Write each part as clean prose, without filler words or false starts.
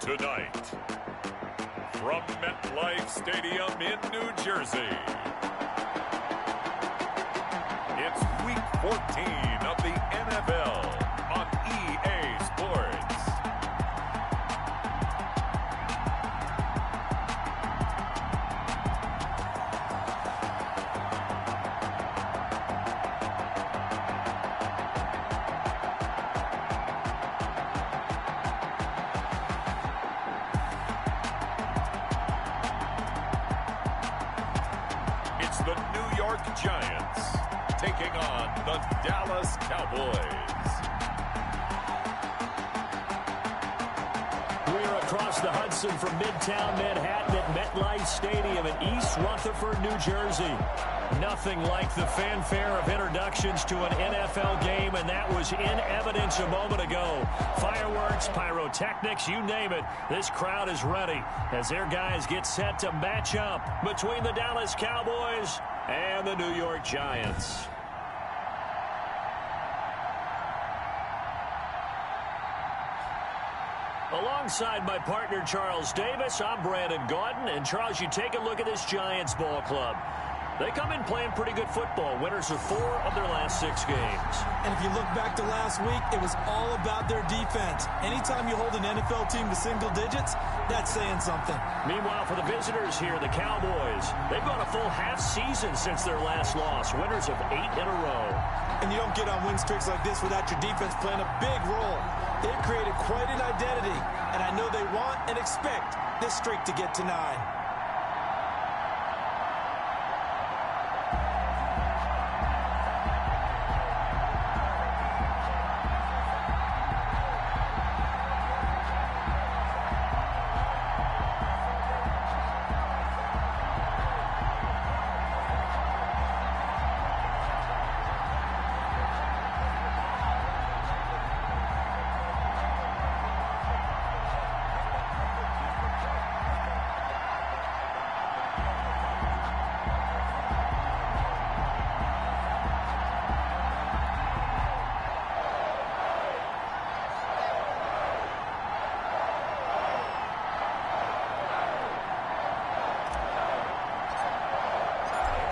Tonight, from MetLife Stadium in New Jersey, it's Week 14 of the NFL on EA Sports. It's the New York Giants taking on the Dallas Cowboys. We're across the Hudson from Midtown Manhattan at MetLife Stadium in East Rutherford, New Jersey. Nothing like the fanfare of introductions to an NFL game, and that was in evidence a moment ago. Fireworks, pyrotechnics, you name it. This crowd is ready as their guys get set to match up between the Dallas Cowboys and the New York Giants. Alongside my partner, Charles Davis, I'm Brandon Gaudin. And, Charles, you take a look at this Giants ball club. They come in playing pretty good football. Winners of 4 of their last 6 games. And if you look back to last week, it was all about their defense. Anytime you hold an NFL team to single digits, that's saying something. Meanwhile, for the visitors here, the Cowboys, they've gone a full half season since their last loss. Winners of 8 in a row. And you don't get on win streaks like this without your defense playing a big role. They've created quite an identity, and I know they want and expect this streak to get to 9.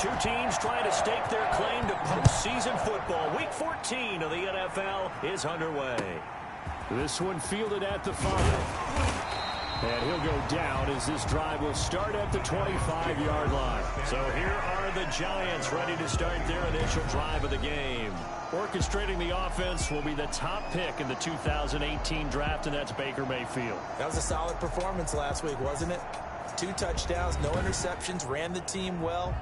Two teams trying to stake their claim to postseason football. Week 14 of the NFL is underway. This one fielded at the 5. And he'll go down as this drive will start at the 25-yard line. So here are the Giants ready to start their initial drive of the game. Orchestrating the offense will be the top pick in the 2018 draft, and that's Baker Mayfield. That was a solid performance last week, wasn't it? 2 touchdowns, no interceptions, ran the team well.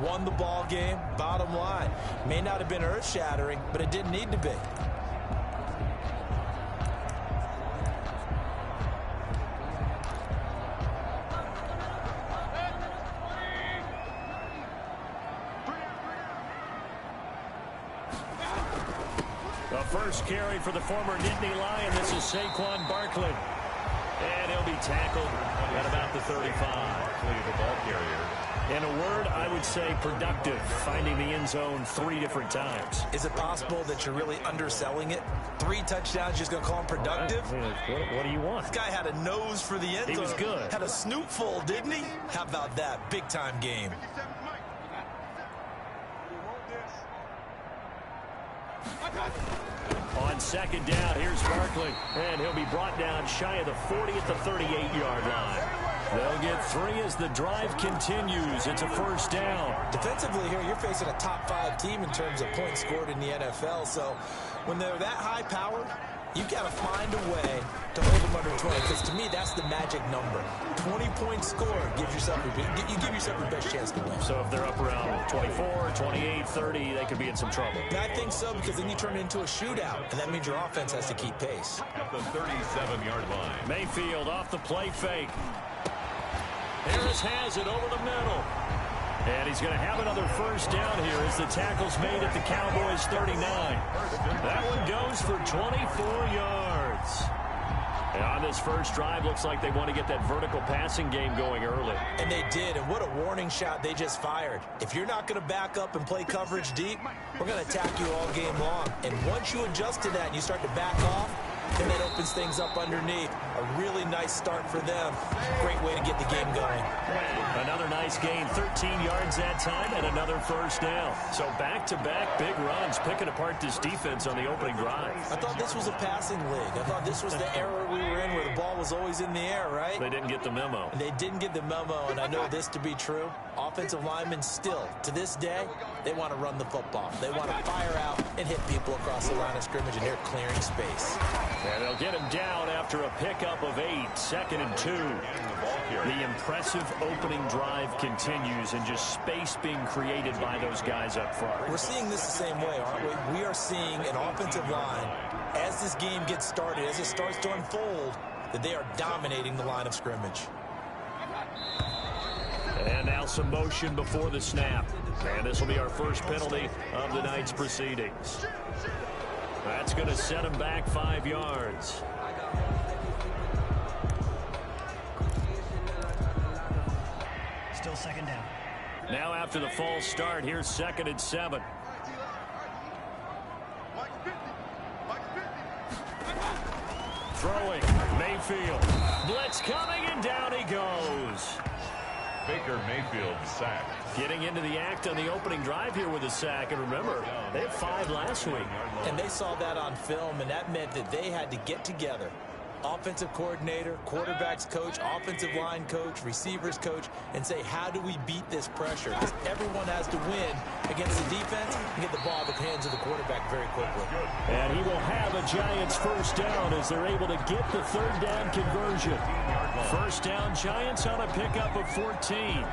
Won the ball game. Bottom line, may not have been earth-shattering, but it didn't need to be. The first carry for the former Nittany Lion. This is Saquon Barkley. And he'll be tackled at about the 35. The ball carrier. In a word, I would say productive, finding the end zone 3 different times. Is it possible that you're really underselling it? 3 touchdowns, just going to call him productive? What do you want? This guy had a nose for the end zone. He was good. Had a snootful, didn't he? How about that? Big-time game. On second down, here's Barkley. And he'll be brought down shy of the 40 at the 38-yard line. They'll get 3 as the drive continues. It's a first down. Defensively here, you're facing a top 5 team in terms of points scored in the NFL. So when they're that high-powered, you've got to find a way to hold them under 20. Because to me, that's the magic number. 20 points scored gives yourself you give yourself your best chance to win. So if they're up around 24, 28, 30, they could be in some trouble. And I think so, because then you turn it into a shootout, and that means your offense has to keep pace. At the 37-yard line. Mayfield off the play fake. Harris has it over the middle. And he's going to have another first down here as the tackle's made at the Cowboys' 39. That one goes for 24 yards. And on this first drive, looks like they want to get that vertical passing game going early. And they did, and what a warning shot they just fired. If you're not going to back up and play coverage deep, we're going to attack you all game long. And once you adjust to that and you start to back off, and that opens things up underneath. A really nice start for them. Great way to get the game going. Another nice gain, 13 yards that time, and another first down. So back-to-back big runs, picking apart this defense on the opening drive. I thought this was a passing league. I thought this was the era we were in where the ball was always in the air, right? They didn't get the memo. They didn't get the memo, and I know this to be true. Offensive linemen still, to this day, they want to run the football. They want to fire out and hit people across the line of scrimmage, and they're clearing space. And they'll get him down after a pickup of 8, 2nd and 2. The impressive opening drive continues, and just space being created by those guys up front. We're seeing this the same way, aren't we? We are seeing an offensive line, as this game gets started, as it starts to unfold, that they are dominating the line of scrimmage. And now some motion before the snap. And this will be our first penalty of the night's proceedings. That's going to set him back 5 yards. Still 2nd down. Now after the false start, here's 2nd and 7. Throwing, Mayfield. Blitz coming, and down he goes. Baker Mayfield sacked. Getting into the act on the opening drive here with a sack. And remember, they had 5 last week. And they saw that on film, and that meant that they had to get together. Offensive coordinator, quarterbacks coach, offensive line coach, receivers coach, and say, how do we beat this pressure? Because everyone has to win against the defense and get the ball in the hands of the quarterback very quickly. And he will have a Giants first down as they're able to get the 3rd down conversion. First down, Giants on a pickup of 14.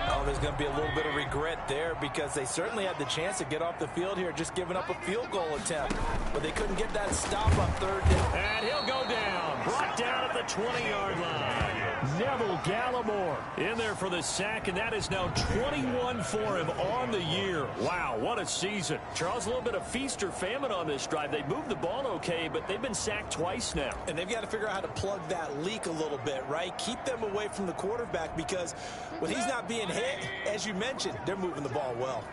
Oh, there's going to be a little bit of regret there because they certainly had the chance to get off the field here, just giving up a field goal attempt. But they couldn't get that stop on 3rd down. And he'll go down. Brought down at the 20-yard line. Neville Gallimore in there for the sack, and that is now 21 for him on the year. Wow, what a season. Charles, a little bit of feast or famine on this drive. They moved the ball okay, but they've been sacked twice now. And they've got to figure out how to plug that leak a little bit, right? Keep them away from the quarterback because when he's not being hit, as you mentioned, they're moving the ball well.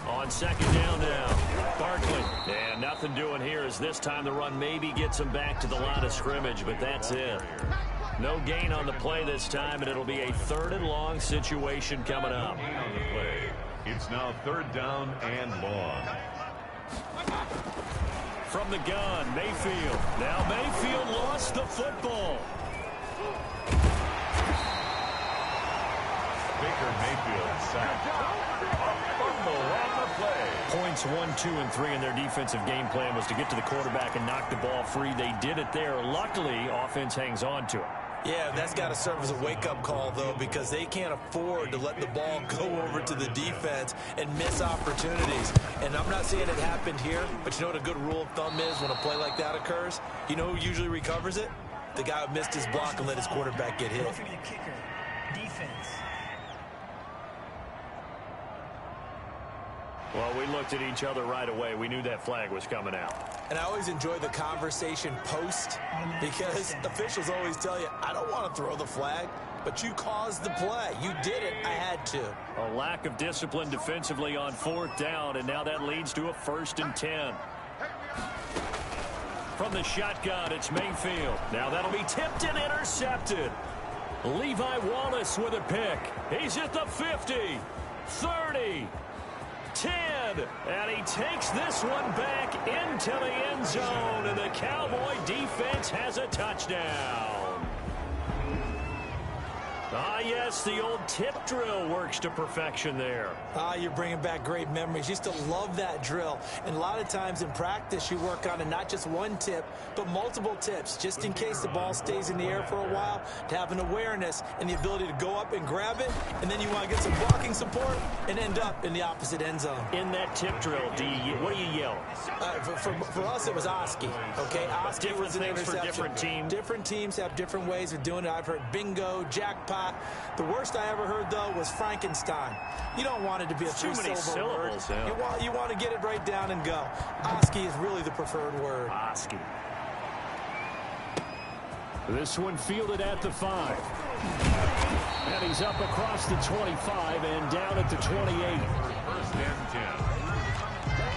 On 2nd down now, Barkley. And nothing doing here as this time the run maybe gets him back to the line of scrimmage, but that's it. No gain on the play this time, and it'll be a 3rd and long situation coming up. On the play. It's now 3rd down and long. From the gun, Mayfield. Now Mayfield lost the football. Baker Mayfield sacked. Fumble on the play. Points 1, 2, and 3 in their defensive game plan was to get to the quarterback and knock the ball free. They did it there. Luckily, offense hangs on to it. Yeah, that's got to serve as a wake-up call, though, because they can't afford to let the ball go over to the defense and miss opportunities. And I'm not saying it happened here, but you know what a good rule of thumb is when a play like that occurs? You know who usually recovers it? The guy who missed his block and let his quarterback get hit. Don't forget kicker. Defense. Well, we looked at each other right away. We knew that flag was coming out. And I always enjoy the conversation post because officials always tell you, I don't want to throw the flag, but you caused the play. You did it. I had to. A lack of discipline defensively on 4th down, and now that leads to a 1st and 10. From the shotgun, it's Mayfield. Now that'll be tipped and intercepted. Levi Wallace with a pick. He's at the 50, 30, 10, and he takes this one back into the end zone, and the Cowboy defense has a touchdown. Ah, yes, the old tip drill works to perfection there. Ah, you're bringing back great memories. Used to love that drill. And a lot of times in practice, you work on it, not just one tip, but multiple tips, just in case the ball stays in the air for a while, to have an awareness and the ability to go up and grab it, and then you want to get some blocking support and end up in the opposite end zone. In that tip drill, what do you yell? For us, it was Oski. Okay, Oski was an things interception. for different teams. Different teams have different ways of doing it. I've heard bingo, jackpot. The worst I ever heard, though, was Frankenstein. You don't want it to be a three-syllable word. Yeah. You want to get it right down and go. Oski is really the preferred word. Oski. This one fielded at the 5. And he's up across the 25 and down at the 28. First and 10.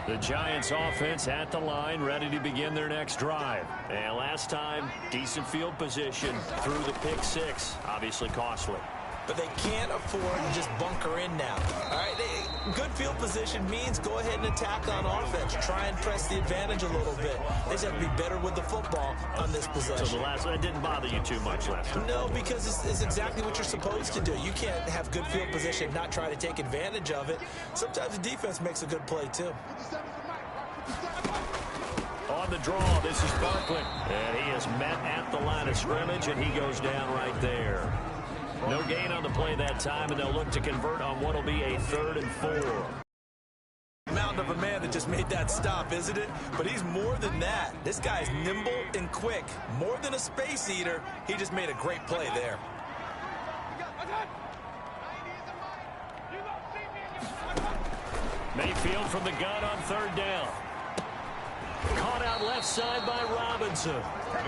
The Giants offense at the line, ready to begin their next drive. And last time, decent field position through the pick six. Obviously costly. But they can't afford to just bunker in now. All right, good field position means go ahead and attack on offense. Try and press the advantage a little bit. They just have to be better with the football on this possession. So that didn't bother you too much last time? No, because it's exactly what you're supposed to do. You can't have good field position and not try to take advantage of it. Sometimes the defense makes a good play, too. On the draw, this is Barkley. And he is met at the line of scrimmage, and he goes down right there. No gain on the play that time, and they'll look to convert on what will be a 3rd and 4. Mountain of a man that just made that stop, isn't it? But he's more than that. This guy's nimble and quick. More than a space eater, he just made a great play there. Mayfield from the gun on 3rd down. Caught out left side by Robinson.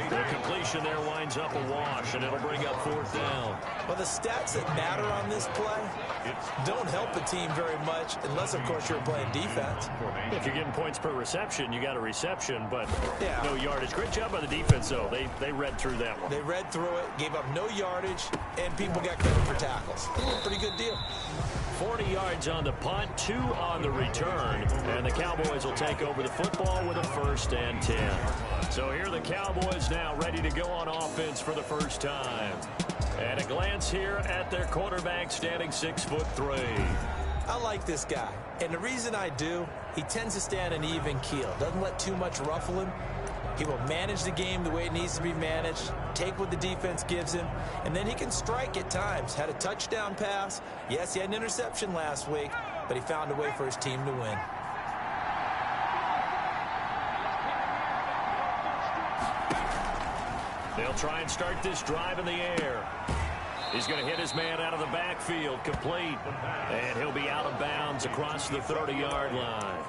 The completion there winds up a wash, and it'll bring up 4th down. Well, the stats that matter on this play don't help a team very much unless, of course, you're playing defense. If you're getting points per reception, you got a reception, but yeah, no yardage. Great job by the defense, though. They read through that one. They read through it, gave up no yardage, and people got credit for tackles. Pretty good deal. 40 yards on the punt, 2 on the return, and the Cowboys will take over the football with a 1st and 10. So here are the Cowboys now ready to go on offense for the first time. And a glance here at their quarterback standing 6'3". I like this guy, and the reason I do, he tends to stay on an even keel. Doesn't let too much ruffle him. He will manage the game the way it needs to be managed, take what the defense gives him, and then he can strike at times. Had a touchdown pass. Yes, he had an interception last week, but he found a way for his team to win. They'll try and start this drive in the air. He's going to hit his man out of the backfield, complete, and he'll be out of bounds across the 30-yard line.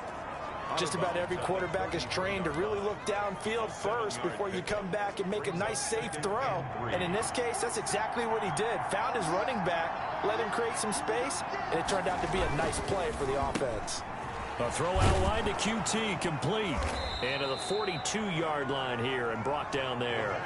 Just about every quarterback is trained to really look downfield first before you come back and make a nice, safe throw. And in this case, that's exactly what he did. Found his running back, let him create some space, and it turned out to be a nice play for the offense. A throw out line to QT, complete. And to the 42-yard line here and brought down there.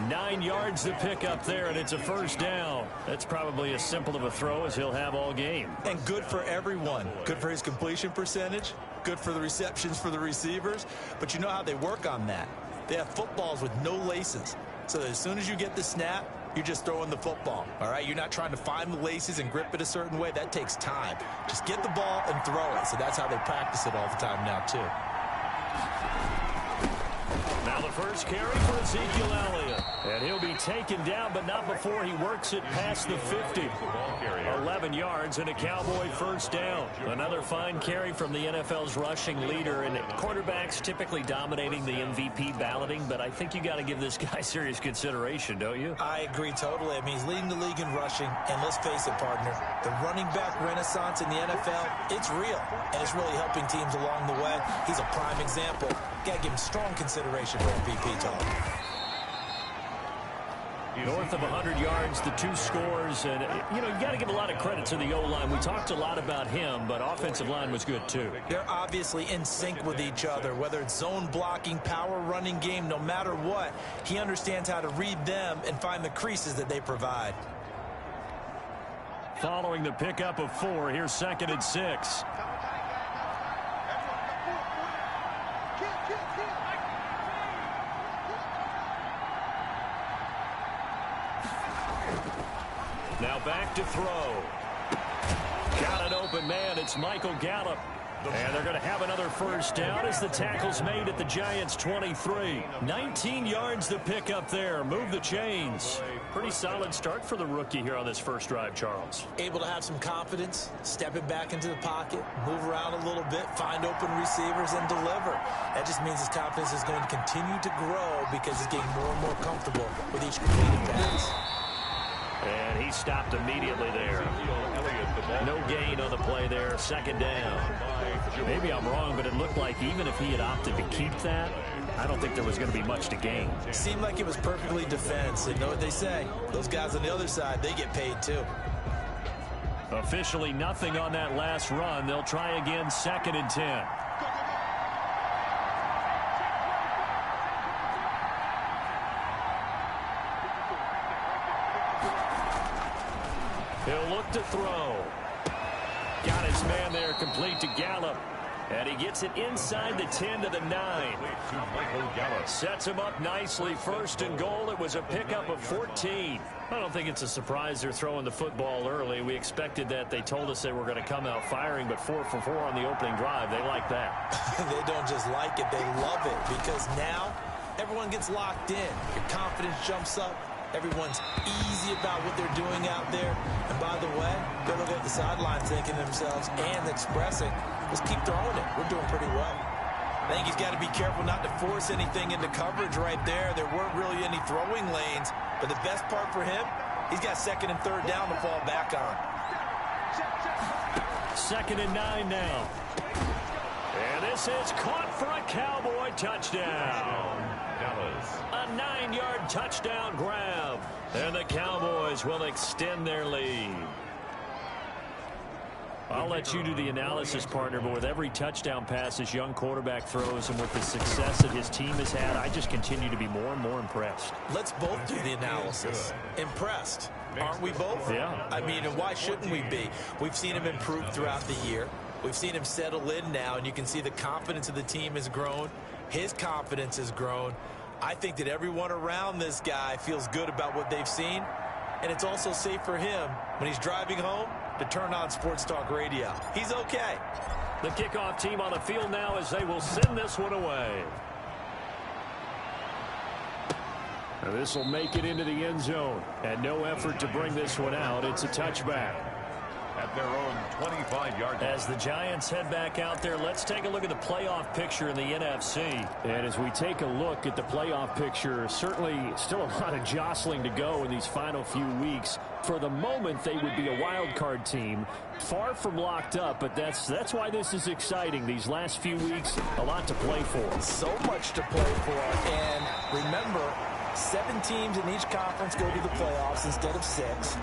9 yards to pick up there, and it's a 1st down. That's probably as simple of a throw as he'll have all game. And good for everyone. Good for his completion percentage. Good for the receptions for the receivers. But you know how they work on that. They have footballs with no laces. So that as soon as you get the snap, you're just throwing the football. All right? You're not trying to find the laces and grip it a certain way. That takes time. Just get the ball and throw it. So that's how they practice it all the time now, too. Now the first carry for Ezekiel Elliott. And he'll be taken down, but not before he works it past the 50. 11 yards and a Cowboy 1st down. Another fine carry from the NFL's rushing leader. And quarterbacks typically dominating the MVP balloting, but I think you got to give this guy serious consideration, don't you? I agree totally. I mean, he's leading the league in rushing. And let's face it, partner, the running back renaissance in the NFL, it's real. And it's really helping teams along the way. He's a prime example. Got to give him strong consideration for MVP talk. North of 100 yards, the 2 scores, and, you know, you got to give a lot of credit to the O-line. We talked a lot about him, but offensive line was good, too. They're obviously in sync with each other, whether it's zone blocking, power running game, no matter what. He understands how to read them and find the creases that they provide. Following the pickup of 4, here's 2nd and 6. Now back to throw. Got an open man. It's Michael Gallup. And they're going to have another 1st down as the tackle's made at the Giants' 23. 19 yards to pick up there. Move the chains. Pretty solid start for the rookie here on this first drive, Charles. Able to have some confidence, stepping back into the pocket, move around a little bit, find open receivers, and deliver. That just means his confidence is going to continue to grow because he's getting more and more comfortable with each completed pass. And he stopped immediately there. No gain on the play there. 2nd down. Maybe I'm wrong, but it looked like even if he had opted to keep that, I don't think there was going to be much to gain. Seemed like it was perfectly defense. And know what they say? Those guys on the other side, they get paid too. Officially nothing on that last run. They'll try again 2nd and 10. to throw. Got his man there, complete to Gallup. And he gets it inside the 10 to the 9. Sets him up nicely. First and goal. It was a pickup of 14. I don't think it's a surprise they're throwing the football early. We expected that. They told us they were going to come out firing, but 4 for 4 on the opening drive. They like that. They don't just like it. They love it because now everyone gets locked in. Your confidence jumps up. Everyone's easy about what they're doing out there. And by the way, they're looking at the sidelines thinking to themselves and expressing, let's keep throwing it. We're doing pretty well. I think he's got to be careful not to force anything into coverage right there. There weren't really any throwing lanes. But the best part for him, he's got second and third down to fall back on. Second and 9 now. And this is caught for a Cowboy touchdown. A 9-yard touchdown grab. And the Cowboys will extend their lead. I'll let you do the analysis, partner, but with every touchdown pass this young quarterback throws and with the success that his team has had, I just continue to be more and more impressed. Let's both do the analysis. Impressed. Aren't we both? Yeah. I mean, and why shouldn't we be? We've seen him improve throughout the year. We've seen him settle in now, and you can see the confidence of the team has grown. His confidence has grown. I think that everyone around this guy feels good about what they've seen, and it's also safe for him when he's driving home to turn on Sports Talk Radio. He's okay. The kickoff team on the field now as they will send this one away. Now this will make it into the end zone, and no effort to bring this one out. It's a touchback. At their own 25-yard line. As the Giants head back out there, let's take a look at the playoff picture in the NFC. And as we take a look at the playoff picture, certainly still a lot of jostling to go in these final few weeks. For the moment, they would be a wild card team, far from locked up, but that's why this is exciting. These last few weeks, a lot to play for. So much to play for, and remember, 7 teams in each conference go to the playoffs instead of 6.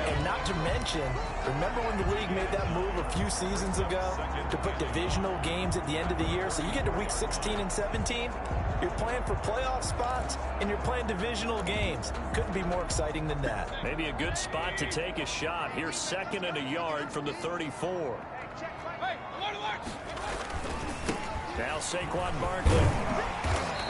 And not to mention, remember when the league made that move a few seasons ago to put divisional games at the end of the year? So you get to week 16 and 17, you're playing for playoff spots, and you're playing divisional games. Couldn't be more exciting than that. Maybe a good spot to take a shot. Here's second and a yard from the 34. Now Saquon Barkley.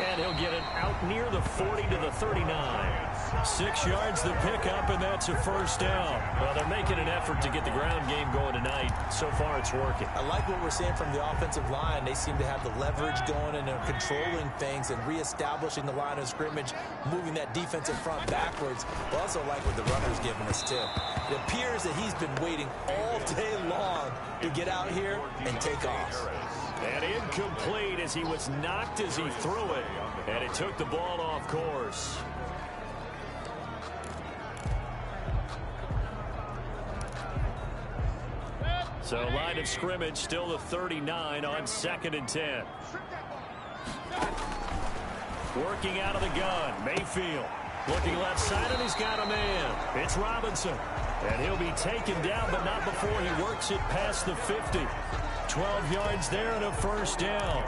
And he'll get it out near the 40 to the 39. 6 yards the pickup, and that's a first down. Well, they're making an effort to get the ground game going tonight. So far, it's working. I like what we're seeing from the offensive line. They seem to have the leverage going, and they're controlling things and reestablishing the line of scrimmage, moving that defensive front backwards. I also like what the runner's giving us, too. It appears that he's been waiting all day long to get out here and take off. And incomplete as he was knocked as he threw it. And it took the ball off course. So line of scrimmage still the 39 on 2nd and 10. Working out of the gun. Mayfield looking left side, and he's got a man. It's Robinson. And he'll be taken down, but not before he works it past the 50. 12 yards there and a first down.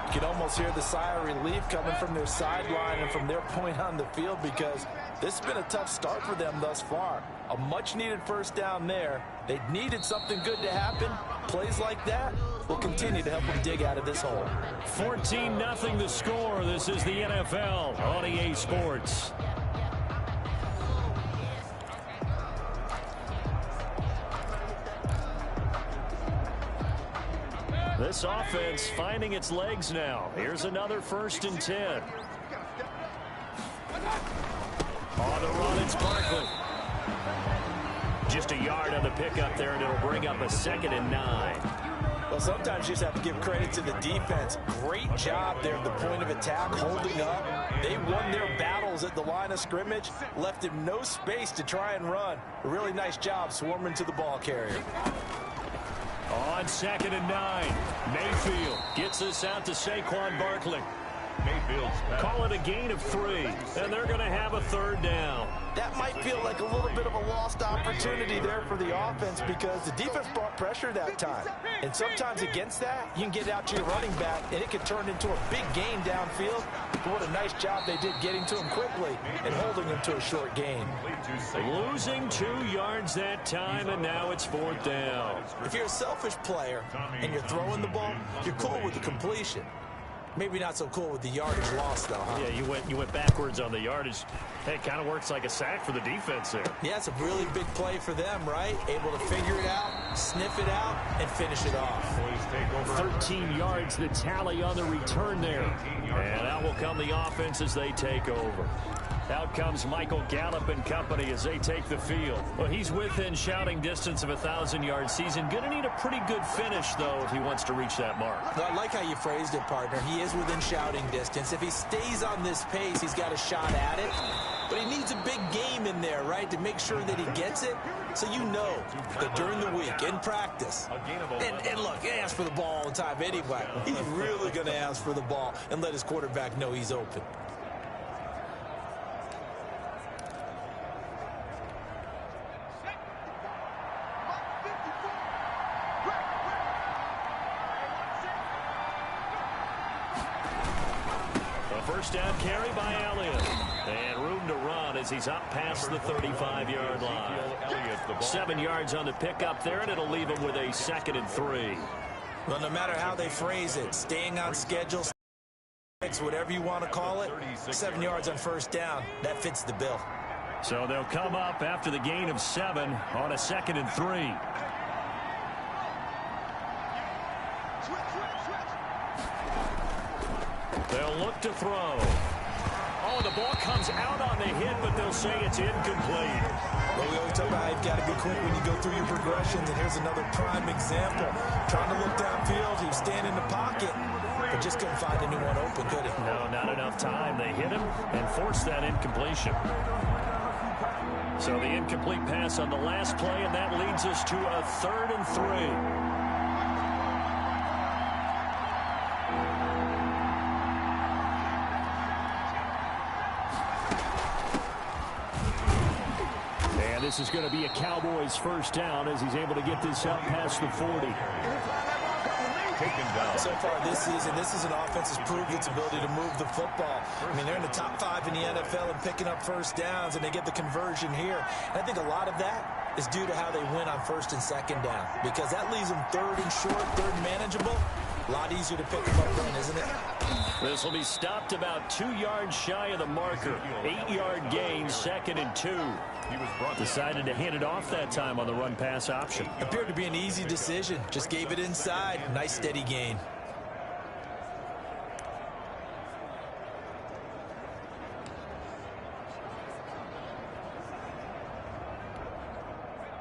You can almost hear the sigh of relief coming from their sideline and from their point on the field because this has been a tough start for them thus far. A much-needed first down there. They needed something good to happen. Plays like that will continue to help them dig out of this hole. 14-0 the score. This is the NFL on EA Sports. This offense finding its legs now. Here's another 1st and 10. On the run, it's Barkley. Just a yard on the pickup there, and it'll bring up a 2nd and 9. Well, sometimes you just have to give credit to the defense. Great job there at the point of attack, holding up. They won their battles at the line of scrimmage, left him no space to try and run. A really nice job swarming to the ball carrier. On 2nd and 9, Mayfield gets this out to Saquon Barkley. Mayfield's pass. Call it a gain of 3, and they're going to have a third down. That might feel like a little bit of a lost opportunity there for the offense because the defense brought pressure that time. And sometimes against that, you can get out to your running back, and it could turn into a big gain downfield. But what a nice job they did getting to him quickly and holding him to a short gain. Losing 2 yards that time, and now it's 4th down. If you're a selfish player and you're throwing the ball, you're cool with the completion. Maybe not so cool with the yardage loss, though, huh? Yeah, you went backwards on the yardage. Hey, it kind of works like a sack for the defense there. Yeah, it's a really big play for them, right? Able to figure it out, sniff it out, and finish it off. 13 yards, the tally on the return there. And out will come the offense as they take over. Out comes Michael Gallup and company as they take the field. Well, he's within shouting distance of a 1,000-yard season. Going to need a pretty good finish, though, if he wants to reach that mark. Well, I like how you phrased it, partner. He is within shouting distance. If he stays on this pace, he's got a shot at it. But he needs a big game in there, right, to make sure that he gets it. So you know that during the week, in practice, and look, he asks for the ball all the time anyway. He's really going to ask for the ball and let his quarterback know he's open. First down carry by Elliott. And room to run as he's up past the 35-yard line. 7 yards on the pickup there, and it'll leave him with a 2nd and 3. Well, no matter how they phrase it, staying on schedule, whatever you want to call it, 7 yards on first down, that fits the bill. So they'll come up after the gain of 7 on a 2nd and 3. They'll look to throw. Oh, the ball comes out on the hit, but they'll say it's incomplete. Well, we always talk about how you've got to be quick when you go through your progressions, and here's another prime example. Trying to look downfield, he was standing in the pocket, but just couldn't find anyone open, could he? No, not enough time. They hit him and forced that incompletion. So the incomplete pass on the last play, and that leads us to a 3rd and 3. This is going to be a Cowboys first down as he's able to get this up past the 40. So far this season, this is an offense that's proved its ability to move the football. I mean, they're in the top 5 in the NFL and picking up first downs, and they get the conversion here. And I think a lot of that is due to how they win on 1st and 2nd down, because that leaves them 3rd and short, 3rd and manageable. A lot easier to pick them up then, isn't it? This will be stopped about 2 yards shy of the marker. 8-yard gain, 2nd and 2. Decided to hand it off that time on the run-pass option. Appeared to be an easy decision. Just gave it inside. Nice steady gain.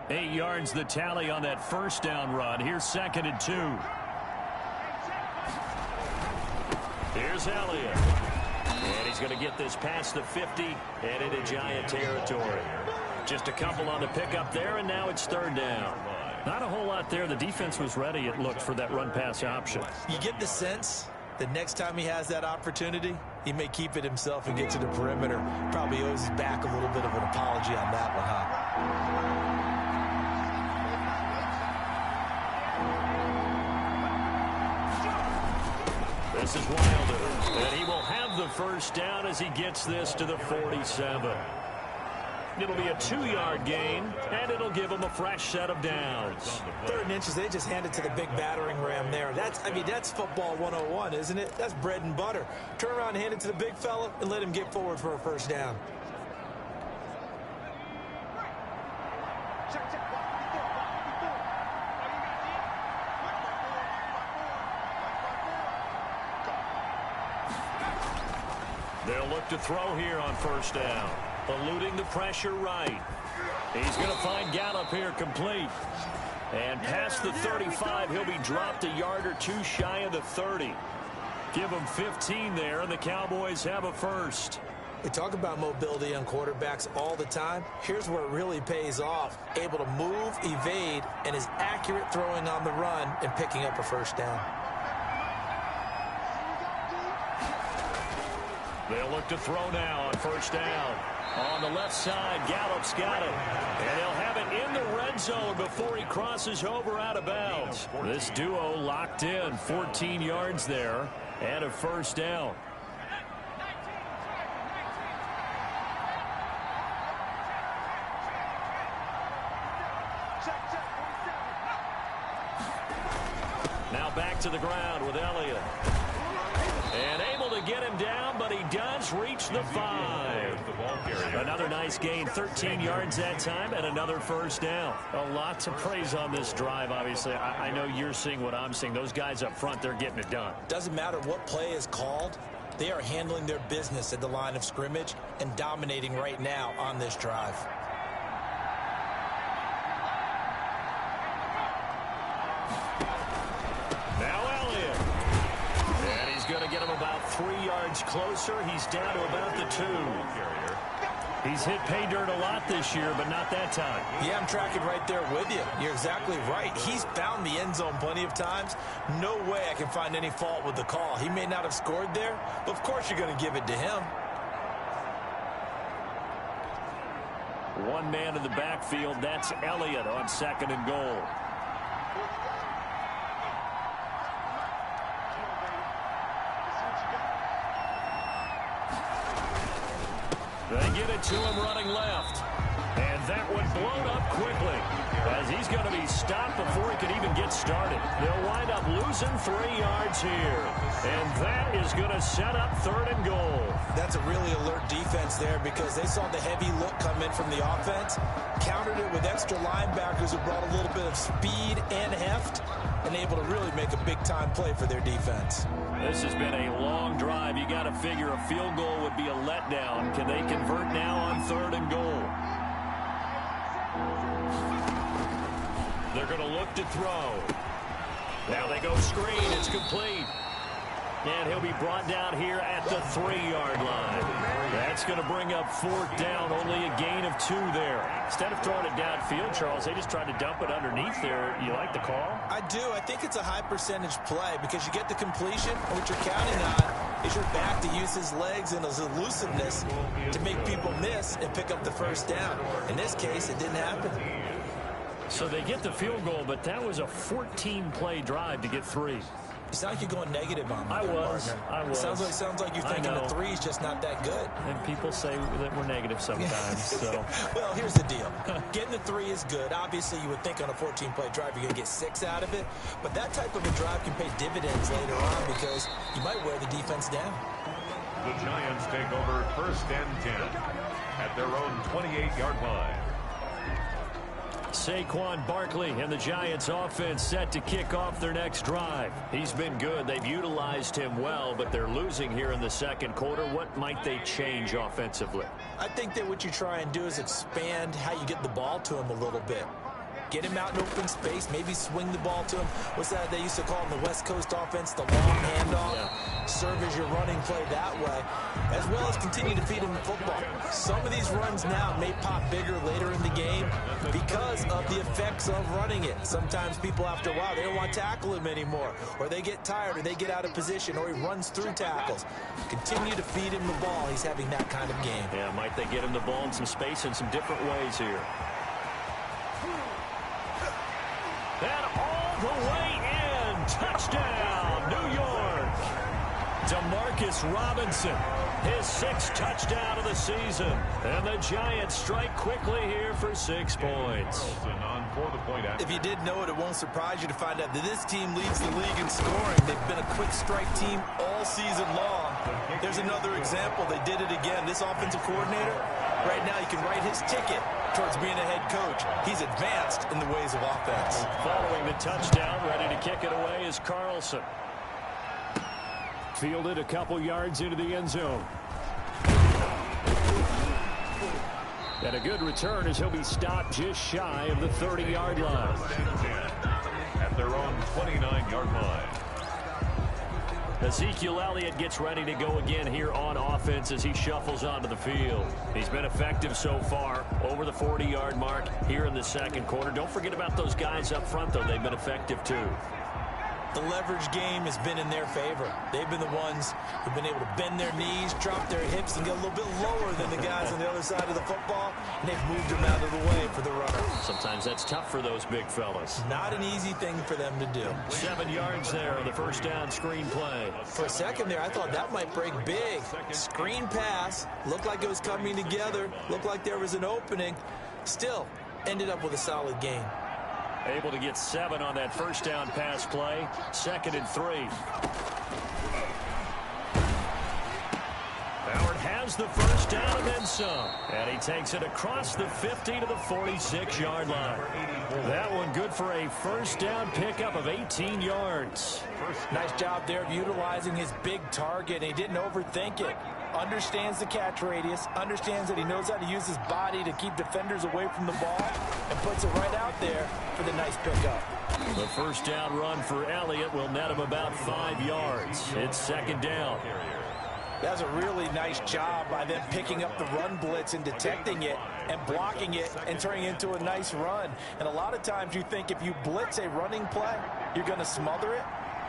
Eight yards the tally on that first down run. Here's 2nd and 2. Here's Elliott. And he's going to get this past the 50 and into Giant territory. Just a couple on the pickup there, and now it's 3rd down. Not a whole lot there. The defense was ready, it looked, for that run-pass option. You get the sense that next time he has that opportunity, he may keep it himself and get to the perimeter. Probably owes his back a little bit of an apology on that one, huh? This is Wilder, and he will have the first down as he gets this to the 47. It'll be a 2-yard gain, and it'll give him a fresh set of downs. 3rd and inches, they just hand it to the big battering ram there. That's football 101, isn't it? That's bread and butter. Turn around and hand it to the big fella and let him get forward for a first down. They'll look to throw here on first down. Eluding the pressure right. He's going to find Gallup here complete. And past the 35, he'll be dropped a yard or 2 shy of the 30. Give him 15 there, and the Cowboys have a first. We talk about mobility on quarterbacks all the time. Here's where it really pays off. Able to move, evade, and is accurate throwing on the run and picking up a first down. They'll look to throw now on first down. On the left side, Gallup's got it. And he'll have it in the red zone before he crosses over out of bounds. This duo locked in, 14 yards there, and a first down. Now back to the ground with Elliott. And able to get him down, but he does reach the 5. Another nice gain, 13 yards that time, and another first down. A lot to praise on this drive, obviously. I know you're seeing what I'm seeing. Those guys up front, they're getting it done. Doesn't matter what play is called. They are handling their business at the line of scrimmage and dominating right now on this drive. Going to get him about 3 yards closer. He's down to about the 2. He's hit pay dirt a lot this year, but not that time. Yeah, I'm tracking right there with you. You're exactly right. He's found the end zone plenty of times. No way I can find any fault with the call. He may not have scored there, but of course you're going to give it to him. One man in the backfield. That's Elliott on 2nd and goal. They give it to him running left. And that one blown up quickly as he's going to be stopped before he can even get started. They'll wind up losing 3 yards here. And that is going to set up 3rd and goal. That's a really alert defense there because they saw the heavy look come in from the offense, countered it with extra linebackers who brought a little bit of speed and heft, and able to really make a big-time play for their defense. This has been a long drive. You got to figure a field goal would be a letdown. Can they convert now on 3rd and goal? They're going to look to throw. Now they go screen. It's complete. And he'll be brought down here at the 3-yard line. That's going to bring up 4th down. Only a gain of 2 there. Instead of throwing it downfield, Charles, they just tried to dump it underneath there. You like the call? I do. I think it's a high percentage play because you get the completion. What you're counting on is your back to use his legs and his elusiveness to make people miss and pick up the first down. In this case, it didn't happen. So they get the field goal, but that was a 14-play drive to get 3. You sound like you're going negative on me. I was. Sounds like you're thinking the 3 is just not that good. And people say that we're negative sometimes. So. Well, here's the deal. Getting the 3 is good. Obviously, you would think on a 14-play drive you're going to get 6 out of it. But that type of a drive can pay dividends later on because you might wear the defense down. The Giants take over 1st and 10 at their own 28-yard line. Saquon Barkley and the Giants offense set to kick off their next drive. He's been good. They've utilized him well, but they're losing here in the 2nd quarter. What might they change offensively? I think that what you try and do is expand how you get the ball to him a little bit. Get him out in open space, maybe swing the ball to him. What's that they used to call in the West Coast offense, the long handoff? Yeah. Serve as your running play that way, as well as continue to feed him the football. Some of these runs now may pop bigger later in the game because of the effects of running it. Sometimes people, after a while, they don't want to tackle him anymore, or they get tired, or they get out of position, or he runs through tackles. Continue to feed him the ball. He's having that kind of game. Yeah, might they get him the ball in some space in some different ways here. And all the way in. Touchdown, New York. Demarcus Robinson, his 6th touchdown of the season. And the Giants strike quickly here for 6 points. If you didn't know it, it won't surprise you to find out that this team leads the league in scoring. They've been a quick strike team all season long. There's another example. They did it again. This offensive coordinator, right now you can write his ticket towards being a head coach. He's advanced in the ways of offense. Following the touchdown, ready to kick it away is Carlson. Fielded a couple yards into the end zone. And a good return as he'll be stopped just shy of the 30-yard line. At their own 29-yard line. Ezekiel Elliott gets ready to go again here on offense as he shuffles onto the field. He's been effective so far, over the 40-yard mark here in the 2nd quarter. Don't forget about those guys up front, though. They've been effective, too. the leverage game has been in their favor. They've been the ones who've been able to bend their knees, drop their hips, and get a little bit lower than the guys on the other side of the football, and they've moved them out of the way for the runner. Sometimes that's tough for those big fellas. Not an easy thing for them to do. 7 yards there on the first down screen play. For a second there, I thought that might break big. Screen pass, looked like it was coming together, looked like there was an opening. Still, ended up with a solid gain. Able to get 7 on that first down pass play. 2nd and 3. Howard has the first down and then some. And he takes it across the 50 to the 46-yard line. That one good for a first down pickup of 18 yards. Nice job there of utilizing his big target. He didn't overthink it. Understands the catch radius, understands that he knows how to use his body to keep defenders away from the ball, and puts it right out there for the nice pickup. The first down run for Elliott will net him about 5 yards. It's 2nd down. That's a really nice job by them picking up the run blitz and detecting it and blocking it and turning it into a nice run. And a lot of times you think if you blitz a running play, you're going to smother it.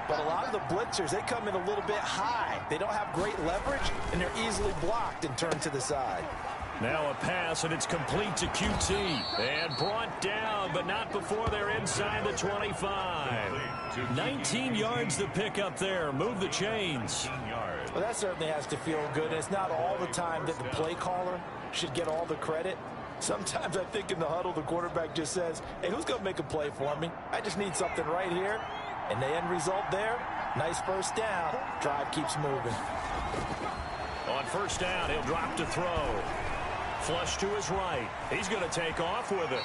But a lot of the blitzers, they come in a little bit high. They don't have great leverage, and they're easily blocked and turned to the side. Now a pass, and it's complete to QT. And brought down, but not before they're inside the 25. 19 yards to pick up there. Move the chains. Well, that certainly has to feel good. It's not all the time that the play caller should get all the credit. Sometimes I think in the huddle, the quarterback just says, hey, who's going to make a play for me? I just need something right here. And the end result there, nice first down. Drive keeps moving. On first down, he'll drop to throw. Flush to his right. He's going to take off with it.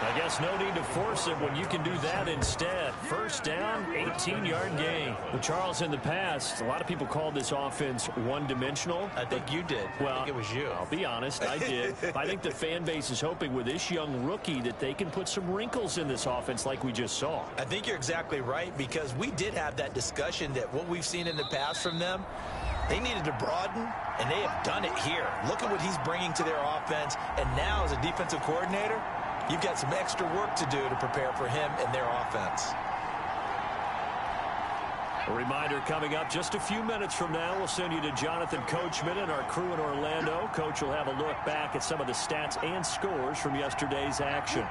I guess no need to force it when you can do that instead. First down, 18-yard gain. Well, Charles, in the past, a lot of people called this offense one-dimensional. I think you did. Well, I think it was you. I'll be honest, I did. I think the fan base is hoping with this young rookie that they can put some wrinkles in this offense like we just saw. I think you're exactly right, because we did have that discussion that what we've seen in the past from them, they needed to broaden, and they have done it here. Look at what he's bringing to their offense, and now as a defensive coordinator, you've got some extra work to do to prepare for him and their offense. A reminder coming up just a few minutes from now. We'll send you to Jonathan Coachman and our crew in Orlando. Coach will have a look back at some of the stats and scores from yesterday's action.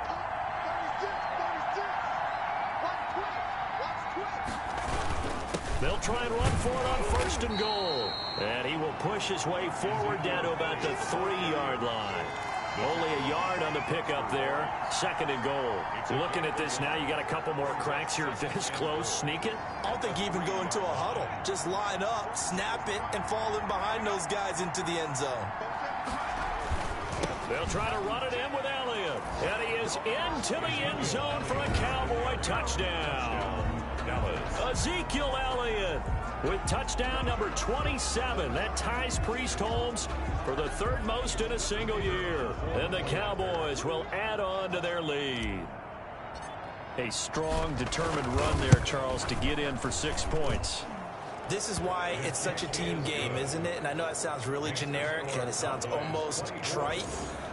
They'll try and run for it on 1st and goal. And he will push his way forward down to about the 3-yard line. Only a yard on the pickup there. 2nd and goal. Looking at this now, you got a couple more cracks here this close. Sneak it. I don't think even go into a huddle. Just line up, snap it, and fall in behind those guys into the end zone. They'll try to run it in with Elliott. And he is into the end zone for a Cowboy touchdown. Ezekiel Elliott with touchdown number 27. That ties Priest Holmes for the 3rd most in a single year. And the Cowboys will add on to their lead. A strong, determined run there, Charles, to get in for 6 points. This is why it's such a team game, isn't it? And I know it sounds really generic and it sounds almost trite,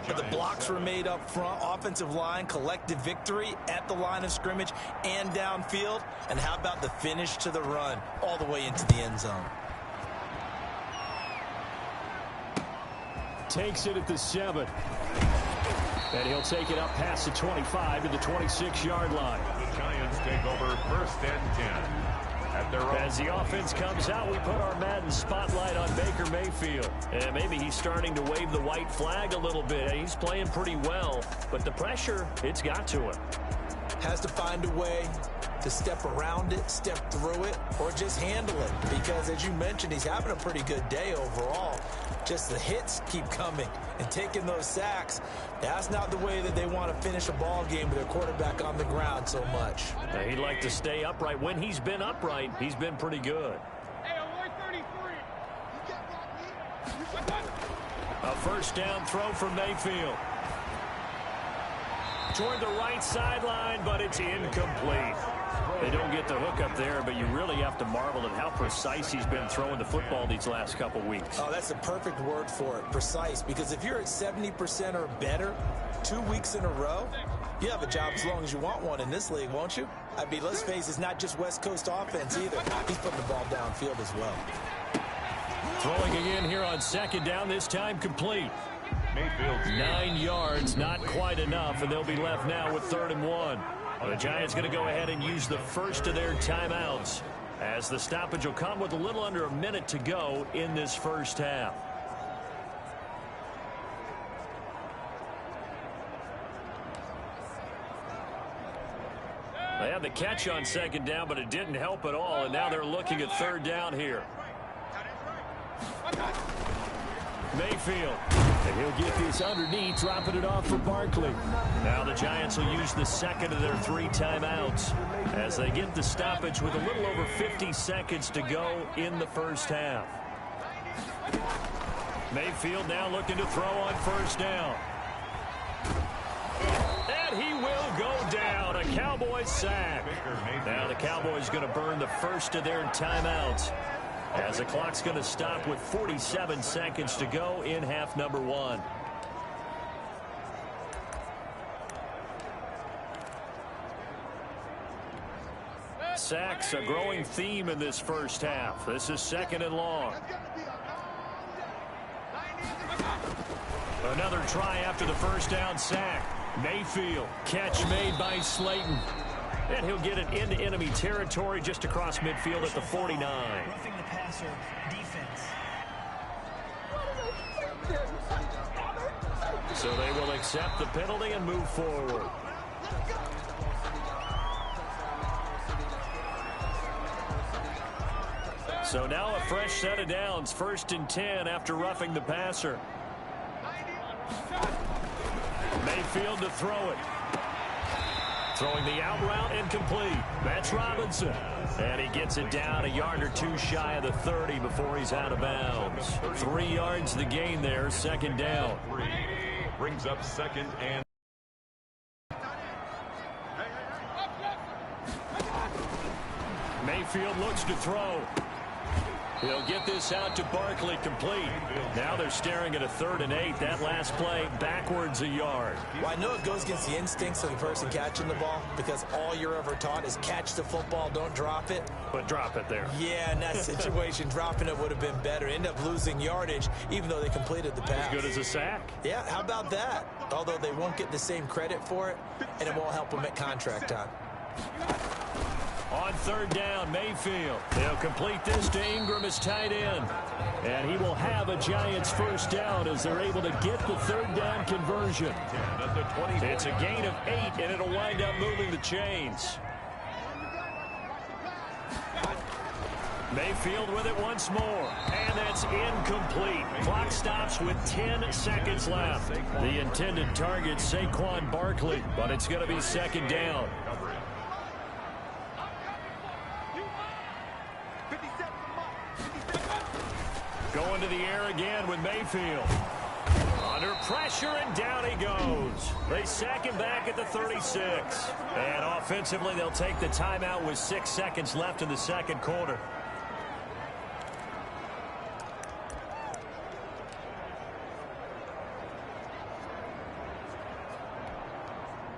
but the blocks were made up front, offensive line, collective victory at the line of scrimmage and downfield. And how about the finish to the run all the way into the end zone? Takes it at the 7. And he'll take it up past the 25 to the 26-yard line. The Giants take over 1st and 10. As the offense comes out, we put our Madden spotlight on Baker Mayfield. And maybe he's starting to wave the white flag a little bit. He's playing pretty well, but the pressure, it's got to him. Has to find a way to step around it, step through it, or just handle it. Because as you mentioned, he's having a pretty good day overall. Just the hits keep coming and taking those sacks. That's not the way that they want to finish a ball game with their quarterback on the ground so much. He'd like to stay upright. When he's been upright, he's been pretty good. A first down throw for Mayfield. Toward the right sideline, but it's incomplete. They don't get the hook up there, but you really have to marvel at how precise he's been throwing the football these last couple weeks. Oh, that's the perfect word for it, precise. Because if you're at 70% or better 2 weeks in a row, you have a job as long as you want one in this league, won't you? I mean, let's face it, it's not just West Coast offense either. He's putting the ball downfield as well. Throwing again here on second down, this time complete. 9 yards, not quite enough, and they'll be left now with 3rd and 1. The Giants going to go ahead and use the first of their timeouts, as the stoppage will come with a little under a minute to go in this first half. They had the catch on second down, but it didn't help at all, and now they're looking at 3rd down here. Mayfield, and he'll get this underneath, dropping it off for Barkley. Now the Giants will use the second of their 3 timeouts as they get the stoppage with a little over 50 seconds to go in the first half. Mayfield now looking to throw on 1st down. And he will go down. A Cowboys sack. Now the Cowboys going to burn the first of their timeouts, as the clock's going to stop with 47 seconds to go in half number 1. Sacks, a growing theme in this first half. This is 2nd and long. Another try after the 1st down sack. Mayfield, catch made by Slayton. And he'll get it into enemy territory just across midfield at the 49. Roughing the passer, defense. So they will accept the penalty and move forward. So now a fresh set of downs, 1st and 10 after roughing the passer. Mayfield to throw it. Throwing the out route incomplete. That's Robinson. And he gets it down a yard or 2 shy of the 30 before he's out of bounds. 3 yards the gain there, 2nd down. Brings up 2nd and... Mayfield looks to throw. He'll get this out to Barkley, complete. Now they're staring at a 3rd and 8. That last play backwards a yard. Well, I know it goes against the instincts of the person catching the ball, because all you're ever taught is catch the football, don't drop it. But drop it there. Yeah, in that situation, dropping it would have been better. End up losing yardage, even though they completed the pass. As good as a sack. Yeah, how about that? Although they won't get the same credit for it, and it won't help them at contract time. On 3rd down, Mayfield. They'll complete this to Ingram as tight end. And he will have a Giants 1st down as they're able to get the 3rd down conversion. It's a gain of 8, and it'll wind up moving the chains. Mayfield with it once more. And that's incomplete. Clock stops with 10 seconds left. The intended target, Saquon Barkley, but it's going to be 2nd down. Going to the air again with Mayfield. Under pressure, and down he goes. They sack him back at the 36. And offensively, they'll take the timeout with 6 seconds left in the 2nd quarter.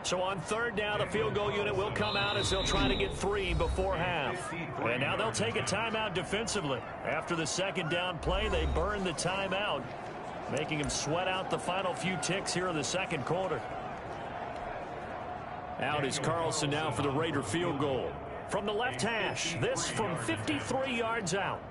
So on 3rd down, the field goal unit will come out as they'll try to get 3 before half. And now they'll take a timeout defensively. After the 2nd down play, they burn the timeout, making him sweat out the final few ticks here in the 2nd quarter. Out is Carlson now for the Raider field goal. From the left hash, this from 53 yards out.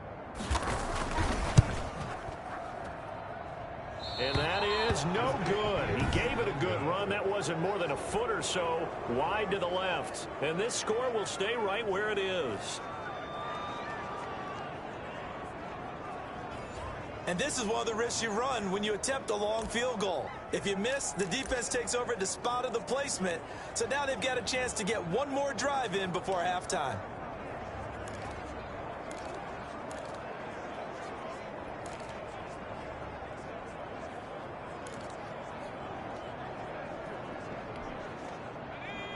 And that is no good. He gave it a good run. That wasn't more than a foot or so wide to the left. And this score will stay right where it is. And this is one of the risks you run when you attempt a long field goal. If you miss, the defense takes over at the spot of the placement. So now they've got a chance to get one more drive in before halftime.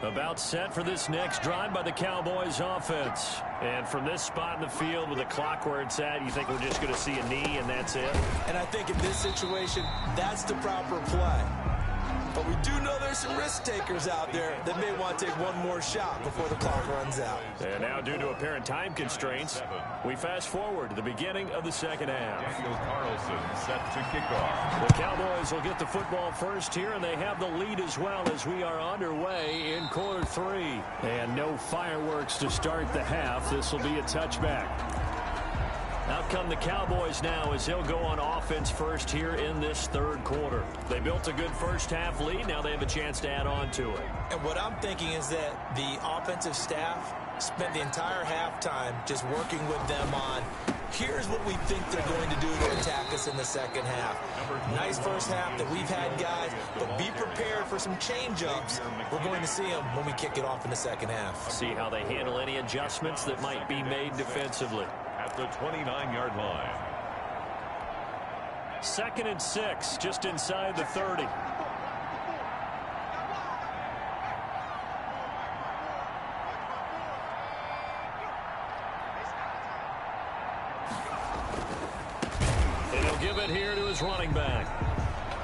About set for this next drive by the Cowboys offense. And from this spot in the field with the clock where it's at, you think we're just going to see a knee and that's it? And I think in this situation, that's the proper play. But we do know there's some risk takers out there that may want to take one more shot before the clock runs out. And now, due to apparent time constraints, we fast forward to the beginning of the second half. Daniel Carlson set to kick off. The Cowboys will get the football first here, and they have the lead as well as we are underway in quarter 3. And no fireworks to start the half. This will be a touchback. Out come the Cowboys now as they'll go on offense first here in this third quarter. They built a good first half lead. Now they have a chance to add on to it. And what I'm thinking is that the offensive staff spent the entire halftime just working with them on, here's what we think they're going to do to attack us in the second half. Nice first half that we've had, guys, but be prepared for some change-ups. We're going to see them when we kick it off in the second half. See how they handle any adjustments that might be made defensively. At the 29-yard line. 2nd and 6, just inside the 30. And he'll give it here to his running back.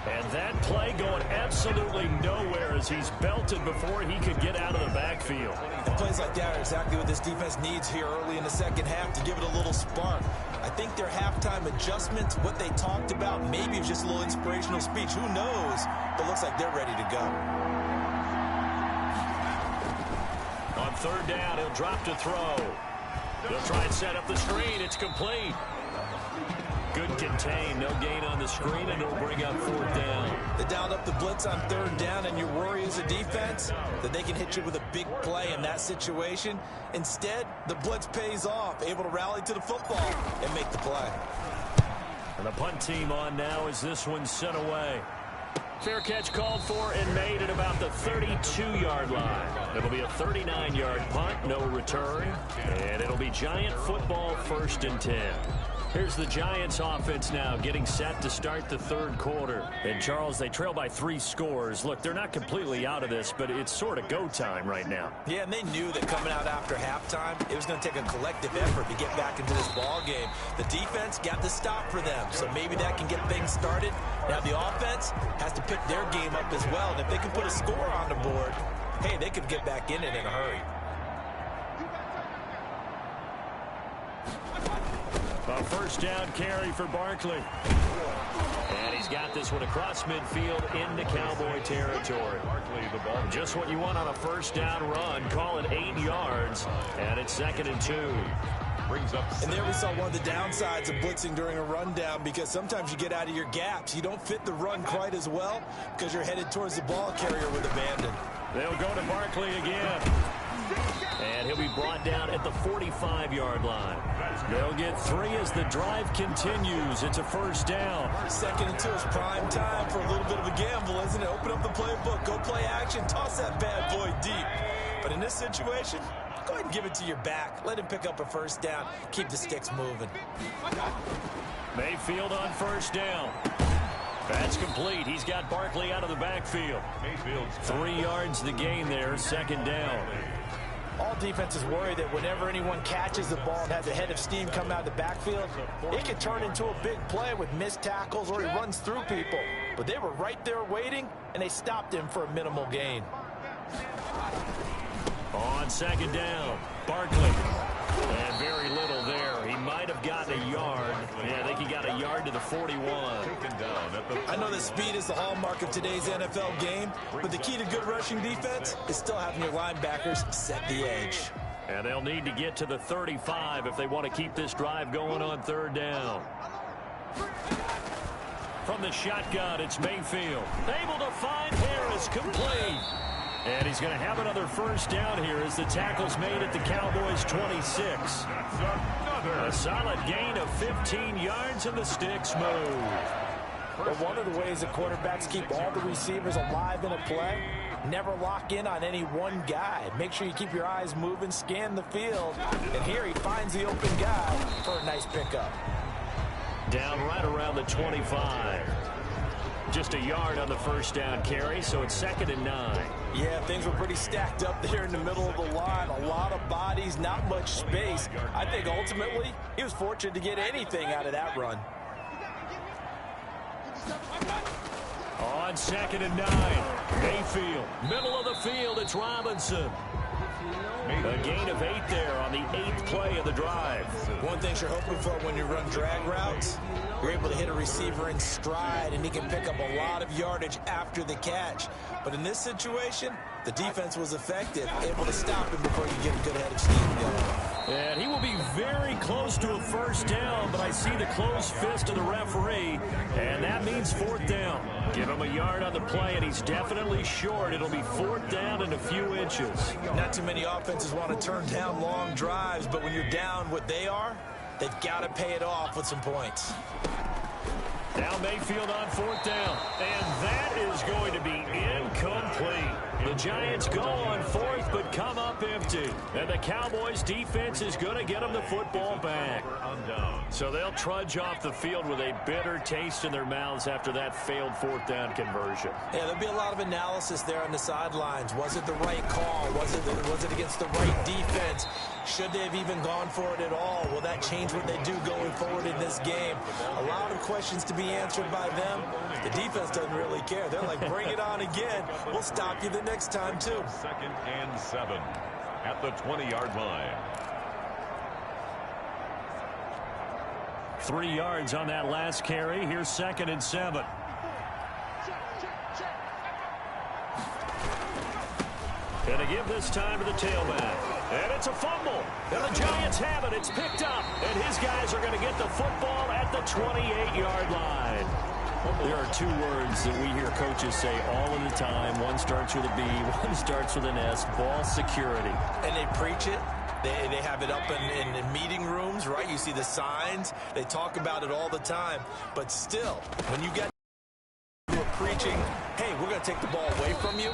And that play going absolutely nowhere as he's belted before he could get out of the backfield. And plays like that are exactly what this defense needs here early in the second half to give it a little spark. I think their halftime adjustments, what they talked about, maybe it's just a little inspirational speech. Who knows? But looks like they're ready to go. On third down, he'll drop to throw. They'll try and set up the screen. It's complete. Good contain, no gain on the screen, and it'll bring up 4th down. They dialed up the blitz on 3rd down, and your worry as a defense that they can hit you with a big play in that situation. Instead, the blitz pays off, able to rally to the football and make the play. And the punt team on now as this one's sent away. Fair catch called for and made at about the 32-yard line. It'll be a 39-yard punt, no return, and it'll be Giant football 1st and 10. Here's the Giants offense now getting set to start the third quarter. And, Charles, they trail by 3 scores. Look, they're not completely out of this, but it's sort of go time right now. Yeah, and they knew that coming out after halftime, it was going to take a collective effort to get back into this ball game. The defense got the stop for them, so maybe that can get things started. Now the offense has to pick their game up as well. And if they can put a score on the board, hey, they could get back in it in a hurry. A first down carry for Barkley. And he's got this one across midfield into Cowboy territory. Barkley, the ball. Just what you want on a first down run. Call it 8 yards. And it's 2nd and 2. Brings up. And there we saw one of the downsides of blitzing during a rundown, because sometimes you get out of your gaps. You don't fit the run quite as well because you're headed towards the ball carrier with abandon. They'll go to Barkley again. And he'll be brought down at the 45-yard line. They'll get 3 as the drive continues. It's a first down. 2nd and 2 is prime time for a little bit of a gamble, isn't it? Open up the playbook, go play action, toss that bad boy deep. But in this situation, go ahead and give it to your back. Let him pick up a first down. Keep the sticks moving. Mayfield on first down. That's complete. He's got Barkley out of the backfield. Mayfield's 3 yards the gain there, 2nd down. All defenses worry that whenever anyone catches the ball and has a head of steam come out of the backfield, it can turn into a big play with missed tackles or he runs through people. But they were right there waiting, and they stopped him for a minimal gain. On 2nd down, Barkley. And very little there. He might have gotten a yard. Yeah, I think he got a yard to the 41. taken down at the. I know that speed is the hallmark of today's NFL game, but the key to good rushing defense is still having your linebackers set the edge. And they'll need to get to the 35 if they want to keep this drive going on 3rd down. From the shotgun, it's Mayfield. Able to find Harris, complete. And he's going to have another first down here as the tackle's made at the Cowboys' 26. A solid gain of 15 yards and the sticks move. But one of the ways that quarterbacks keep all the receivers alive in a play, never lock in on any one guy. Make sure you keep your eyes moving, scan the field. And here he finds the open guy for a nice pickup. Down right around the 25. Just a yard on the first down carry, so it's 2nd and 9. Yeah, things were pretty stacked up there in the middle of the line. A lot of bodies, not much space. I think ultimately he was fortunate to get anything out of that run. On 2nd and 9, Mayfield. Middle of the field, it's Robinson. A gain of 8 there on the 8th play of the drive. One thing you're hoping for when you run drag routes, you're able to hit a receiver in stride, and he can pick up a lot of yardage after the catch. But in this situation, the defense was effective, able to stop him before you get a good head of steam going. And he will be very close to a first down, but I see the closed fist of the referee, and that means 4th down. Give him a yard on the play, and he's definitely short. It'll be 4th down and a few inches. Not too many offenses want to turn down long drives, but when you're down what they are, they've got to pay it off with some points. Now Mayfield on 4th down, and that is going to be incomplete. The Giants go on 4th, but come up empty. And the Cowboys' defense is going to get them the football back. So they'll trudge off the field with a bitter taste in their mouths after that failed 4th down conversion. Yeah, there'll be a lot of analysis there on the sidelines. Was it the right call? Was it against the right defense? Should they have even gone for it at all? Will that change what they do going forward in this game? A lot of questions to be answered by them. The defense doesn't really care. They're like, bring it on again. We'll stop you the next time, too. 2nd and 7 at the 20-yard line. 3 yards on that last carry. Here's 2nd and 7. And to give this time to the tailback. And it's a fumble. And the Giants have it. It's picked up. And his guys are going to get the football at the 28-yard line. There are 2 words that we hear coaches say all of the time. One starts with a B, one starts with an S. Ball security. And they preach it. They have it up in meeting rooms, right? You see the signs. They talk about it all the time. But still, when you get preaching, hey, we're going to take the ball away from you,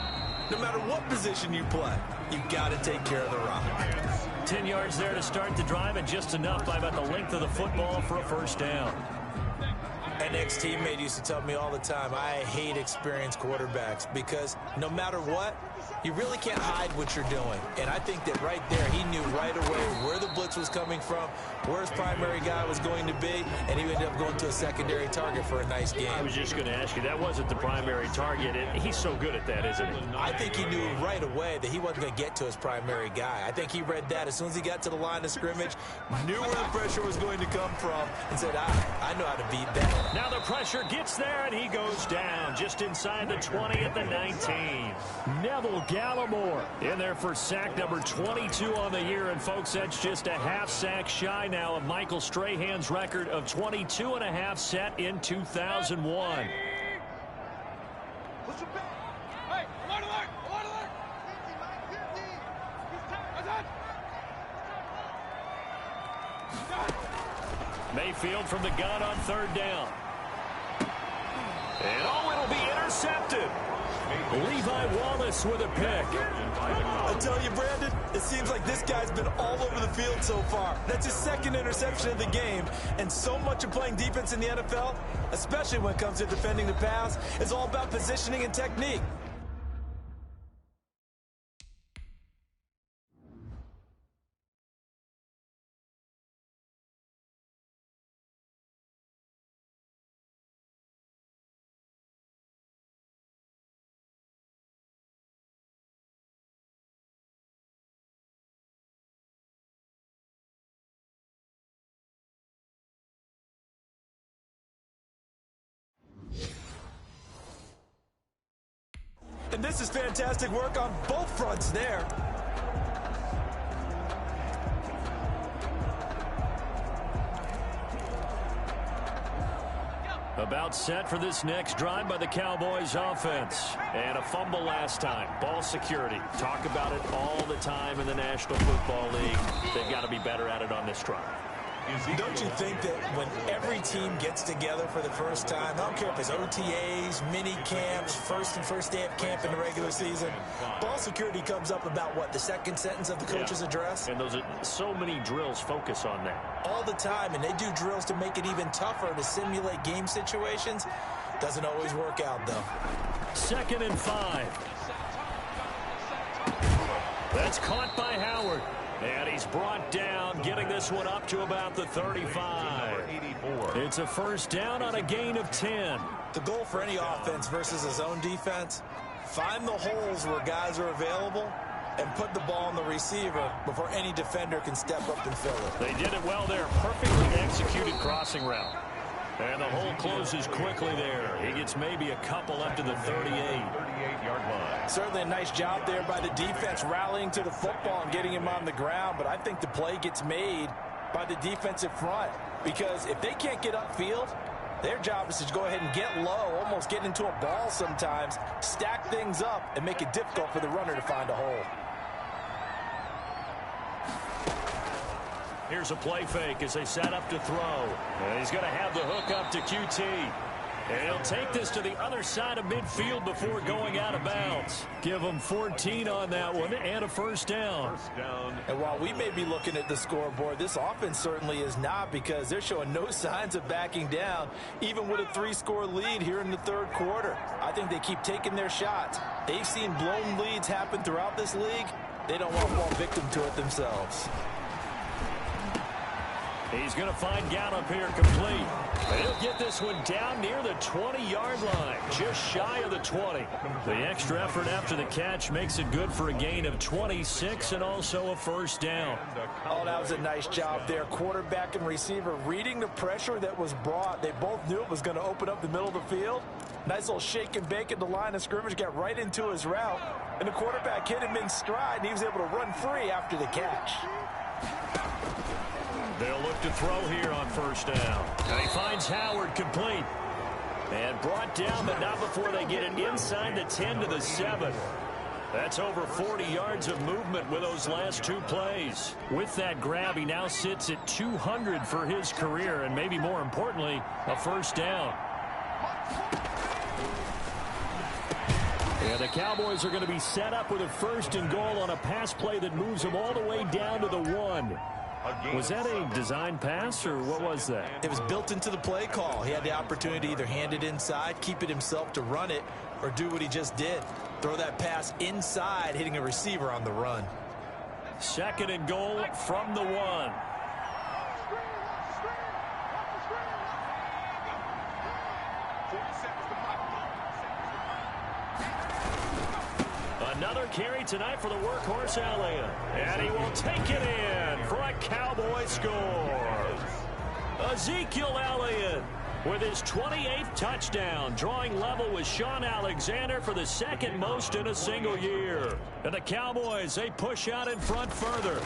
no matter what position you play, you've got to take care of the rock. 10 yards there to start the drive, and just enough by about the length of the football for a first down. An ex-teammate used to tell me all the time, I hate experienced quarterbacks because no matter what, you really can't hide what you're doing. And I think that right there, he knew right away where the blitz was coming from, where his primary guy was going to be, and he ended up going to a secondary target for a nice game. I was just going to ask you, that wasn't the primary target. He's so good at that, isn't he? I think he knew right away that he wasn't going to get to his primary guy. I think he read that as soon as he got to the line of scrimmage, knew where the pressure was going to come from, and said, I know how to beat that. Now the pressure gets there, and he goes down just inside the 20 at the 19. Neville Gallimore in there for sack number 22 on the year. And, folks, that's just a half sack shy now of Michael Strahan's record of 22.5 set in 2001. Mayfield from the gun on 3rd down. And, it'll be intercepted. Levi Wallace with a pick. I tell you, Brandon, it seems like this guy's been all over the field so far. That's his 2nd interception of the game. And so much of playing defense in the NFL, especially when it comes to defending the pass, is all about positioning and technique. And this is fantastic work on both fronts there. About set for this next drive by the Cowboys offense. And a fumble last time. Ball security. Talk about it all the time in the National Football League. They've got to be better at it on this drive. Don't you think that when every team gets together for the first time, I don't care if it's OTAs, mini camps, first day of camp in the regular season, ball security comes up about, what, the 2nd sentence of the coach's address? And those are so many drills focus on that. All the time, and they do drills to make it even tougher to simulate game situations. Doesn't always work out, though. 2nd and 5. That's caught by Howard. And he's brought down, getting this one up to about the 35. It's a first down on a gain of 10. The goal for any offense versus a zone defense, find the holes where guys are available and put the ball on the receiver before any defender can step up and fill it. They did it well there. Perfectly executed crossing route. And the hole closes quickly there. He gets maybe a couple up to the 38-yard line. Certainly a nice job there by the defense rallying to the football and getting him on the ground. But I think the play gets made by the defensive front, because if they can't get upfield, their job is to go ahead and get low, almost get into a ball sometimes, stack things up, and make it difficult for the runner to find a hole. Here's a play fake as they set up to throw. And he's going to have the hook up to QT. And he'll take this to the other side of midfield before going out of bounds. Give him 14 on that one and a first down. And while we may be looking at the scoreboard, this offense certainly is not, because they're showing no signs of backing down, even with a 3-score lead here in the third quarter. I think they keep taking their shots. They've seen blown leads happen throughout this league. They don't want to fall victim to it themselves. He's going to find Gallup here complete. He'll get this one down near the 20-yard line, just shy of the 20. The extra effort after the catch makes it good for a gain of 26 and also a first down. Oh, that was a nice job there. Quarterback and receiver reading the pressure that was brought. They both knew it was going to open up the middle of the field. Nice little shake and bake at the line of scrimmage, got right into his route, and the quarterback hit him in stride, and he was able to run free after the catch. They'll look to throw here on first down. And he finds Howard complete. And brought down, but not before they get it inside the 10 to the 7. That's over 40 yards of movement with those last two plays. With that grab, he now sits at 200 for his career, and maybe more importantly, a first down. And the Cowboys are going to be set up with a first and goal on a pass play that moves them all the way down to the 1. Was that a design pass, or what was that? It was built into the play call. He had the opportunity to either hand it inside, keep it himself to run it, or do what he just did. Throw that pass inside, hitting a receiver on the run. Second and goal from the 1. Another carry tonight for the workhorse Elliott. And he will take it in for a Cowboy score. Ezekiel Elliott with his 28th touchdown, drawing level with Sean Alexander for the second most in a single year. And the Cowboys, they push out in front further.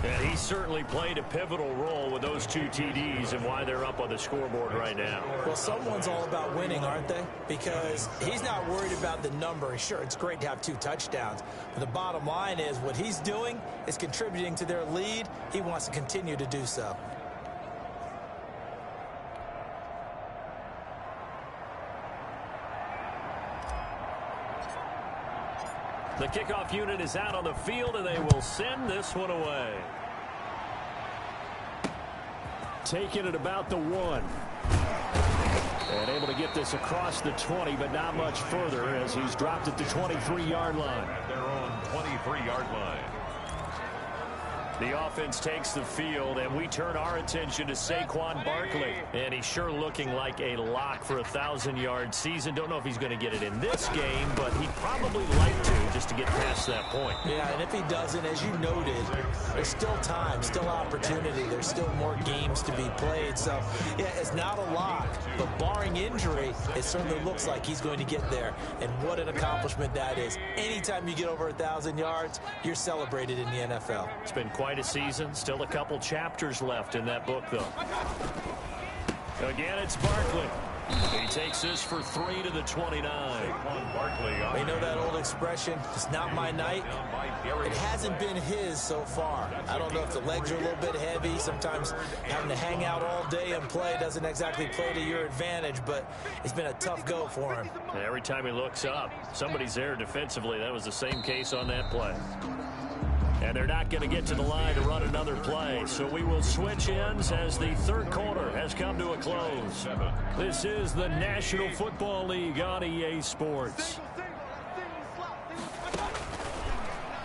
And he certainly played a pivotal role with those 2 TDs and why they're up on the scoreboard right now. Well, someone's all about winning, aren't they? Because he's not worried about the number. Sure, it's great to have 2 touchdowns. But the bottom line is what he's doing is contributing to their lead. He wants to continue to do so. The kickoff unit is out on the field, and they will send this one away. Taking it about the 1. And able to get this across the 20, but not much further as he's dropped at the 23-yard line. At their own 23-yard line. The offense takes the field, and we turn our attention to Saquon Barkley. And he's sure looking like a lock for a 1,000-yard season. Don't know if he's going to get it in this game, but he'd probably like to just to get past that point. Yeah, and if he doesn't, as you noted, there's still time, still opportunity. There's still more games to be played. So, yeah, it's not a lock, but barring injury, it certainly looks like he's going to get there. And what an accomplishment that is. Anytime you get over 1,000 yards, you're celebrated in the NFL. It's been quite a season. Still a couple chapters left in that book, though. Again, it's Barkley. He takes this for 3 to the 29. You know that old expression, it's not my night? It hasn't been his so far. I don't know if the legs are a little bit heavy. Sometimes having to hang out all day and play doesn't exactly play to your advantage, but it's been a tough go for him. Every time he looks up, somebody's there defensively. That was the same case on that play. And they're not going to get to the line to run another play. So we will switch ends as the third quarter has come to a close. This is the National Football League on EA Sports.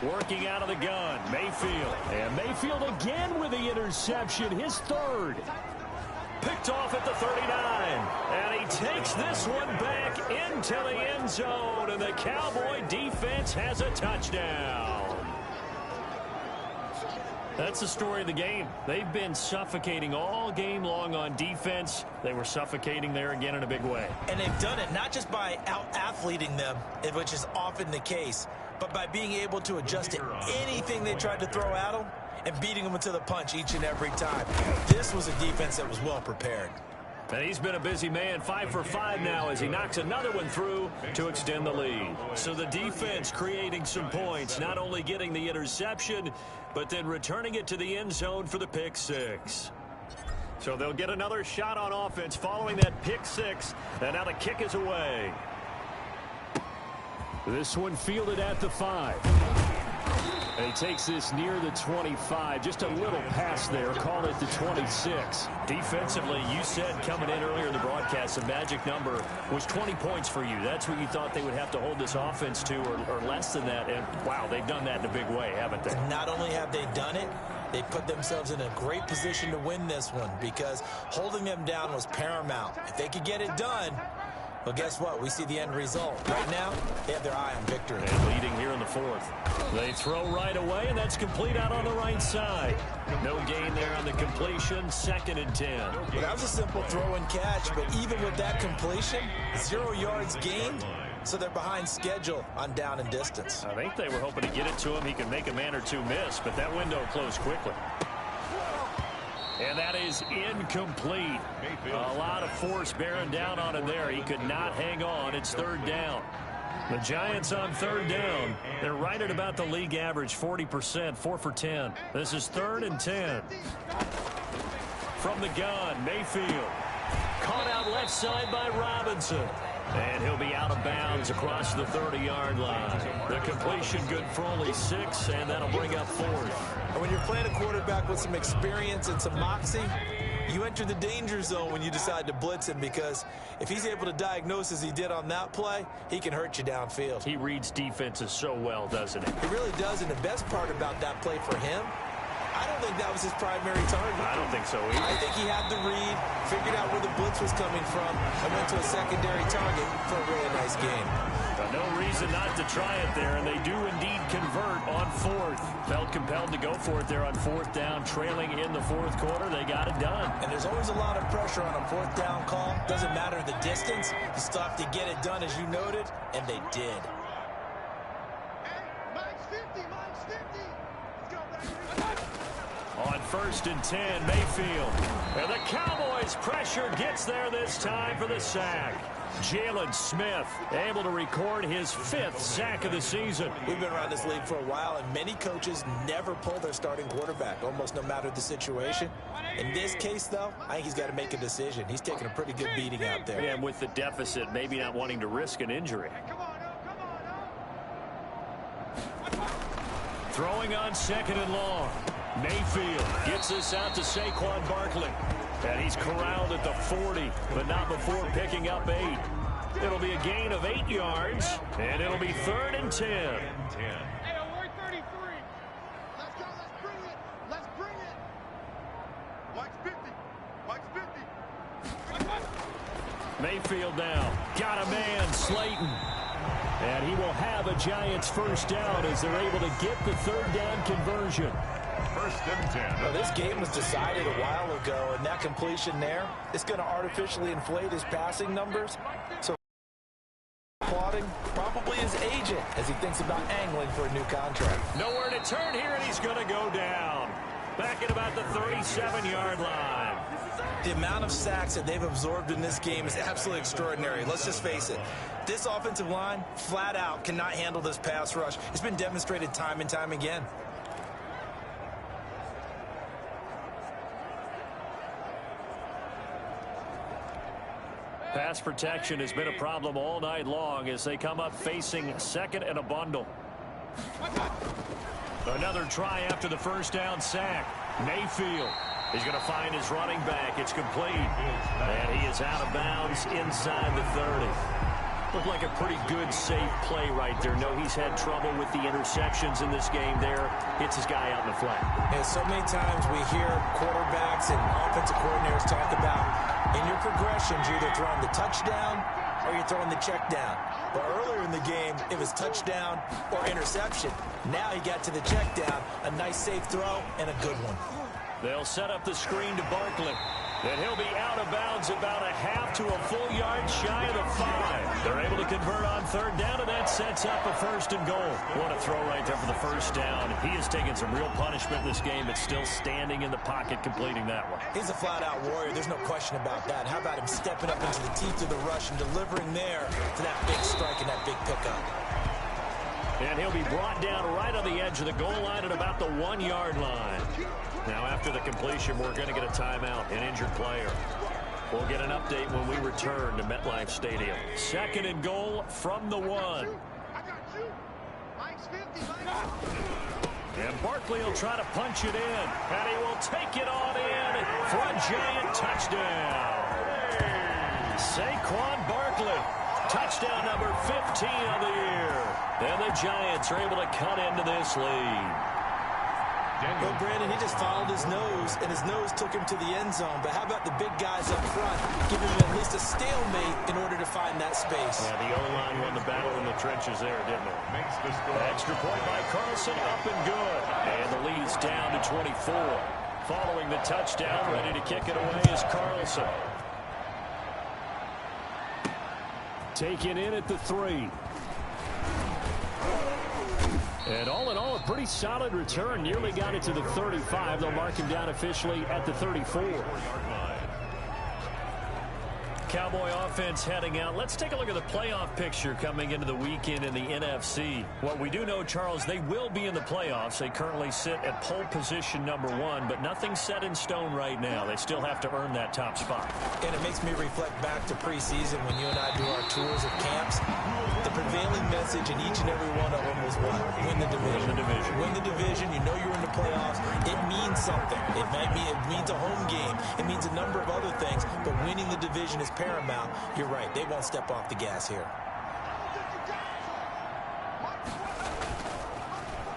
Working out of the gun, Mayfield. And Mayfield again with the interception, his third. Picked off at the 39. And he takes this one back into the end zone. And the Cowboy defense has a touchdown. That's the story of the game. They've been suffocating all game long on defense. They were suffocating there again in a big way. And they've done it not just by out-athleting them, which is often the case, but by being able to adjust to anything they tried to throw at them and beating them to the punch each and every time. This was a defense that was well prepared. And he's been a busy man, 5 for 5 now as he knocks another one through to extend the lead. So the defense creating some points, not only getting the interception, but then returning it to the end zone for the pick six. So they'll get another shot on offense following that pick six, and now the kick is away. This one fielded at the 5. And he takes this near the 25. Just a little pass there. Call it the 26. Defensively, you said coming in earlier in the broadcast, the magic number was 20 points for you. That's what you thought they would have to hold this offense to, or less than that. And, wow, they've done that in a big way, haven't they? Not only have they done it, they put themselves in a great position to win this one because holding them down was paramount. If they could get it done, well, guess what? We see the end result. Right now, they have their eye on victory. And leading here in the 4th. They throw right away, and that's complete out on the right side. No gain there on the completion. 2nd and 10. Well, that was a simple throw and catch, but even with that completion, 0 yards gained, so they're behind schedule on down and distance. I think they were hoping to get it to him. He could make a man or two miss, but that window closed quickly. And that is incomplete. A lot of force bearing down on him there. He could not hang on. It's 3rd down. The Giants on 3rd down. They're right at about the league average, 40%, 4 for 10. This is 3rd and 10. From the gun, Mayfield. Caught out left side by Robinson. And he'll be out of bounds across the 30-yard line. The completion good for only 6, and that'll bring up 4th. And when you're playing a quarterback with some experience and some moxie, you enter the danger zone when you decide to blitz him because if he's able to diagnose as he did on that play, he can hurt you downfield. He reads defenses so well, doesn't he? He really does, and the best part about that play for him, I don't think that was his primary target. I don't think so either. I think he had the read, figured out where the blitz was coming from, and went to a secondary target for a really nice game. But no reason not to try it there, and they do indeed convert on 4th. Felt compelled to go for it there on 4th down, trailing in the 4th quarter. They got it done. And there's always a lot of pressure on a 4th down call. Doesn't matter the distance. You still have to get it done, as you noted, and they did. On 1st and 10, Mayfield. And the Cowboys' pressure gets there this time for the sack. Jalen Smith able to record his 5th sack of the season. We've been around this league for a while, and many coaches never pull their starting quarterback, almost no matter the situation. In this case, though, I think he's got to make a decision. He's taking a pretty good beating out there. And with the deficit, maybe not wanting to risk an injury. Throwing on 2nd and long. Mayfield gets this out to Saquon Barkley. And he's corralled at the 40, but not before picking up 8. It'll be a gain of 8 yards, and it'll be 3rd and 10. Hey, award 33. Let's go, let's bring it. Let's bring it. Watch 50. Watch 50. Mayfield now. Got a man, Slayton. And he will have a Giants 1st down as they're able to get the 3rd down conversion. 1st and 10. Well, this game was decided a while ago, and that completion there is going to artificially inflate his passing numbers. So applauding probably his agent as he thinks about angling for a new contract. Nowhere to turn here, and he's going to go down. Back at about the 37-yard line. The amount of sacks that they've absorbed in this game is absolutely extraordinary. Let's just face it. This offensive line, flat out, cannot handle this pass rush. It's been demonstrated time and time again. Pass protection has been a problem all night long as they come up facing 2nd and a bundle. Another try after the 1st down sack. Mayfield is going to find his running back. It's complete. And he is out of bounds inside the 30. Looked like a pretty good, safe play right there. No, he's had trouble with the interceptions in this game there. Hits his guy out in the flat. And so many times we hear quarterbacks and offensive coordinators talk about, in your progressions, you're either throwing the touchdown or you're throwing the check down. But earlier in the game, it was touchdown or interception. Now he got to the check down, a nice safe throw, and a good one. They'll set up the screen to Barkley. And he'll be out of bounds about a half to a full yard shy of the 5. They're able to convert on third down, and that sets up a 1st and goal. What a throw right there for the first down. He has taken some real punishment in this game, but still standing in the pocket completing that one. He's a flat-out warrior. There's no question about that. How about him stepping up into the teeth of the rush and delivering there to that big strike and that big pickup. And he'll be brought down right on the edge of the goal line at about the 1-yard line. Now, after the completion, we're going to get a timeout, an injured player. We'll get an update when we return to MetLife Stadium. 2nd and goal from the 1. I got you. Mike's 50, Mike. And Barkley will try to punch it in. And he will take it on in for a giant touchdown. Saquon Barkley. Touchdown number 15 of the year. And the Giants are able to cut into this lead. Well, Brandon, he just followed his nose, and his nose took him to the end zone. But how about the big guys up front, giving him at least a stalemate in order to find that space? Yeah, the O-line won the battle in the trenches there, didn't it? Extra point by Carlson, up and good. And the lead is down to 24. Following the touchdown, ready to kick it away is Carlson. Taken in at the 3. And all in all, a pretty solid return. Nearly got it to the 35. They'll mark him down officially at the 34. Cowboy offense heading out. Let's take a look at the playoff picture coming into the weekend in the NFC. What we do know, Charles, they will be in the playoffs. They currently sit at pole position number 1, but nothing's set in stone right now. They still have to earn that top spot. And it makes me reflect back to preseason when you and I do our tours of camps. The prevailing message in each and every one of them was what? Win the division. Win the division. Win the division. You know you're in the playoffs. It means something. It means a home game. It means a number of other things, but winning the division is paramount. You're right. They won't step off the gas here.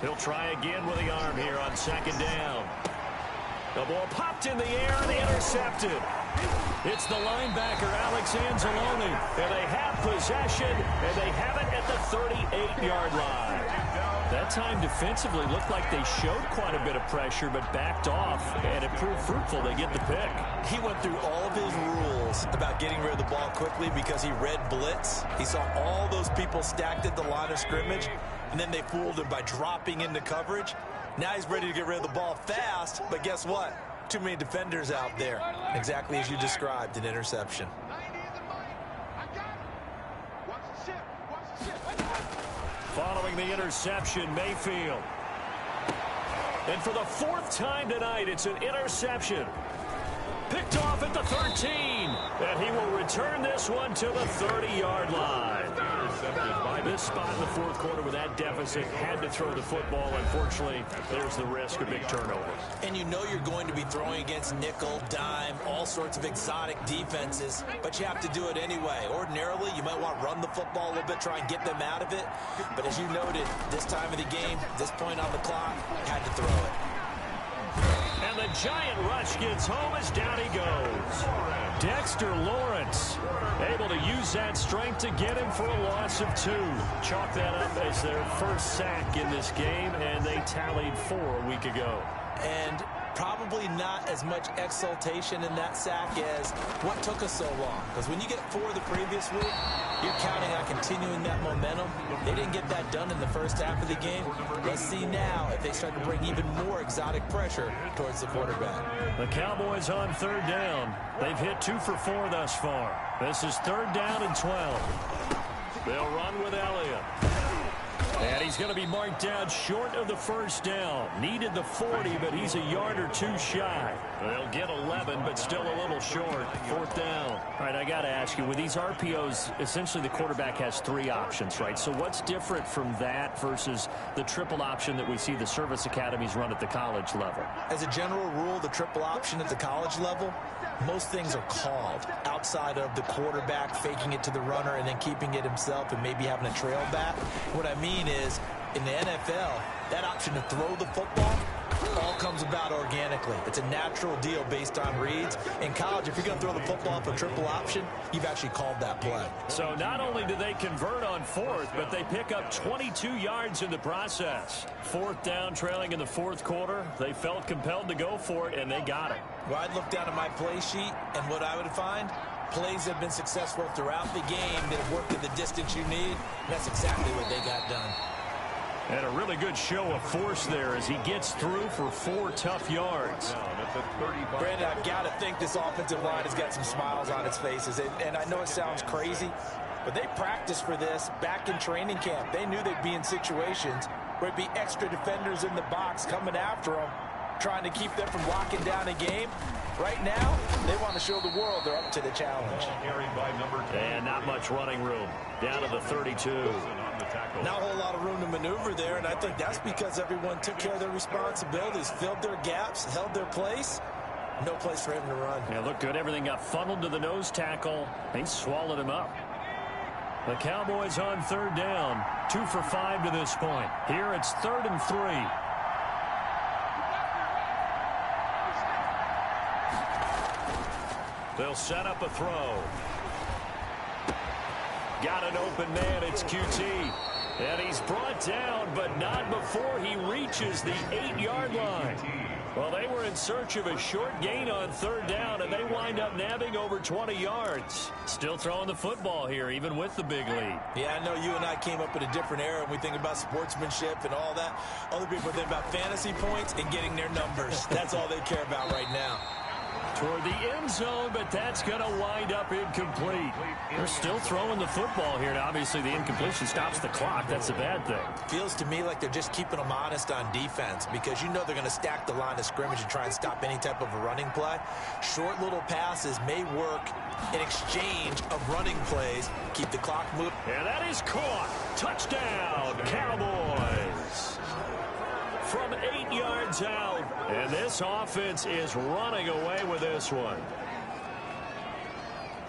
He'll try again with the arm here on 2nd down. The ball popped in the air and intercepted. It's the linebacker, Alex Anzalone. And they have possession, and they have it at the 38-yard line. That time defensively looked like they showed quite a bit of pressure, but backed off, and it proved fruitful. They get the pick. He went through all of his rules about getting rid of the ball quickly because he read blitz. He saw all those people stacked at the line of scrimmage, and then they fooled him by dropping into coverage. Now he's ready to get rid of the ball fast, but guess what? Too many defenders out there. Exactly as you described, an interception. Following the interception, Mayfield. And for the 4th time tonight, it's an interception. Picked off at the 13. And he will return this one to the 30-yard line. By this spot in the 4th quarter with that deficit, had to throw the football. Unfortunately, there's the risk of big turnovers. And you know you're going to be throwing against nickel, dime, all sorts of exotic defenses, but you have to do it anyway. Ordinarily, you might want to run the football a little bit, try and get them out of it. But as you noted, this time of the game, this point on the clock, had to throw it. And the giant rush gets home as down he goes. Dexter Lawrence able to use that strength to get him for a loss of 2. Chalk that up as their first sack in this game, and they tallied 4 a week ago. And probably not as much exultation in that sack as what took us so long. Because when you get 4 the previous week, you're counting on continuing that momentum. They didn't get that done in the first half of the game. Let's see now if they start to bring even more exotic pressure towards the quarterback. The Cowboys on 3rd down. They've hit 2 for 4 thus far. This is 3rd down and 12. They'll run with Elliott. And he's going to be marked down short of the first down. Needed the 40, but he's a yard or two shy. They'll get 11, but still a little short. Fourth down. All right, I got to ask you, with these RPOs, essentially the quarterback has three options, right? So what's different from that versus the triple option that we see the service academies run at the college level? As a general rule, the triple option at the college level, most things are called outside of the quarterback faking it to the runner and then keeping it himself and maybe having a trail back. What I mean is, in the NFL, that option to throw the football all comes about organically. It's a natural deal based on reads. In college, if you're going to throw the football for triple option, you've actually called that play. So not only do they convert on fourth, but they pick up 22 yards in the process. Fourth down, trailing in the fourth quarter. They felt compelled to go for it, and they got it. Well, I'd look down at my play sheet, and what I would find, plays have been successful throughout the game that have worked at the distance you need. And that's exactly what they got done. And a really good show of force there as he gets through for 4 tough yards. Brandon, I've got to think this offensive line has got some smiles on its faces. And I know it sounds crazy, but they practiced for this back in training camp. They knew they'd be in situations where it'd be extra defenders in the box coming after them, trying to keep them from locking down a game. Right now, they want to show the world they're up to the challenge. And not much running room. Down to the 32. Not a whole lot of room to maneuver there, and I think that's because everyone took care of their responsibilities, filled their gaps, held their place. No place for him to run. Yeah, looked good. Everything got funneled to the nose tackle. They swallowed him up. The Cowboys on third down. 2 for 5 to this point. Here it's 3rd and 3. They'll set up a throw. Got an open man. It's QT. And he's brought down, but not before he reaches the 8-yard line. Well, they were in search of a short gain on third down, and they wind up nabbing over 20 yards. Still throwing the football here, even with the big lead. Yeah, I know you and I came up in a different era, and we think about sportsmanship and all that. Other people think about fantasy points and getting their numbers. That's all they care about right now. Toward the end zone, but that's going to wind up incomplete. They're still throwing the football here, and obviously the incompletion stops the clock. That's a bad thing. Feels to me like they're just keeping them honest on defense because you know they're going to stack the line of scrimmage and try and stop any type of a running play. Short little passes may work in exchange of running plays. Keep the clock moving. And that is caught. Touchdown, Cowboys. From 8 yards out, and this offense is running away with this one.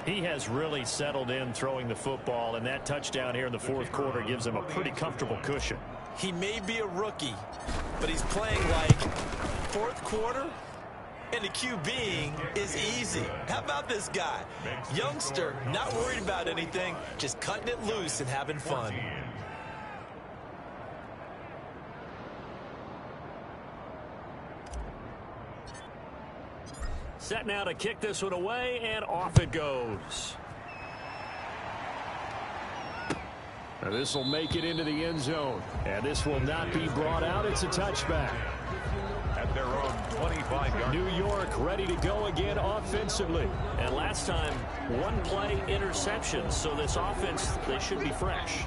He has really settled in throwing the football, and that touchdown here in the fourth quarter gives him a pretty comfortable cushion. He may be a rookie, but he's playing like fourth quarter, and the QBing is easy. How about this guy? Youngster, not worried about anything, just cutting it loose and having fun. Set now to kick this one away, and off it goes. Now this will make it into the end zone, and this will not be brought out. It's a touchback. At their own 25-yard. New York ready to go again offensively. And last time, one play interception. So this offense, they should be fresh.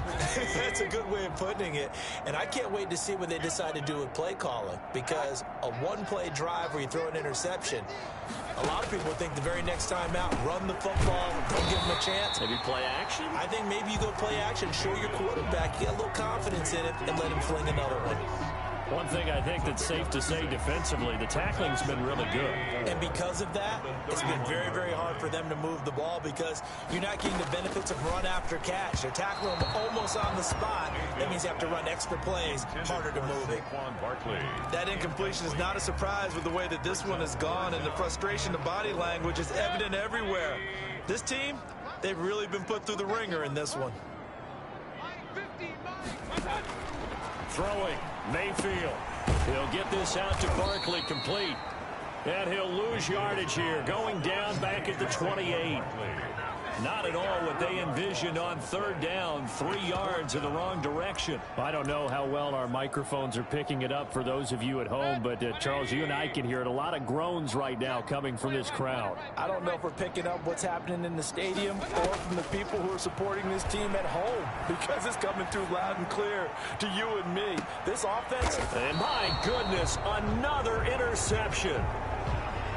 That's a good way of putting it. And I can't wait to see what they decide to do with play calling. Because a one-play drive where you throw an interception, a lot of people think the very next time out, run the football, don't give them a chance. Maybe play action? I think maybe you go play action, show your quarterback, get a little confidence in it, and let him fling another one. One thing I think that's safe to say defensively, the tackling's been really good. And because of that, it's been very, very hard for them to move the ball because you're not getting the benefits of run after catch. They're tackling them almost on the spot. That means you have to run extra plays, harder to move it. That incompletion is not a surprise with the way that this one has gone, and the frustration of body language is evident everywhere. This team, they've really been put through the ringer in this one. Throwing, Mayfield. He'll get this out to Barkley complete. And he'll lose yardage here, going down back at the 28. Not at all what they envisioned on third down. 3 yards in the wrong direction. I don't know how well our microphones are picking it up for those of you at home, but Charles, you and I can hear it. A lot of groans right now coming from this crowd. I don't know if we're picking up what's happening in the stadium or from the people who are supporting this team at home, because it's coming through loud and clear to you and me. This offense, and my goodness, another interception.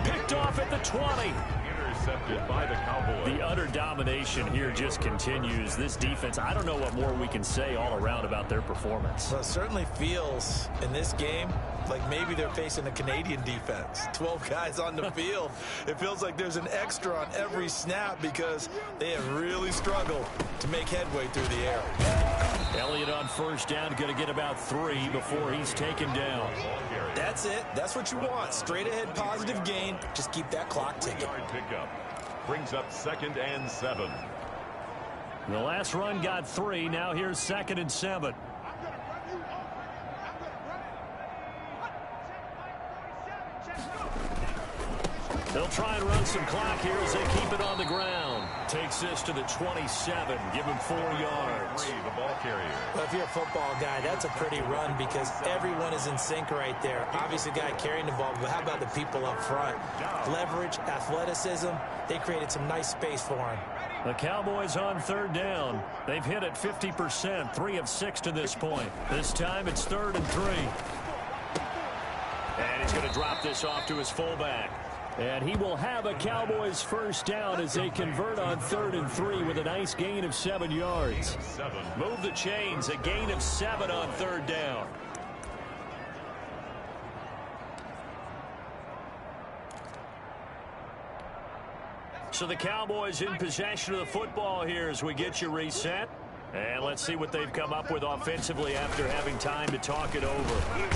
Picked off at the 20. Intercepted by the Cowboys. The utter domination here just continues. This defense, I don't know what more we can say all around about their performance. well, it certainly feels in this game like maybe they're facing a Canadian defense. 12 guys on the field. It feels like there's an extra on every snap because they have really struggled to make headway through the air. Elliott on first down, going to get about 3 before he's taken down. That's it. That's what you want. Straight ahead positive gain. Just keep that clock ticking. Yard pickup. Brings up 2nd and 7. The last run got 3. Now here's 2nd and 7. They'll try and run some clock here as they keep it on the ground. Takes this to the 27. Give him 4 yards. The ball carrier. Well, if you're a football guy, that's a pretty run because everyone is in sync right there. Obviously, the guy carrying the ball, but how about the people up front? Leverage, athleticism. They created some nice space for him. The Cowboys on third down. They've hit it 50%, 3 of 6 to this point. This time it's 3rd and 3. And he's going to drop this off to his fullback. And he will have a Cowboys first down as they convert on 3rd and 3 with a nice gain of 7 yards. Move the chains, a gain of 7 on 3rd down. So the Cowboys in possession of the football here as we get you reset. And let's see what they've come up with offensively after having time to talk it over.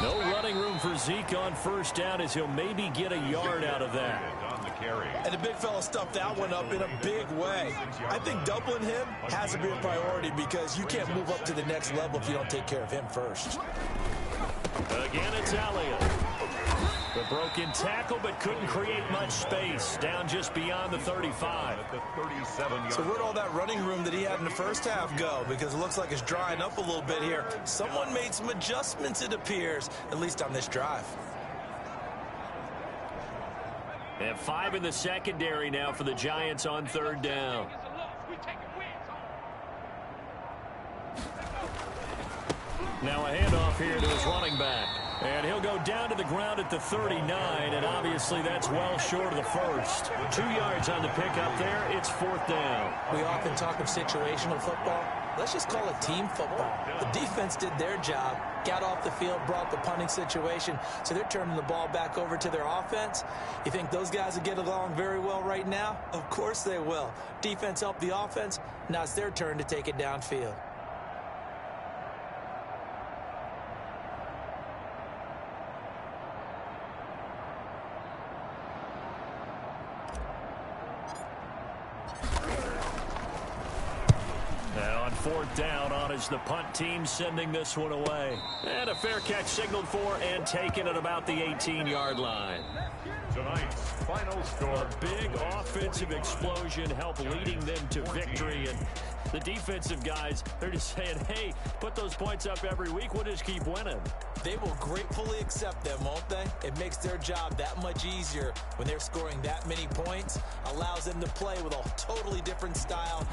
No running room for Zeke on first down as he'll maybe get a yard out of that. On the carry. And the big fella stuffed that one up in a big way. I think doubling him has to be a priority because you can't move up to the next level if you don't take care of him first. Again, it's Elliott. The broken tackle, but couldn't create much space. Down just beyond the 35. At the 37-yard. So where'd all that running room that he had in the first half go? Because it looks like it's drying up a little bit here. Someone made some adjustments, it appears, at least on this drive. And 5 in the secondary now for the Giants on third down. Now a handoff here to his running back. And he'll go down to the ground at the 39, and obviously that's well short of the first. 2 yards on the pickup there. It's 4th down. We often talk of situational football. Let's just call it team football. The defense did their job, got off the field, brought the punting situation, so they're turning the ball back over to their offense. You think those guys will get along very well right now? Of course they will. Defense helped the offense. Now it's their turn to take it downfield. Fourth down on as the punt team sending this one away. And a fair catch signaled for and taken at about the 18-yard line. Tonight's final score. A big offensive explosion helped leading them to victory. And the defensive guys, they're just saying, hey, put those points up every week. We'll just keep winning. They will gratefully accept them, won't they? It makes their job that much easier when they're scoring that many points. Allows them to play with a totally different style.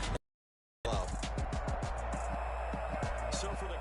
So for the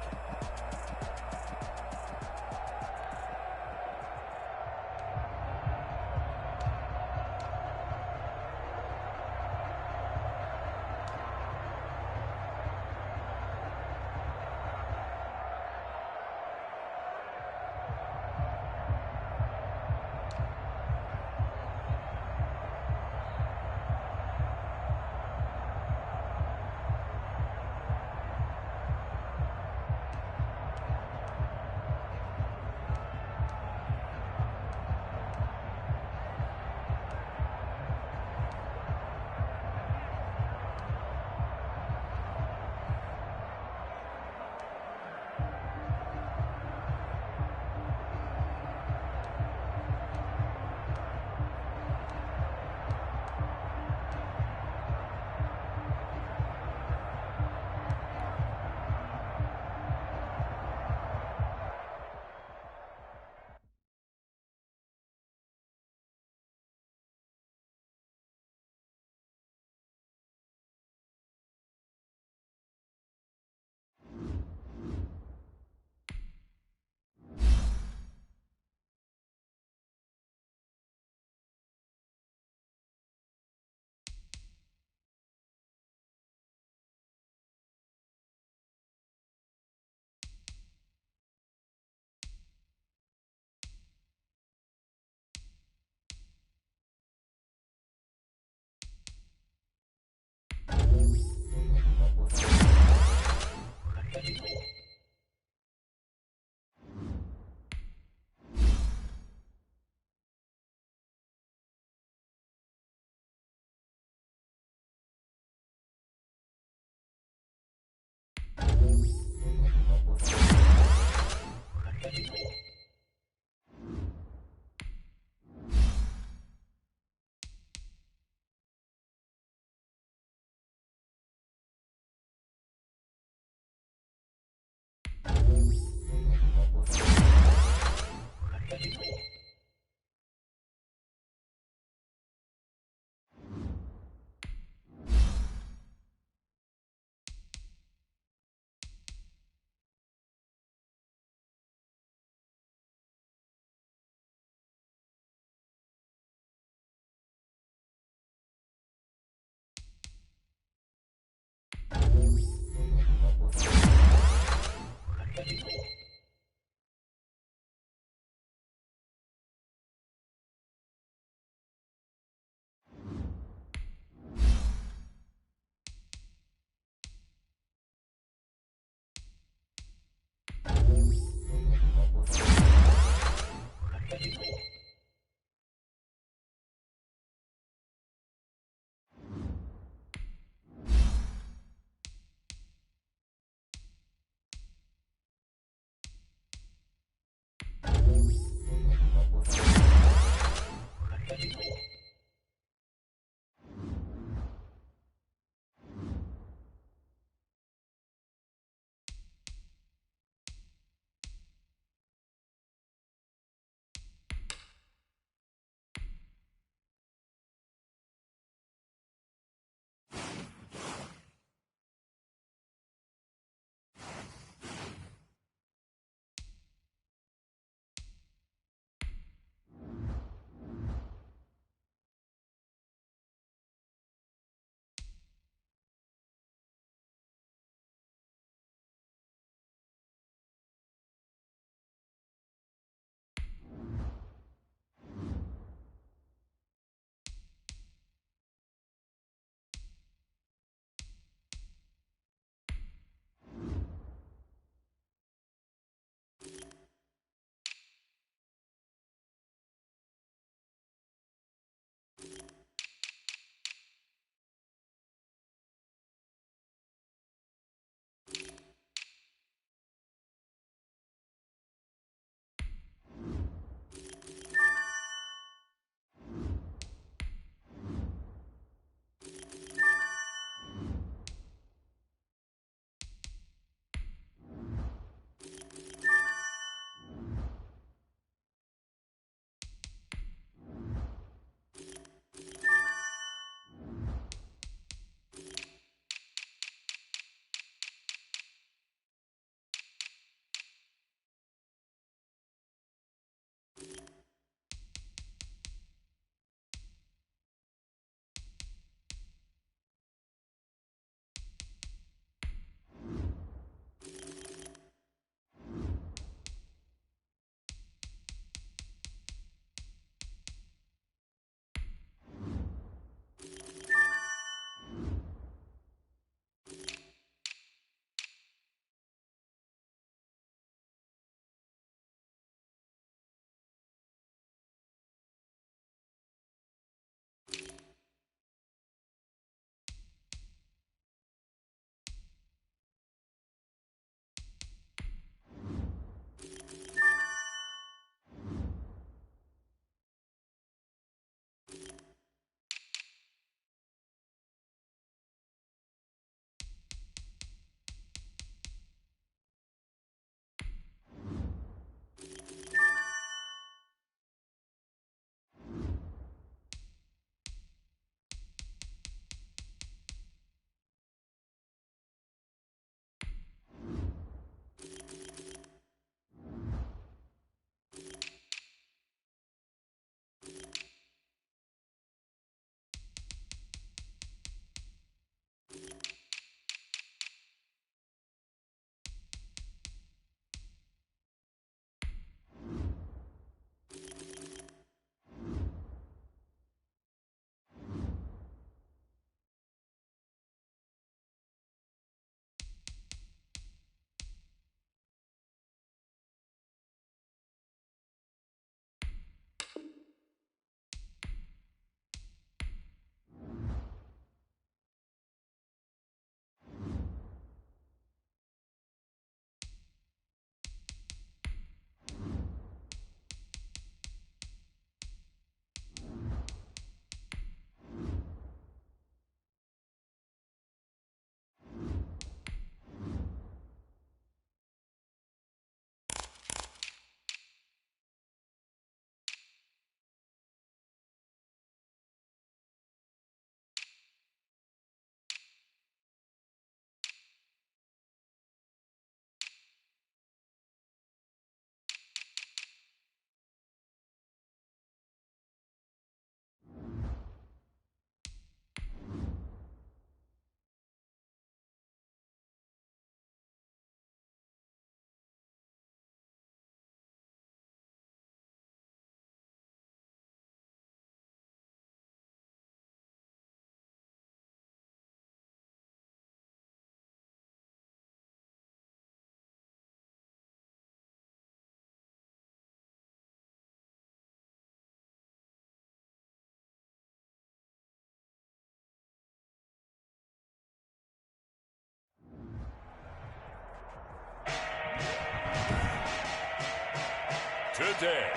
today.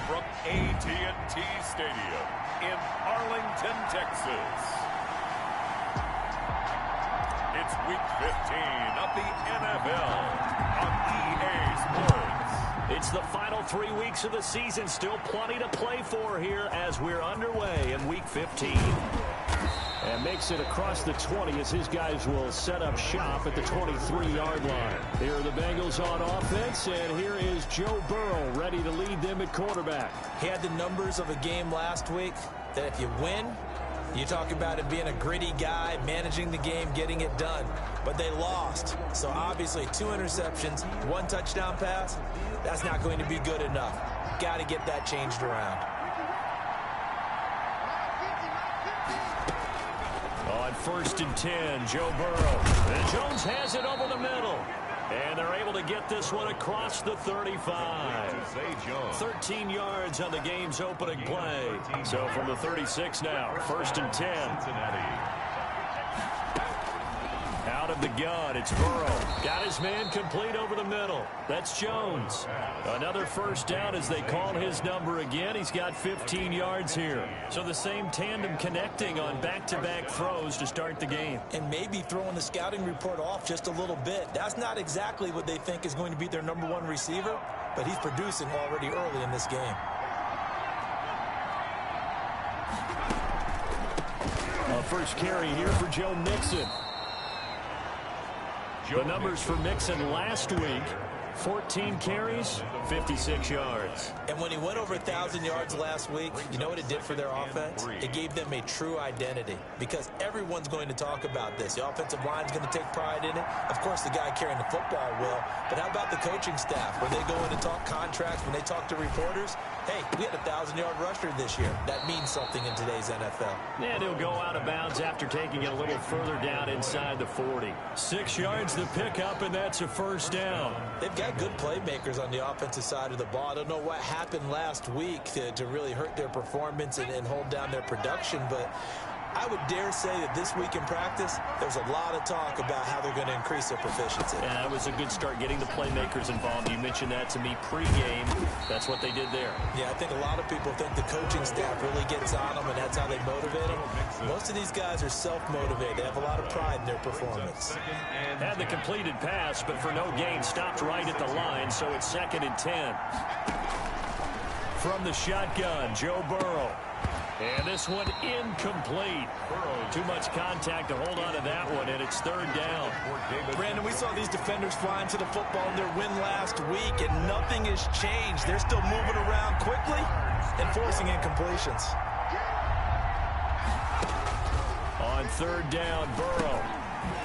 From AT&T Stadium in Arlington, Texas. It's Week 15 of the NFL on EA Sports. It's the final 3 weeks of the season. Still plenty to play for here as we're underway in Week 15. And makes it across the 20 as his guys will set up shop at the 23-yard line. Here are the Bengals on offense, and here is Joe Burrow ready to lead them at quarterback. He had the numbers of a game last week that if you win, you talk about it being a gritty guy, managing the game, getting it done. But they lost. So obviously 2 interceptions, 1 touchdown pass, that's not going to be good enough. Got to get that changed around. On 1st and 10, Joe Burrow. And Jones has it over the middle. And they're able to get this one across the 35. 13 yards on the game's opening play. So from the 36 now, 1st and 10. Out of the gun, it's Burrow. Got his man complete over the middle. That's Jones. Another first down as they call his number again. He's got 15 yards here. So the same tandem connecting on back-to-back throws to start the game. And maybe throwing the scouting report off just a little bit. That's not exactly what they think is going to be their number 1 receiver, but he's producing already early in this game. A first carry here for Joe Mixon. The numbers for Mixon last week, 14 carries, 56 yards. And when he went over 1,000 yards last week, you know what it did for their offense? It gave them a true identity because everyone's going to talk about this. The offensive line's going to take pride in it. Of course, the guy carrying the football will. But how about the coaching staff? When they go in and talk contracts, when they talk to reporters, hey, we had a 1,000-yard rusher this year. That means something in today's NFL. And he'll go out of bounds after taking it a little further down inside the 40. 6 yards the pickup, and that's a first down. They've got good playmakers on the offensive side of the ball. I don't know what happened last week to really hurt their performance and hold down their production, but I would dare say that this week in practice, there's a lot of talk about how they're going to increase their proficiency. And that was a good start getting the playmakers involved. You mentioned that to me pregame. That's what they did there. Yeah, I think a lot of people think the coaching staff really gets on them, and that's how they motivate them. Most of these guys are self-motivated. They have a lot of pride in their performance. Had the completed pass, but for no gain, stopped right at the line, so it's 2nd and 10. From the shotgun, Joe Burrow. And this one incomplete. Too much contact to hold on to that one, and it's 3rd down. Brandon, we saw these defenders flying to the football in their win last week, and nothing has changed. They're still moving around quickly and forcing incompletions. On 3rd down, Burrow.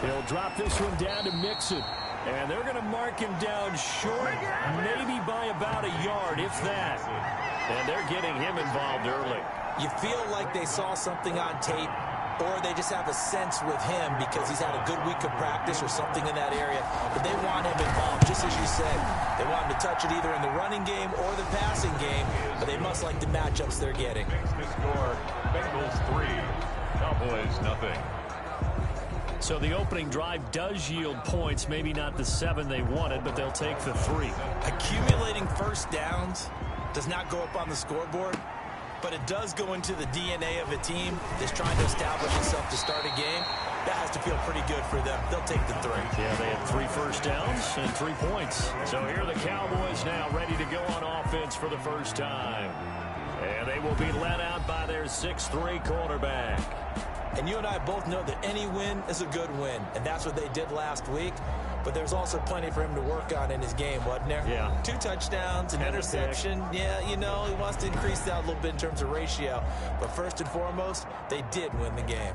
He'll drop this one down to Mixon. And they're going to mark him down short, maybe by about a yard, if that. And they're getting him involved early. You feel like they saw something on tape, or they just have a sense with him because he's had a good week of practice or something in that area. But they want him involved, just as you said. They want him to touch it either in the running game or the passing game, but they must like the matchups they're getting. Score, Bengals 3, Cowboys 0. So the opening drive does yield points, maybe not the 7 they wanted, but they'll take the 3. Accumulating first downs does not go up on the scoreboard, but it does go into the DNA of a team that's trying to establish itself to start a game. That has to feel pretty good for them. They'll take the 3. Yeah, they had 3 first downs and 3 points. So here are the Cowboys now ready to go on offense for the first time. And they will be led out by their 6'3" quarterback. And you and I both know that any win is a good win, and that's what they did last week. But there's also plenty for him to work on in his game, wasn't there? Yeah. 2 touchdowns, an interception. Yeah, you know, he wants to increase that a little bit in terms of ratio. But first and foremost, they did win the game.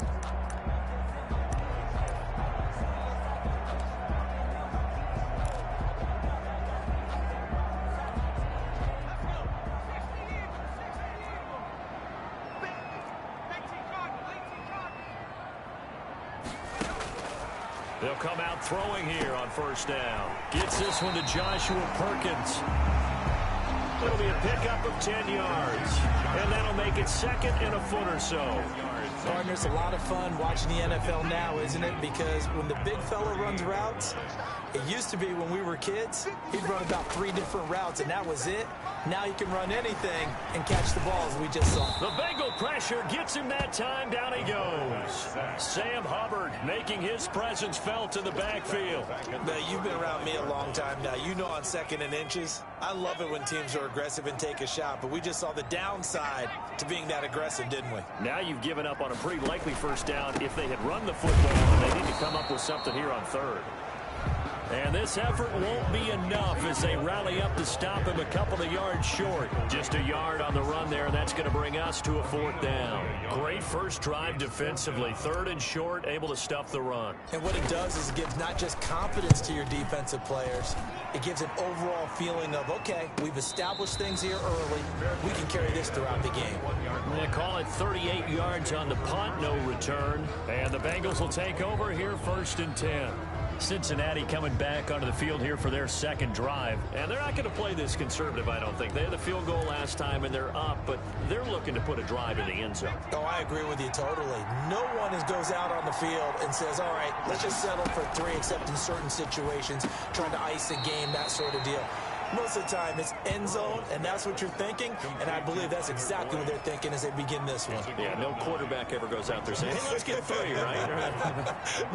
They'll come out throwing here on first down. Gets this one to Joshua Perkins. It'll be a pickup of 10 yards. And that'll make it second and a foot or so. Partners, a lot of fun watching the NFL now, isn't it? Because when the big fella runs routes, it used to be when we were kids, he'd run about 3 different routes, and that was it. Now he can run anything and catch the ball, as we just saw. The Bengal pressure gets him that time. Down he goes. Sam Hubbard making his presence felt in the backfield. Now, you've been around me a long time now. You know on 2nd and inches, I love it when teams are aggressive and take a shot, but we just saw the downside to being that aggressive, didn't we? Now you've given up on a pretty likely first down if they had run the football, and they need to come up with something here on 3rd. And this effort won't be enough as they rally up to stop him a couple of yards short. Just a yard on the run there, and that's going to bring us to a 4th down. Great first drive defensively. 3rd and short, able to stuff the run. And what it does is it gives not just confidence to your defensive players, it gives an overall feeling of, okay, we've established things here early. We can carry this throughout the game. They call it 38 yards on the punt, no return. And the Bengals will take over here 1st and 10. Cincinnati coming back onto the field here for their 2nd drive. And they're not going to play this conservative, I don't think. They had the field goal last time, and they're up, but they're looking to put a drive in the end zone. Oh, I agree with you totally. No one goes out on the field and says, all right, let's just settle for 3, except in certain situations, trying to ice a game, that sort of deal. Most of the time, it's end zone, and that's what you're thinking, and I believe that's exactly what they're thinking as they begin this one. Yeah, no quarterback ever goes out there saying, hey, let's get 3, right?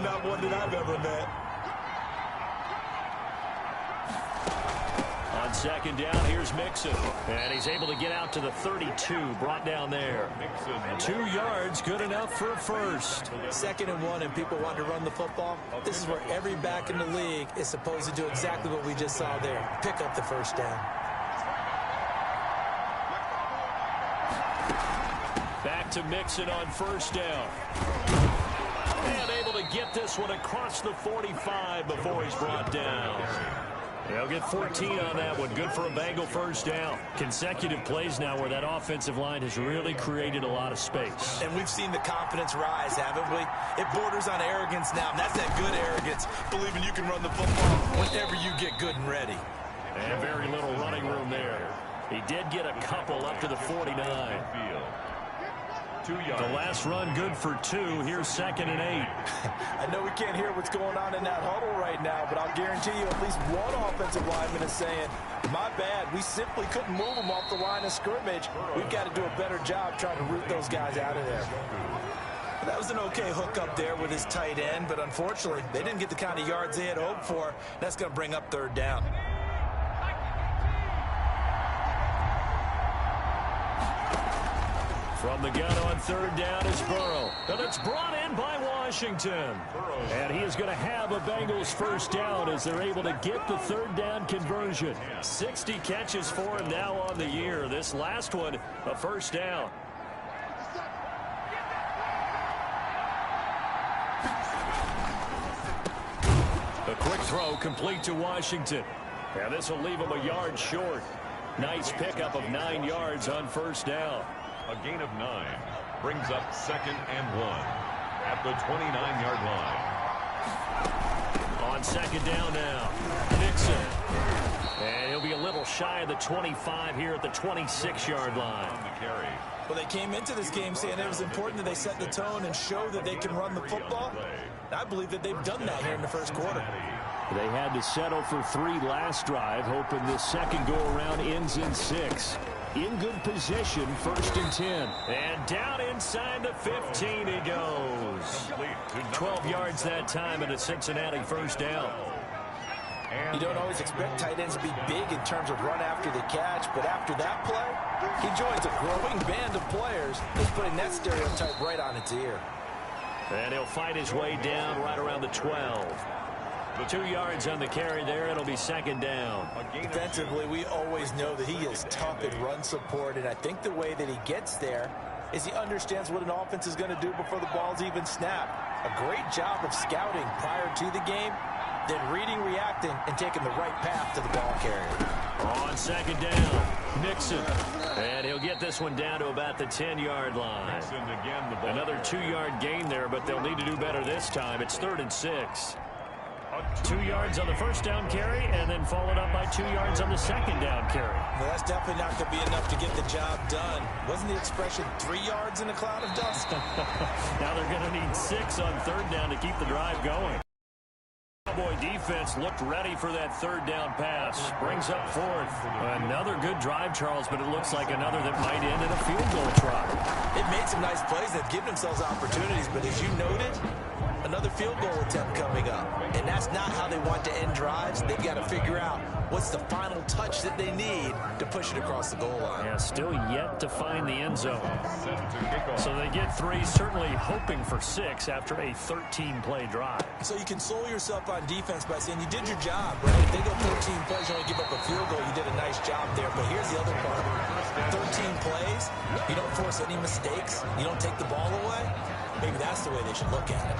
Not one that I've ever met. On 2nd down, here's Mixon. And he's able to get out to the 32, brought down there. 2 yards, good enough for a first. 2nd and 1, and people want to run the football. This is where every back in the league is supposed to do exactly what we just saw there. Pick up the first down. Back to Mixon on 1st down. And able to get this one across the 45 before he's brought down. They'll get 14 on that one. Good for a Bengal first down. Consecutive plays now where that offensive line has really created a lot of space. And we've seen the confidence rise, haven't we? It borders on arrogance now, and that's that good arrogance, believing you can run the football whenever you get good and ready. And very little running room there. He did get a couple up to the 49. The last run good for 2. Here's 2nd and 8. I know we can't hear what's going on in that huddle right now, but I'll guarantee you at least one offensive lineman is saying, my bad, we simply couldn't move them off the line of scrimmage. We've got to do a better job trying to root those guys out of there. That was an okay hook up there with his tight end, but unfortunately, they didn't get the kind of yards they had hoped for. That's going to bring up 3rd down. From the gun on 3rd down is Burrow. And it's brought in by Washington. And he is going to have a Bengals first down as they're able to get the 3rd down conversion. 60 catches for him now on the year. This last one, a first down. A quick throw complete to Washington. And this will leave him a yard short. Nice pickup of 9 yards on first down. A gain of 9 brings up 2nd and 1 at the 29-yard line. On 2nd down now, Nixon. And he'll be a little shy of the 25 here at the 26-yard line. Well, they came into this game saying it was important that they set the tone and show that they can run the football. I believe that they've done that here in the first quarter. They had to settle for 3 last drive, hoping this second go-around ends in 6. In good position, 1st and 10. And down inside the 15 he goes. 12 yards that time and a Cincinnati first down. You don't always expect tight ends to be big in terms of run after the catch, but after that play, he joins a growing band of players who's putting that stereotype right on its ear. And he'll fight his way down right around the 12. 2 yards on the carry there. It'll be 2nd down. Defensively, we always know that he is tough in run support, and I think the way that he gets there is he understands what an offense is going to do before the ball's even snapped. A great job of scouting prior to the game, then reading, reacting, and taking the right path to the ball carrier. On 2nd down, Nixon. And he'll get this one down to about the 10-yard line. Another 2-yard gain there, but they'll need to do better this time. It's 3rd and 6. 2 yards on the first down carry, and then followed up by 2 yards on the second down carry. Well, that's definitely not going to be enough to get the job done. Wasn't the expression 3 yards in a cloud of dust? Now they're going to need 6 on third down to keep the drive going. Cowboy defense looked ready for that third down pass. Brings up fourth. Another good drive, Charles, but it looks like another that might end in a field goal try. They've made some nice plays. They've given themselves opportunities, but as you noted, another field goal attempt coming up. And that's not how they want to end drives. They've got to figure out what's the final touch that they need to push it across the goal line. Yeah, still yet to find the end zone. So they get 3, certainly hoping for 6 after a 13-play drive. So you console yourself on defense by saying you did your job, right? If they go 13 plays, you only give up a field goal, you did a nice job there. But here's the other part. 13 plays, you don't force any mistakes, you don't take the ball away. Maybe that's the way they should look at it.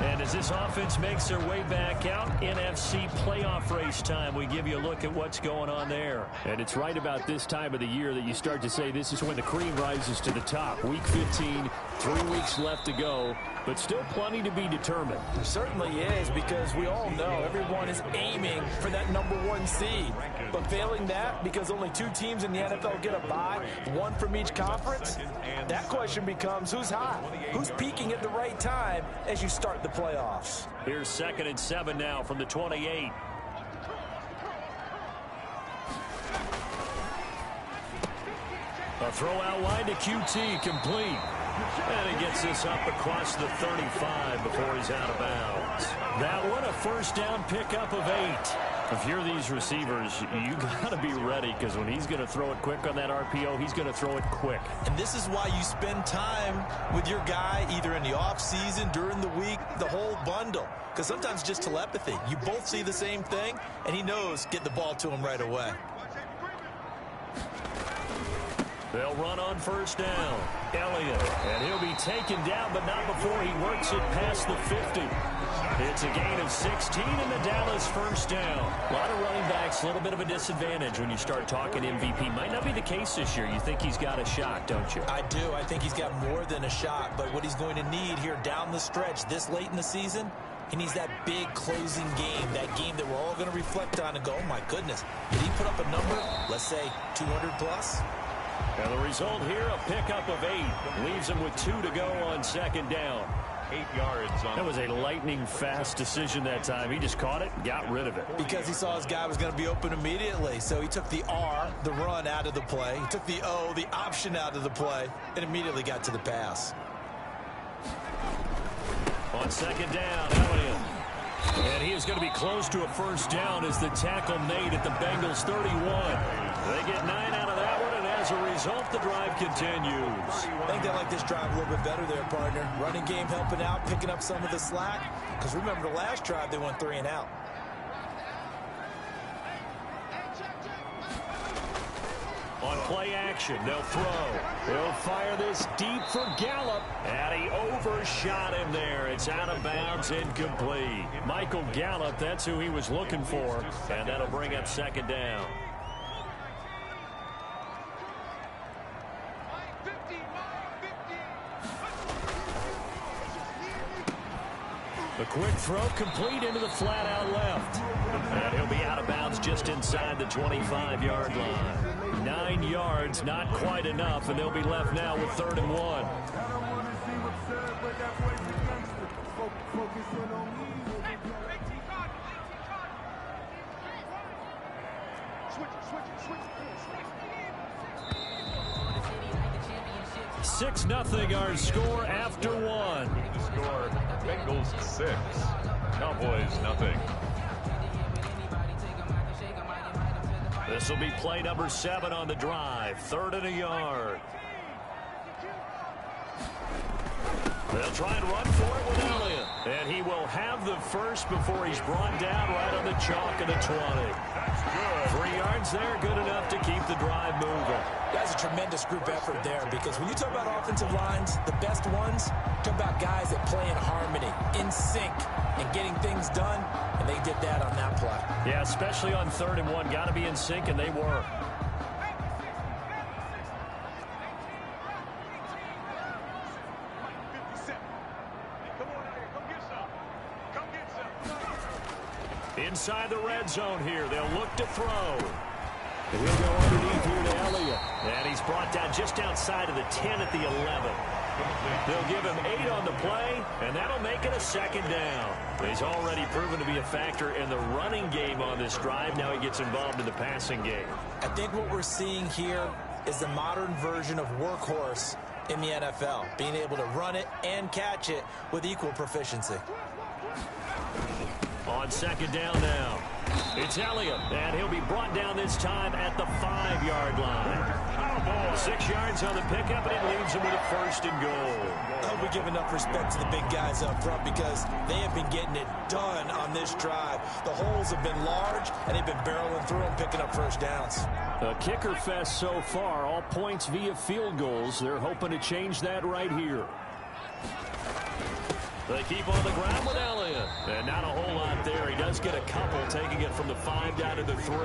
And as this offense makes their way back out, NFC playoff race time, we give you a look at what's going on there. And it's right about this time of the year that you start to say this is when the cream rises to the top. Week 15, 3 weeks left to go, but still plenty to be determined. There certainly is, because we all know everyone is aiming for that #1 seed. But failing that, because only 2 teams in the NFL get a bye, 1 from each conference, that question becomes who's hot? Who's peaking at the right time as you start the playoffs? Here's 2nd and 7 now from the 28. A throw out wide to QT, complete. And he gets this up across the 35 before he's out of bounds. That one, a first down pickup of 8. If you're these receivers, you got to be ready, because when he's going to throw it quick on that RPO, he's going to throw it quick. And this is why you spend time with your guy either in the offseason, during the week, the whole bundle. Because sometimes just telepathy. You both see the same thing, and he knows get the ball to him right away. They'll run on first down. Elliott, and he'll be taken down, but not before he works it past the 50. It's a gain of 16 in the Dallas first down. A lot of running backs, a little bit of a disadvantage when you start talking MVP. Might not be the case this year. You think he's got a shot, don't you? I do. I think he's got more than a shot, but what he's going to need here down the stretch this late in the season, he needs that big closing game, that game that we're all going to reflect on and go, oh my goodness, did he put up a number, let's say 200 plus? And the result here, a pickup of 8. Leaves him with 2 to go on second down. 8 yards on. That was a lightning-fast decision that time. He just caught it and got rid of it. Because he saw his guy was going to be open immediately. So he took the R, the run, out of the play. He took the O, the option, out of the play, and immediately got to the pass. On second down, Elliott. And he is going to be close to a first down as the tackle made at the Bengals 31. They get 9 out of that one, and as a result, the drive continues. I think they like this drive a little bit better there, partner. Running game helping out, picking up some of the slack. Because remember, the last drive, they went 3 and out. On play action, they'll throw. They'll fire this deep for Gallup. And he overshot him there. It's out of bounds, incomplete. Michael Gallup, that's who he was looking for. And that'll bring up second down. The quick throw complete into the flat out left. And he'll be out of bounds just inside the 25-yard line. 9 yards, not quite enough, and they'll be left now with 3rd and 1. Switch. 6-0 our score after 1. Score, Bengals 6, Cowboys nothing. This will be play number 7 on the drive. 3rd and a yard. They'll try and run for it with Elliott. And he will have the first before he's brought down right on the chalk of the 20. That's good. 3 yards there, good enough to keep the drive moving. That's a tremendous group effort there, because when you talk about offensive lines, the best ones, talk about guys that play in harmony, in sync, and getting things done, and they did that on that play. Yeah, especially on 3rd and 1. Got to be in sync, and they were. Come on out here, come get Inside the red zone here. They'll look to throw. And he'll go underneath here to Elliott. And he's brought down just outside of the 10 at the 11. They'll give him 8 on the play, and that'll make it a second down. He's already proven to be a factor in the running game on this drive. Now he gets involved in the passing game. I think what we're seeing here is the modern version of workhorse in the NFL, being able to run it and catch it with equal proficiency. On second down now, it's Elliott, and he'll be brought down this time at the 5-yard line. 6 yards on the pickup, and it leaves him with a first and goal. I hope we give enough respect to the big guys up front because they have been getting it done on this drive. The holes have been large, and they've been barreling through and picking up first downs. A kicker fest so far, all points via field goals. They're hoping to change that right here. They keep on the ground with Elliott. And not a whole lot there. He does get a couple, taking it from the 5 down to the 3.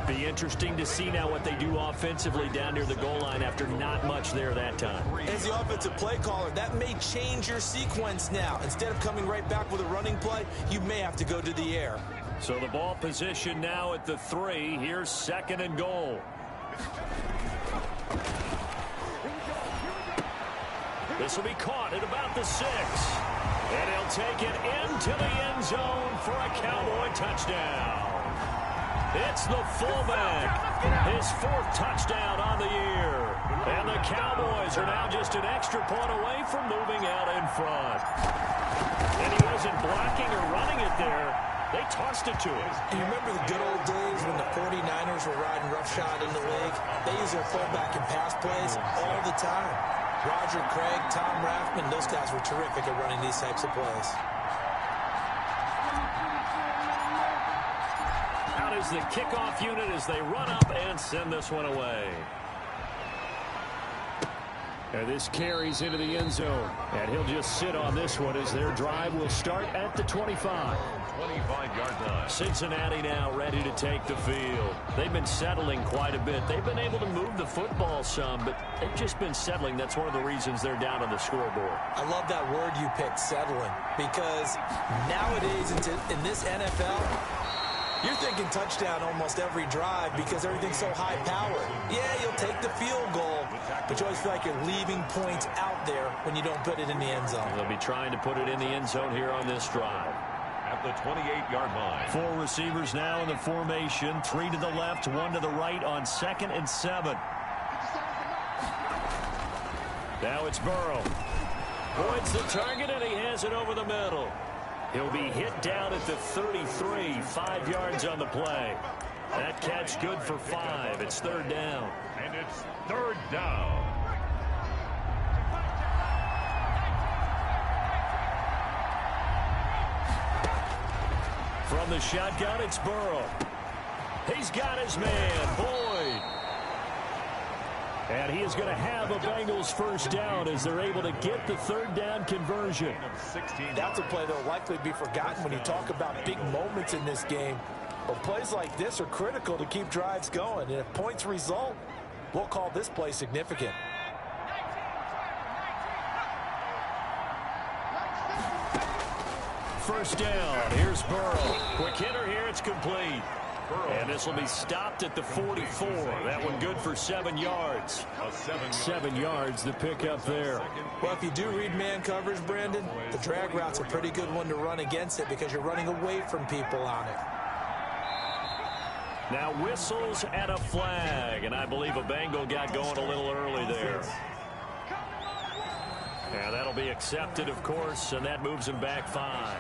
Be interesting to see now what they do offensively down near the goal line after not much there that time. As the offensive play caller, that may change your sequence now. Instead of coming right back with a running play, you may have to go to the air. So the ball position now at the 3. Here's second and goal. This will be caught at about the 6. And he'll take it into the end zone for a Cowboy touchdown. It's the fullback. His 4th touchdown on the year. And the Cowboys are now just an extra point away from moving out in front. And he wasn't blocking or running it there. They tossed it to him. Do you remember the good old days when the 49ers were riding roughshod in the league? They used their fullback in pass plays all the time. Roger Craig, Tom Rathman, those guys were terrific at running these types of plays. Out is the kickoff unit as they run up and send this one away. And this carries into the end zone. And he'll just sit on this one as their drive will start at the 25. 25-yard line. Cincinnati now ready to take the field. They've been settling quite a bit. They've been able to move the football some, but they've just been settling. That's one of the reasons they're down on the scoreboard. I love that word you picked, settling, because nowadays in this NFL, you're thinking touchdown almost every drive because everything's so high-powered. Yeah, you'll take the field goal, but you always feel like you're leaving points out there when you don't put it in the end zone. They'll be trying to put it in the end zone here on this drive. At the 28-yard line. 4 receivers now in the formation. 3 to the left, 1 to the right on 2nd and 7. Now it's Burrow. Points the target, and he has it over the middle. He'll be hit down at the 33, 5 yards on the play. That catch good for 5. It's 3rd down. And it's 3rd down. From the shotgun, it's Burrow. He's got his man, Boyd. And he is going to have a Bengals first down as they're able to get the 3rd down conversion. That's a play that will likely be forgotten when you talk about big moments in this game. But plays like this are critical to keep drives going. And if points result, we'll call this play significant. First down. Here's Burrow. Quick hitter here. It's complete. And this will be stopped at the 44. That one good for 7 yards. 7 yards the pickup there. Well, if you do read man coverage, Brandon, the drag route's a pretty good one to run against it because you're running away from people on it. Now whistles and a flag. And I believe a Bengal got going a little early there. And that'll be accepted, of course, and that moves him back 5.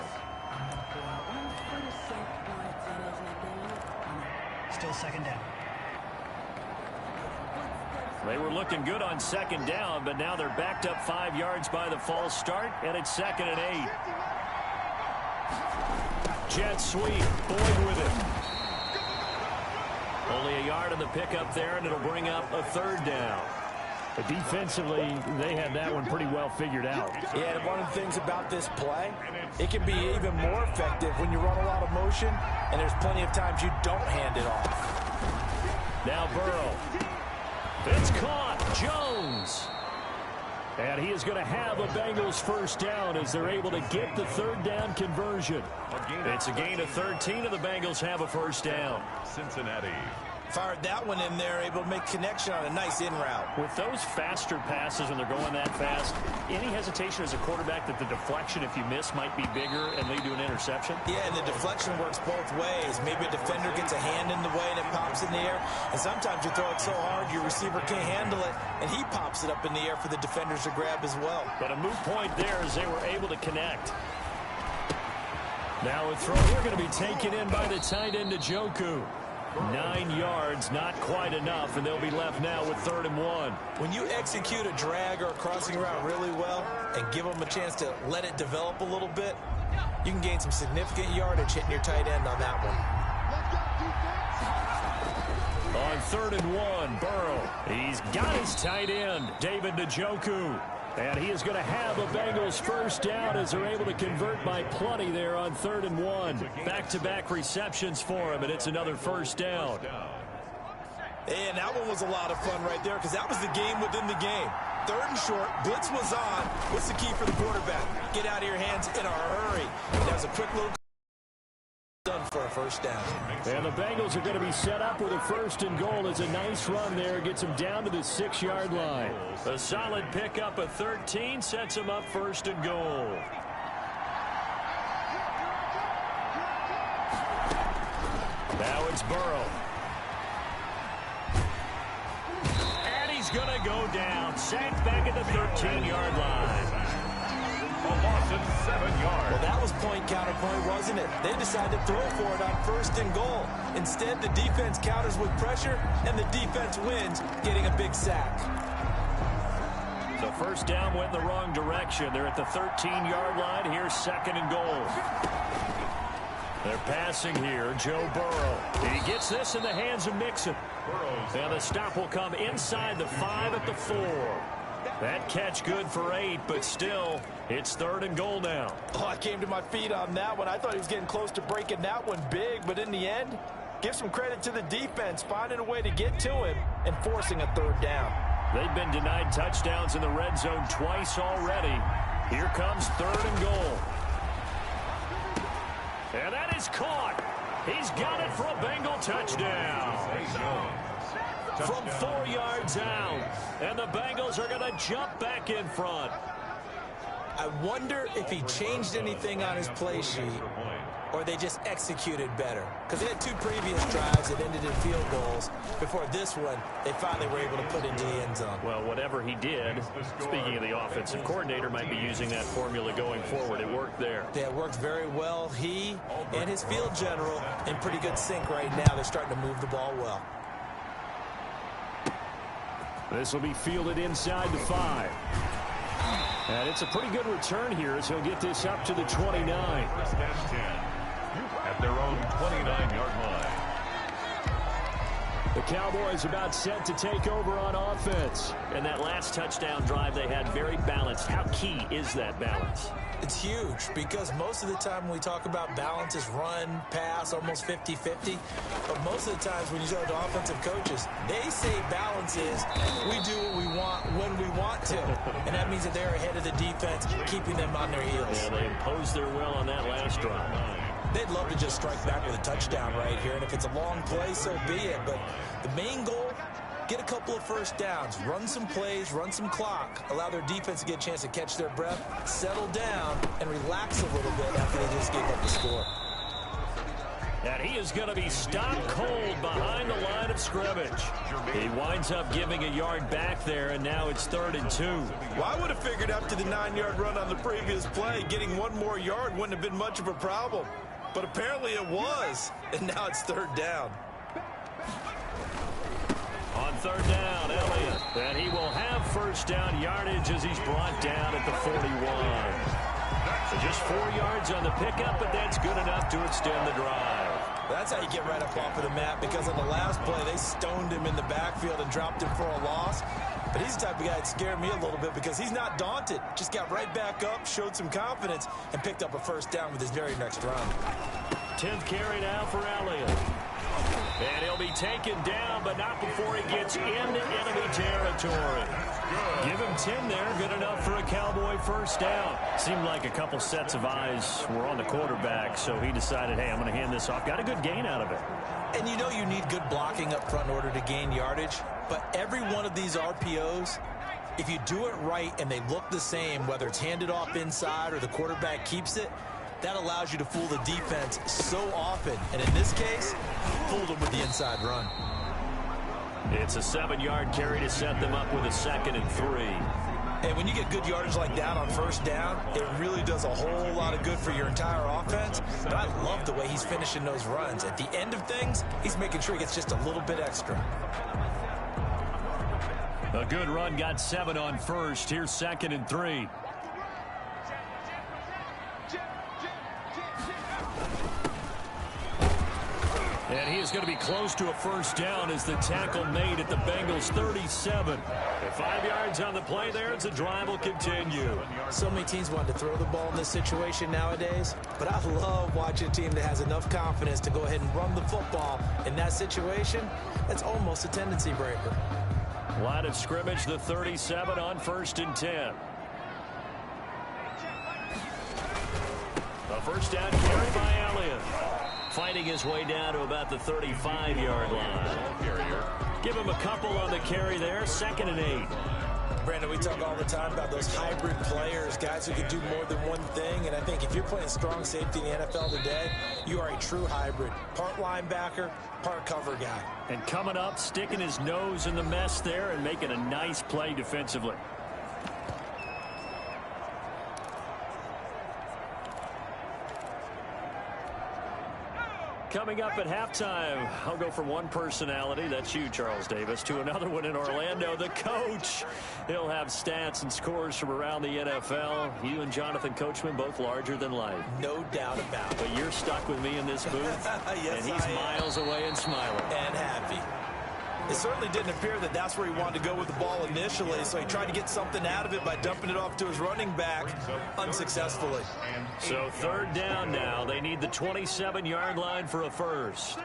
Still 2nd down. They were looking good on 2nd down, but now they're backed up 5 yards by the false start, and it's 2nd and 8. Jet sweep, Boyd with it. Only a yard on the pickup there, and it'll bring up a 3rd down. But defensively, they had that one pretty well figured out. Yeah, and one of the things about this play, it can be even more effective when you run a lot of motion, and there's plenty of times you don't hand it off. Now Burrow. It's caught. Jones. And he is going to have a Bengals first down as they're able to get the third down conversion. It's a gain of 13, and the Bengals have a first down. Cincinnati. Fired that one in there, able to make connection on a nice in route. With those faster passes when they're going that fast, any hesitation as a quarterback that the deflection, if you miss, might be bigger and lead to an interception? Yeah, and the deflection works both ways. Maybe a defender gets a hand in the way and it pops in the air. And sometimes you throw it so hard your receiver can't handle it, and he pops it up in the air for the defenders to grab as well. But a moot point there as they were able to connect. Now a throw here going to be taken in by the tight end Njoku. 9 yards, not quite enough, and they'll be left now with 3rd and 1. When you execute a drag or a crossing route really well and give them a chance to let it develop a little bit, you can gain some significant yardage hitting your tight end on that one. On 3rd and 1, Burrow. He's got his tight end, David Njoku. And he is going to have a Bengals first down as they're able to convert by plenty there on 3rd and 1. Back-to-back receptions for him, and it's another first down. And that one was a lot of fun right there because that was the game within the game. 3rd and short, blitz was on. What's the key for the quarterback? Get out of your hands in a hurry. That was a quick little done for a first down. And the Bengals are going to be set up with a 1st and goal. It's a nice run there. Gets them down to the 6-yard line. A solid pickup of 13 sets them up 1st and goal. Now it's Burrow. And he's going to go down. Sacked back at the 13-yard line. A loss of 7 yards. Well, that was point counterpoint, wasn't it? They decided to throw for it on 1st and goal. Instead, the defense counters with pressure, and the defense wins, getting a big sack. The first down went in the wrong direction. They're at the 13-yard line. Here's 2nd and goal. They're passing here. Joe Burrow. And he gets this in the hands of Mixon. And the stop will come inside the 5 at the 4. That catch good for 8, but still, it's 3rd and goal now. Oh, I came to my feet on that one. I thought he was getting close to breaking that one big, but in the end, give some credit to the defense, finding a way to get to him and forcing a 3rd down. They've been denied touchdowns in the red zone twice already. Here comes 3rd and goal. And that is caught. He's got it for a Bengal touchdown. From 4 yards out. And the Bengals are going to jump back in front. I wonder if he changed anything on his play sheet or they just executed better. Because they had 2 previous drives that ended in field goals. Before this one, they finally were able to put into the end zone. Well, whatever he did, speaking of the offensive coordinator, might be using that formula going forward. It worked there. Yeah, it worked very well. He and his field general in pretty good sync right now. They're starting to move the ball well. This will be fielded inside the 5. And it's a pretty good return here as he'll get this up to the 29. At their own 29-yard line. The Cowboys about set to take over on offense. And that last touchdown drive they had very balanced. How key is that balance? It's huge because most of the time when we talk about balance is run, pass, almost 50-50. But most of the times when you talk to offensive coaches, they say balance is we do what we want when we want to. And that means that they're ahead of the defense, keeping them on their heels. Yeah, they imposed their will on that last drive. They'd love to just strike back with a touchdown right here. And if it's a long play, so be it. But the main goal, get a couple of first downs, run some plays, run some clock, allow their defense to get a chance to catch their breath, settle down, and relax a little bit after they just gave up the score. And he is going to be stopped cold behind the line of scrimmage. He winds up giving a yard back there, and now it's 3rd and 2. Well, I would have figured after the 9-yard run on the previous play, getting 1 more yard wouldn't have been much of a problem. But apparently it was, and now it's 3rd down. On 3rd down, Elliott. And he will have first down yardage as he's brought down at the 41. So just 4 yards on the pickup, but that's good enough to extend the drive. That's how you get right up off of the mat, because on the last play, they stoned him in the backfield and dropped him for a loss. But he's the type of guy that scared me a little bit because he's not daunted. Just got right back up, showed some confidence, and picked up a first down with his very next run. 10th carry now for Elliott. And he'll be taken down, but not before he gets into enemy territory. Give him 10 there. Good enough for a Cowboy first down. Seemed like a couple sets of eyes were on the quarterback, so he decided, hey, I'm going to hand this off. Got a good gain out of it. And you know you need good blocking up front in order to gain yardage. But every one of these RPOs, if you do it right and they look the same, whether it's handed off inside or the quarterback keeps it, that allows you to fool the defense so often. And in this case, fooled them with the inside run. It's a 7-yard carry to set them up with a 2nd and 3. And when you get good yardage like that on first down, it really does a whole lot of good for your entire offense. But I love the way he's finishing those runs. At the end of things, he's making sure he gets just a little bit extra. A good run, got 7 on first. Here's 2nd and 3. And he is going to be close to a first down as the tackle made at the Bengals 37. At 5 yards on the play there, the drive will continue. So many teams want to throw the ball in this situation nowadays, but I love watching a team that has enough confidence to go ahead and run the football. In that situation, that's almost a tendency breaker. Line of scrimmage, the 37 on 1st and 10. A first down carry by Elliott. Fighting his way down to about the 35-yard line. Give him a couple on the carry there. 2nd and 8. Brandon, we talk all the time about those hybrid players, guys who can do more than one thing. And I think if you're playing strong safety in the NFL today, you are a true hybrid. Part linebacker, part cover guy. And coming up, sticking his nose in the mess there and making a nice play defensively. Coming up at halftime, I'll go from one personality, that's you, Charles Davis, to another one in Orlando, the coach. He'll have stats and scores from around the NFL. You and Jonathan Coachman, both larger than life. No doubt about it. But you're stuck with me in this booth, yes, and he's miles away and smiling. And happy. It certainly didn't appear that that's where he wanted to go with the ball initially, so he tried to get something out of it by dumping it off to his running back unsuccessfully. So 3rd down now. They need the 27-yard line for a first.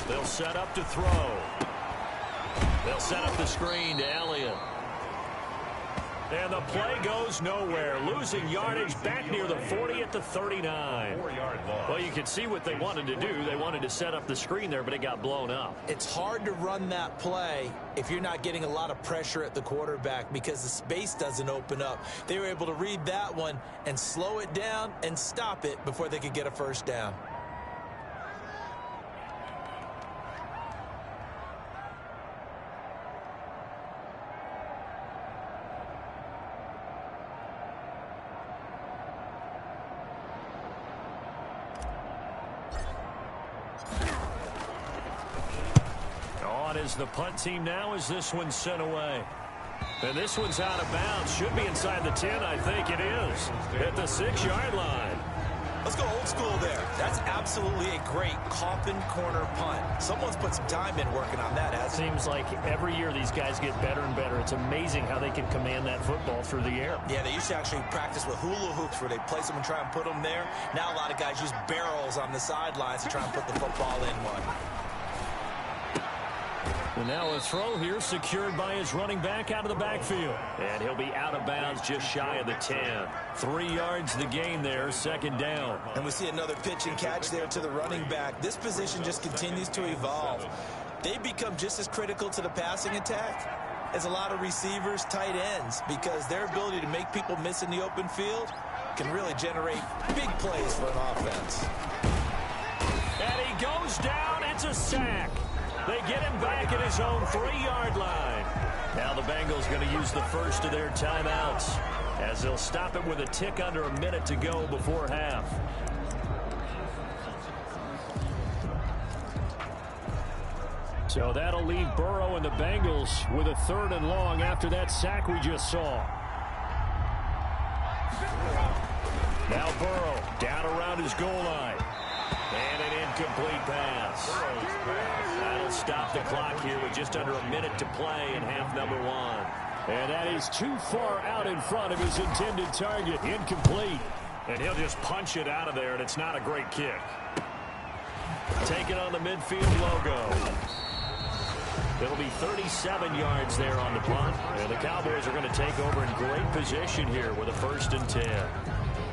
They'll set up to throw. They'll set up the screen to Elliott. And the play goes nowhere. Losing yardage back near the 40 at the 39. Well, you can see what they wanted to do. They wanted to set up the screen there, but it got blown up. It's hard to run that play if you're not getting a lot of pressure at the quarterback because the space doesn't open up. They were able to read that one and slow it down and stop it before they could get a first down. Is the punt team now as this one's sent away. And this one's out of bounds. Should be inside the 10, I think it is. At the 6-yard line. Let's go old school there. That's absolutely a great coffin corner punt. Someone's put some time in working on that, hasn't it? Seems like every year these guys get better and better. It's amazing how they can command that football through the air. Yeah, they used to actually practice with hula hoops where they place them and try and put them there. Now a lot of guys use barrels on the sidelines to try and put the football in one. And now a throw here secured by his running back out of the backfield. And he'll be out of bounds just shy of the 10. 3 yards the gain there, 2nd down. And we see another pitch and catch there to the running back. This position just continues to evolve. They become just as critical to the passing attack as a lot of receivers, tight ends, because their ability to make people miss in the open field can really generate big plays for an offense. And he goes down. It's a sack. They get him back at his own 3-yard line. Now the Bengals going to use the first of their timeouts as they'll stop it with a tick under a minute to go before half. So that'll leave Burrow and the Bengals with a 3rd and long after that sack we just saw. Now Burrow down around his goal line. And an incomplete pass. That'll stop the clock here with just under a minute to play in half number one. And that is too far out in front of his intended target. Incomplete. And he'll just punch it out of there, and it's not a great kick. Taking on the midfield logo. It'll be 37 yards there on the punt. And the Cowboys are going to take over in great position here with a 1st and 10.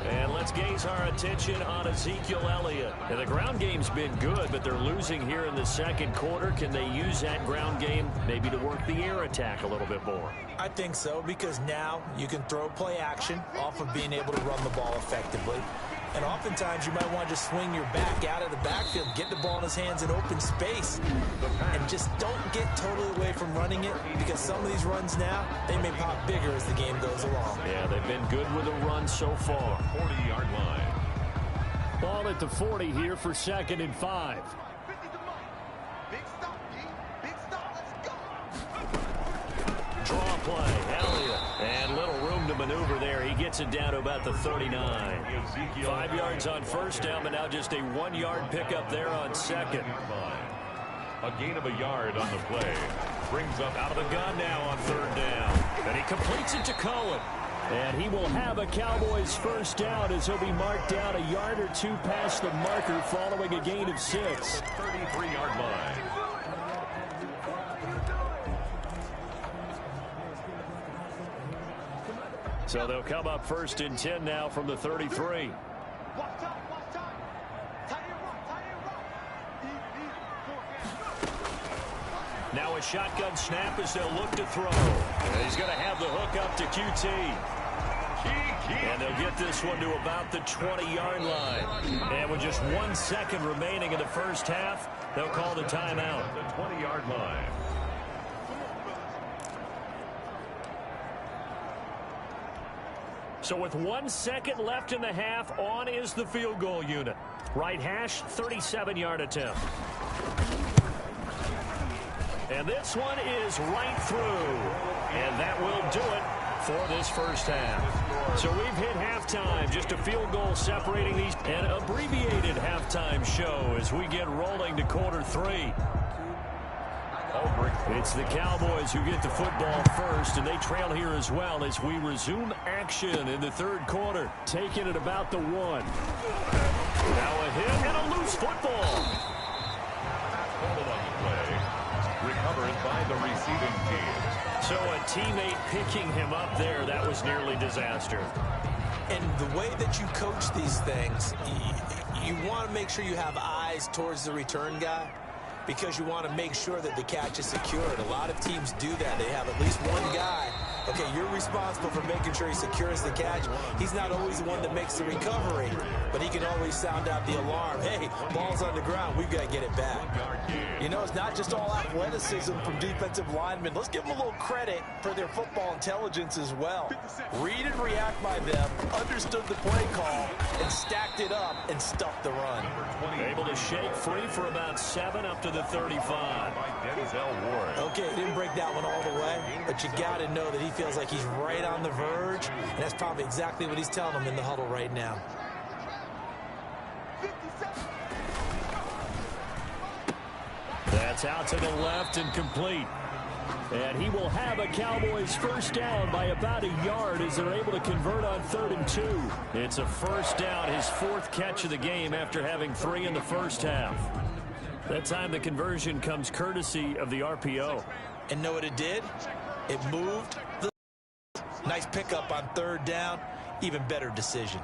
And let's gaze our attention on Ezekiel Elliott. And the ground game's been good, but they're losing here in the second quarter. Can they use that ground game maybe to work the air attack a little bit more? I think so, because now you can throw play action off of being able to run the ball effectively. And oftentimes you might want to just swing your back out of the backfield, get the ball in his hands in open space, and just don't get totally away from running it, because some of these runs now, they may pop bigger as the game goes along. Yeah, they've been good with the run so far. 40-yard line. Ball at the 40 here for 2nd and 5. Big stop, D. Big stop. Let's go. Draw play, Elliott. And little room to maneuver there. He gets it down to about the 39. 5 yards on 1st down, but now just a 1-yard pickup there on 2nd. A gain of a yard on the play. Brings up Out of the gun now on 3rd down. And he completes it to Cohen. And he will have a Cowboys 1st down as he'll be marked down a yard or two past the marker following a gain of 6. 33-yard line. So they'll come up 1st and 10 now from the 33. Watch time. Watch time. Tie it right. Tie it right. Now a shotgun snap as they'll look to throw. And he's going to have the hook up to QT. And they'll get this one to about the 20-yard line. And with just 1 second remaining in the 1st half, they'll call the timeout. The 20-yard line. So with 1 second left in the half, on is the field goal unit. Right hash, 37-yard attempt. And this one is right through. And that will do it for this 1st half. So we've hit halftime. Just a field goal separating these. An abbreviated halftime show as we get rolling to quarter 3. It's the Cowboys who get the football first, and they trail here as well as we resume action in the 3rd quarter. Taking it about the 1. Now a hit and a loose football. Hold on the play. Recovered by the receiving team. So a teammate picking him up there, that was nearly disaster. And the way that you coach these things, you want to make sure you have eyes towards the return guy, because you want to make sure that the catch is secured. A lot of teams do that. They have at least one guy. Okay, you're responsible for making sure he secures the catch. He's not always the one that makes the recovery, but he can always sound out the alarm. Hey, ball's on the ground. We've got to get it back. You know, it's not just all athleticism from defensive linemen. Let's give them a little credit for their football intelligence as well. Read and react by them, understood the play call, and stacked it up and stuffed the run. Able to shake free for about 7 up to the 35. By Denzel Ward. Okay, he didn't break that one all the way, but you got to know that he feels like he's right on the verge, and that's probably exactly what he's telling them in the huddle right now. That's out to the left and complete. And he will have a Cowboys 1st down by about a yard as they're able to convert on 3rd and 2. It's a 1st down, his 4th catch of the game after having 3 in the 1st half. That time the conversion comes courtesy of the RPO. And know what it did? It moved. Nice pickup on 3rd down. Even better decision.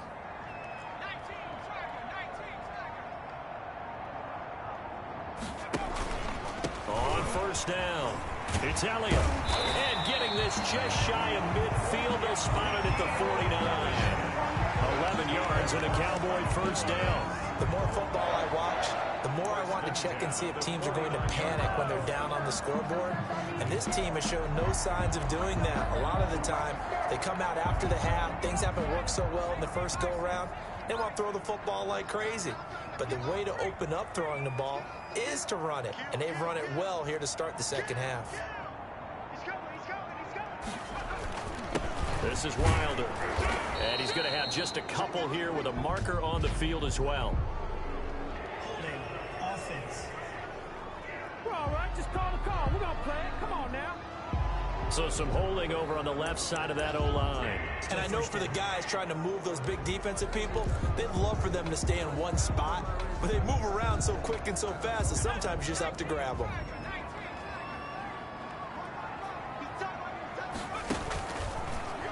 On 1st down, it's Elliott. And getting this just shy of midfield, they'll spot it at the 49. 11 yards and a Cowboy 1st down. The more football I watch, the more I want to check and see if teams are going to panic when they're down on the scoreboard. And this team has shown no signs of doing that. A lot of the time, they come out after the half. Things haven't worked so well in the first go-around. They want to throw the football like crazy. But the way to open up throwing the ball is to run it. And they've run it well here to start the 2nd half. This is Wilder. And he's going to have just a couple here with a marker on the field as well. So some holding over on the left side of that O-line. And I know for the guys trying to move those big defensive people, they'd love for them to stay in one spot, but they move around so quick and so fast that sometimes you just have to grab them.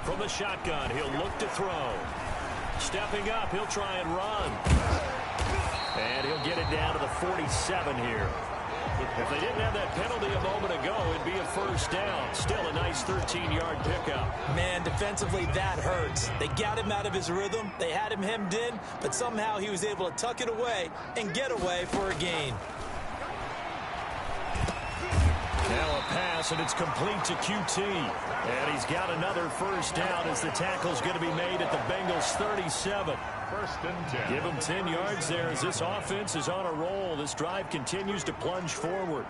From the shotgun, he'll look to throw. Stepping up, he'll try and run. And he'll get it down to the 47 here. If they didn't have that penalty a moment ago, it'd be a first down. Still a nice 13-yard pickup. Man, defensively, that hurts. They got him out of his rhythm. They had him hemmed in, but somehow he was able to tuck it away and get away for a gain. Now a pass, and it's complete to QT. And he's got another first down as the tackle's going to be made at the Bengals' 37. First and 10. Give him 10 yards there as this offense is on a roll. This drive continues to plunge forward.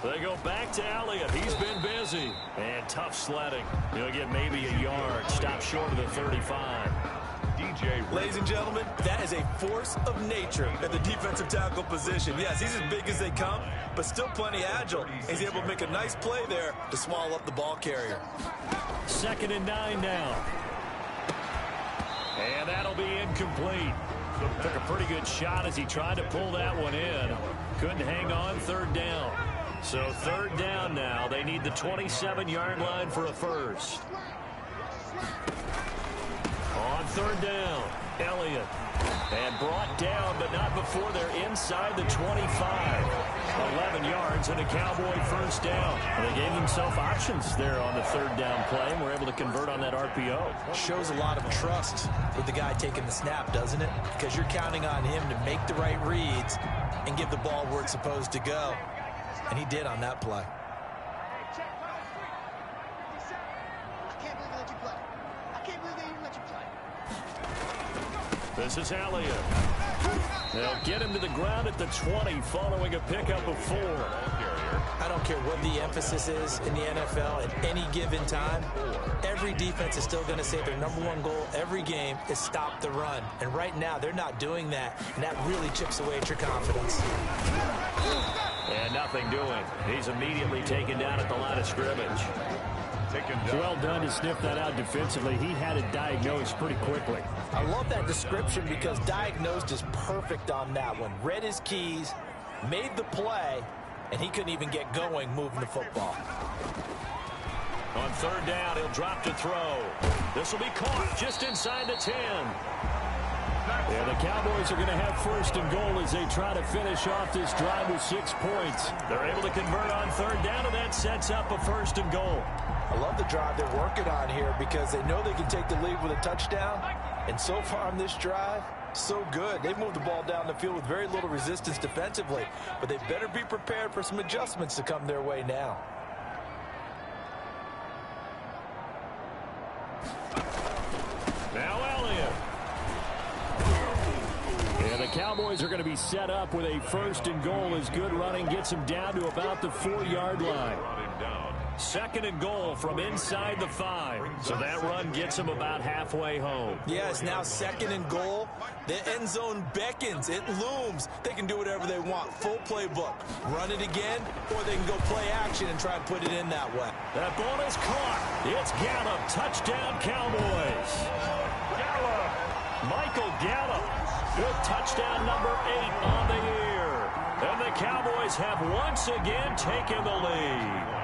They go back to Elliott. He's been busy. And tough sledding. He'll get maybe a yard. Stop short of the 35. Ladies and gentlemen, that is a force of nature at the defensive tackle position. Yes, he's as big as they come, but still plenty agile. He's able to make a nice play there to swallow up the ball carrier. 2nd and 9 now. And that'll be incomplete. Took a pretty good shot as he tried to pull that one in. Couldn't hang on. 3rd down. So 3rd down now. They need the 27-yard line for a first. On 3rd down, Elliott. And brought down, but not before they're inside the 25. 11 yards and a Cowboy first down. And they gave themselves options there on the 3rd down play, and were able to convert on that RPO. Shows a lot of trust with the guy taking the snap, doesn't it? Because you're counting on him to make the right reads and give the ball where it's supposed to go. And he did on that play. This is Elliott. They'll get him to the ground at the 20 following a pickup of 4. I don't care what the emphasis is in the NFL at any given time. Every defense is still going to say their #1 goal every game is stop the run. And right now, they're not doing that. And that really chips away at your confidence. And nothing doing. He's immediately taken down at the line of scrimmage. Well done to sniff that out defensively. He had it diagnosed pretty quickly. I love that description because diagnosed is perfect on that one. Read his keys, made the play, and he couldn't even get going moving the football. On 3rd down, he'll drop to throw. This will be caught just inside the 10. Yeah, the Cowboys are going to have 1st and goal as they try to finish off this drive with 6 points. They're able to convert on 3rd down, and that sets up a 1st and goal. I love the drive they're working on here because they know they can take the lead with a touchdown. And so far on this drive, so good. They've moved the ball down the field with very little resistance defensively. But they better be prepared for some adjustments to come their way now. Now Elliott. And the Cowboys are going to be set up with a 1st and goal as good running gets them down to about the 4-yard line. 2nd and goal from inside the 5. So that run gets them about halfway home. Yeah, it's now 2nd and goal. The end zone beckons. It looms. They can do whatever they want. Full playbook. Run it again, or they can go play action and try and put it in that way. That ball is caught. It's Gallup. Touchdown, Cowboys. Gallup. Michael Gallup. Good touchdown number 8 on the year. And the Cowboys have once again taken the lead.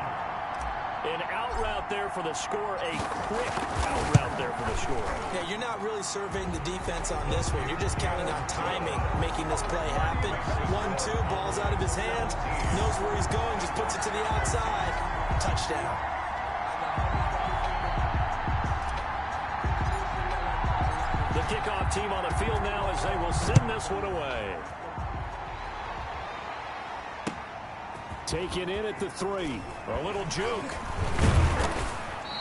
An out route there for the score, a quick out route there for the score. Yeah, you're not really surveying the defense on this one. You're just counting on timing, making this play happen. 1-2, ball's out of his hands, knows where he's going, just puts it to the outside. Touchdown. The kickoff team on the field now as they will send this one away. Taken in at the 3. A little juke.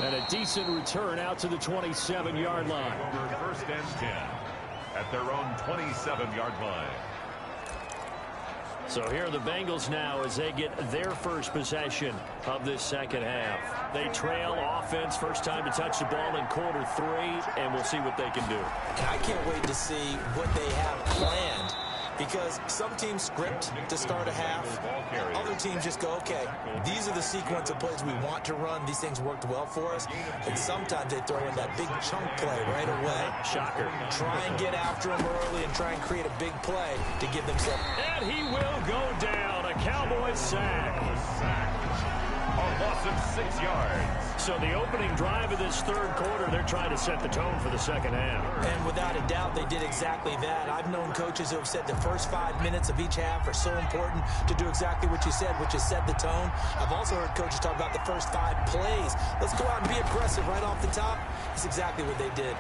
And a decent return out to the 27-yard line. Over 1st and 10 at their own 27-yard line. So here are the Bengals now as they get their first possession of this 2nd half. They trail offense, first time to touch the ball in quarter 3, and we'll see what they can do. I can't wait to see what they have planned because some teams script to start a half. Other teams just go, okay, these are the sequence of plays we want to run. These things worked well for us. And sometimes they throw in that big chunk play right away. Shocker. Try and get after them early and try and create a big play to give themselves. And he will go down. A Cowboys sack. A loss of 6 yards. So the opening drive of this third quarter, they're trying to set the tone for the second half. And without a doubt, they did exactly that. I've known coaches who have said the first 5 minutes of each half are so important to do exactly what you said, which is set the tone. I've also heard coaches talk about the first 5 plays. Let's go out and be aggressive right off the top. That's exactly what they did.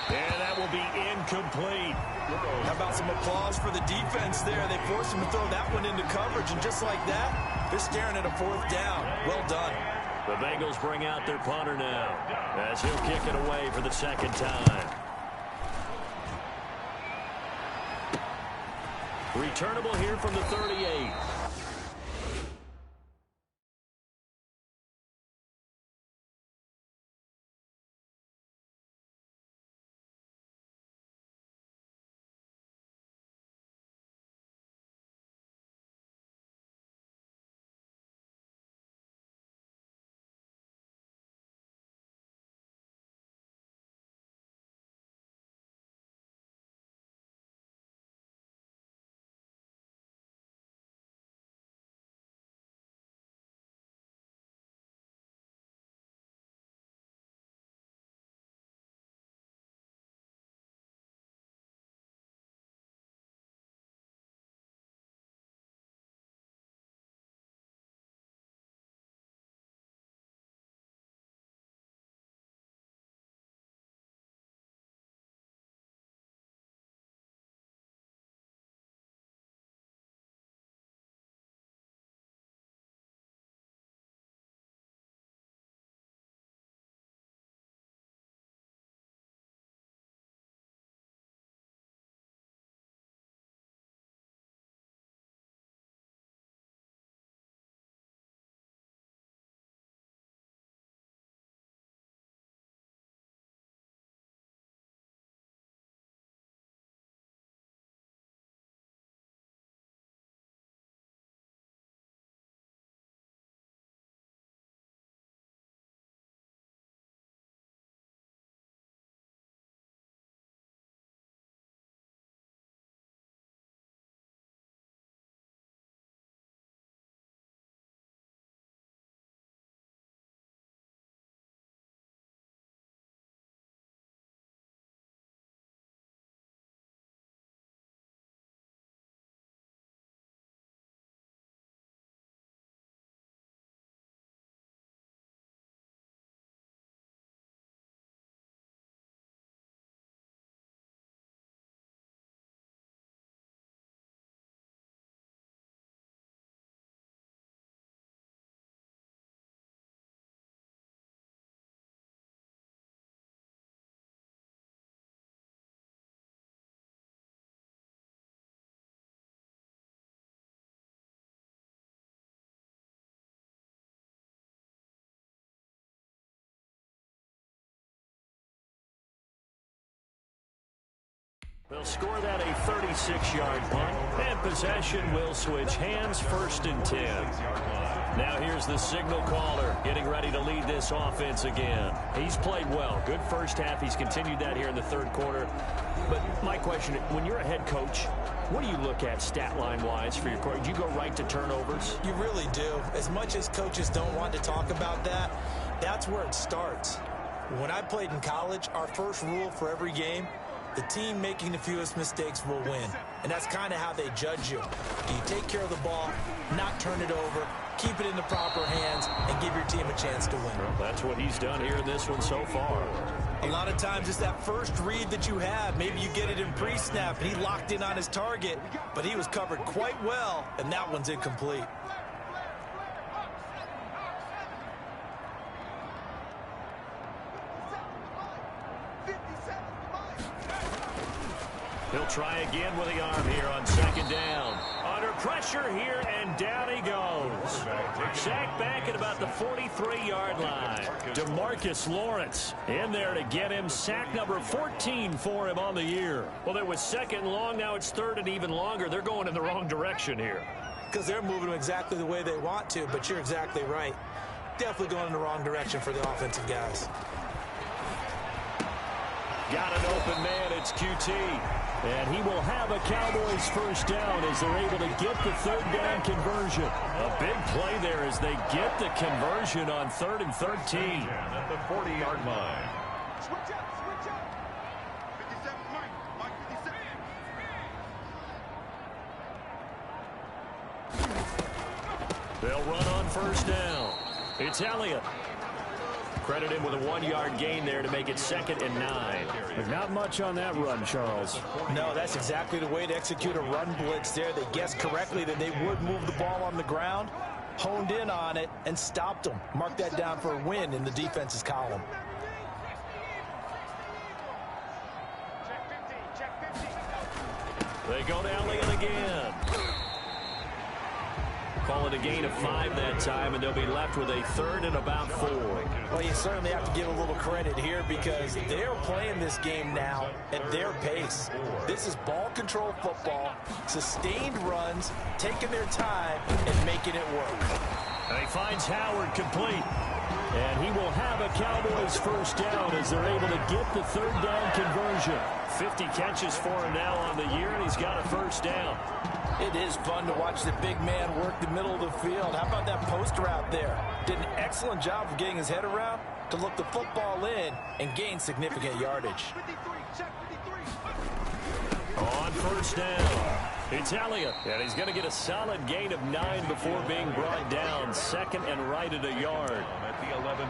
And that will be incomplete. How about some applause for the defense there? They forced him to throw that one into coverage, and just like that, they're staring at a 4th down. Well done. The Bengals bring out their punter now as he'll kick it away for the second time. Returnable here from the 38. They'll score that a 36-yard punt, and possession will switch hands, 1st and 10. Now here's the signal caller getting ready to lead this offense again. He's played well. Good first half. He's continued that here in the third quarter. But my question, when you're a head coach, what do you look at stat line-wise for your quarterback? Do you go right to turnovers? You really do. As much as coaches don't want to talk about that, that's where it starts. When I played in college, our first rule for every game, the team making the fewest mistakes will win. And that's kind of how they judge you. Do you take care of the ball, not turn it over, keep it in the proper hands, and give your team a chance to win? Well, that's what he's done here in this one so far. A lot of times it's that first read that you have. Maybe you get it in pre-snap, and he locked in on his target, but he was covered quite well, and that one's incomplete. He'll try again with the arm here on 2nd down. under pressure here, and down he goes. Sacked back at about the 43-yard line. DeMarcus Lawrence in there to get him sack number 14 for him on the year. Well, it was second and long. Now it's third and even longer. They're going in the wrong direction here. Because they're moving them exactly the way they want to, but you're exactly right. Definitely going in the wrong direction for the offensive guys. Got an open man. It's QT. And he will have a Cowboys first down as they're able to get the third down conversion. A big play there as they get the conversion on 3rd and 13. At the 40-yard line. Switch up, switch up. 57 Mike 57. They'll run on first down. It's Elliott. Credit him with a 1-yard gain there to make it 2nd and 9. But not much on that run, Charles. No, that's exactly the way to execute a run blitz there. They guessed correctly that they would move the ball on the ground, honed in on it, and stopped them. Mark that down for a win in the defense's column. They go to Elliott again. Call it a gain of 5 that time, and they'll be left with a 3rd and about 4. Well, you certainly have to give a little credit here because they're playing this game now at their pace. This is ball control football, sustained runs, taking their time, and making it work. And he finds Howard complete. And he will have a Cowboys first down as they're able to get the third down conversion. 50 catches for him now on the year, and he's got a first down. It is fun to watch the big man work the middle of the field. How about that post route there? Did an excellent job of getting his head around to look the football in and gain significant yardage. 53, check 53. On first down, it's Elliott. And he's going to get a solid gain of 9 before being brought down. 2nd and right at a yard.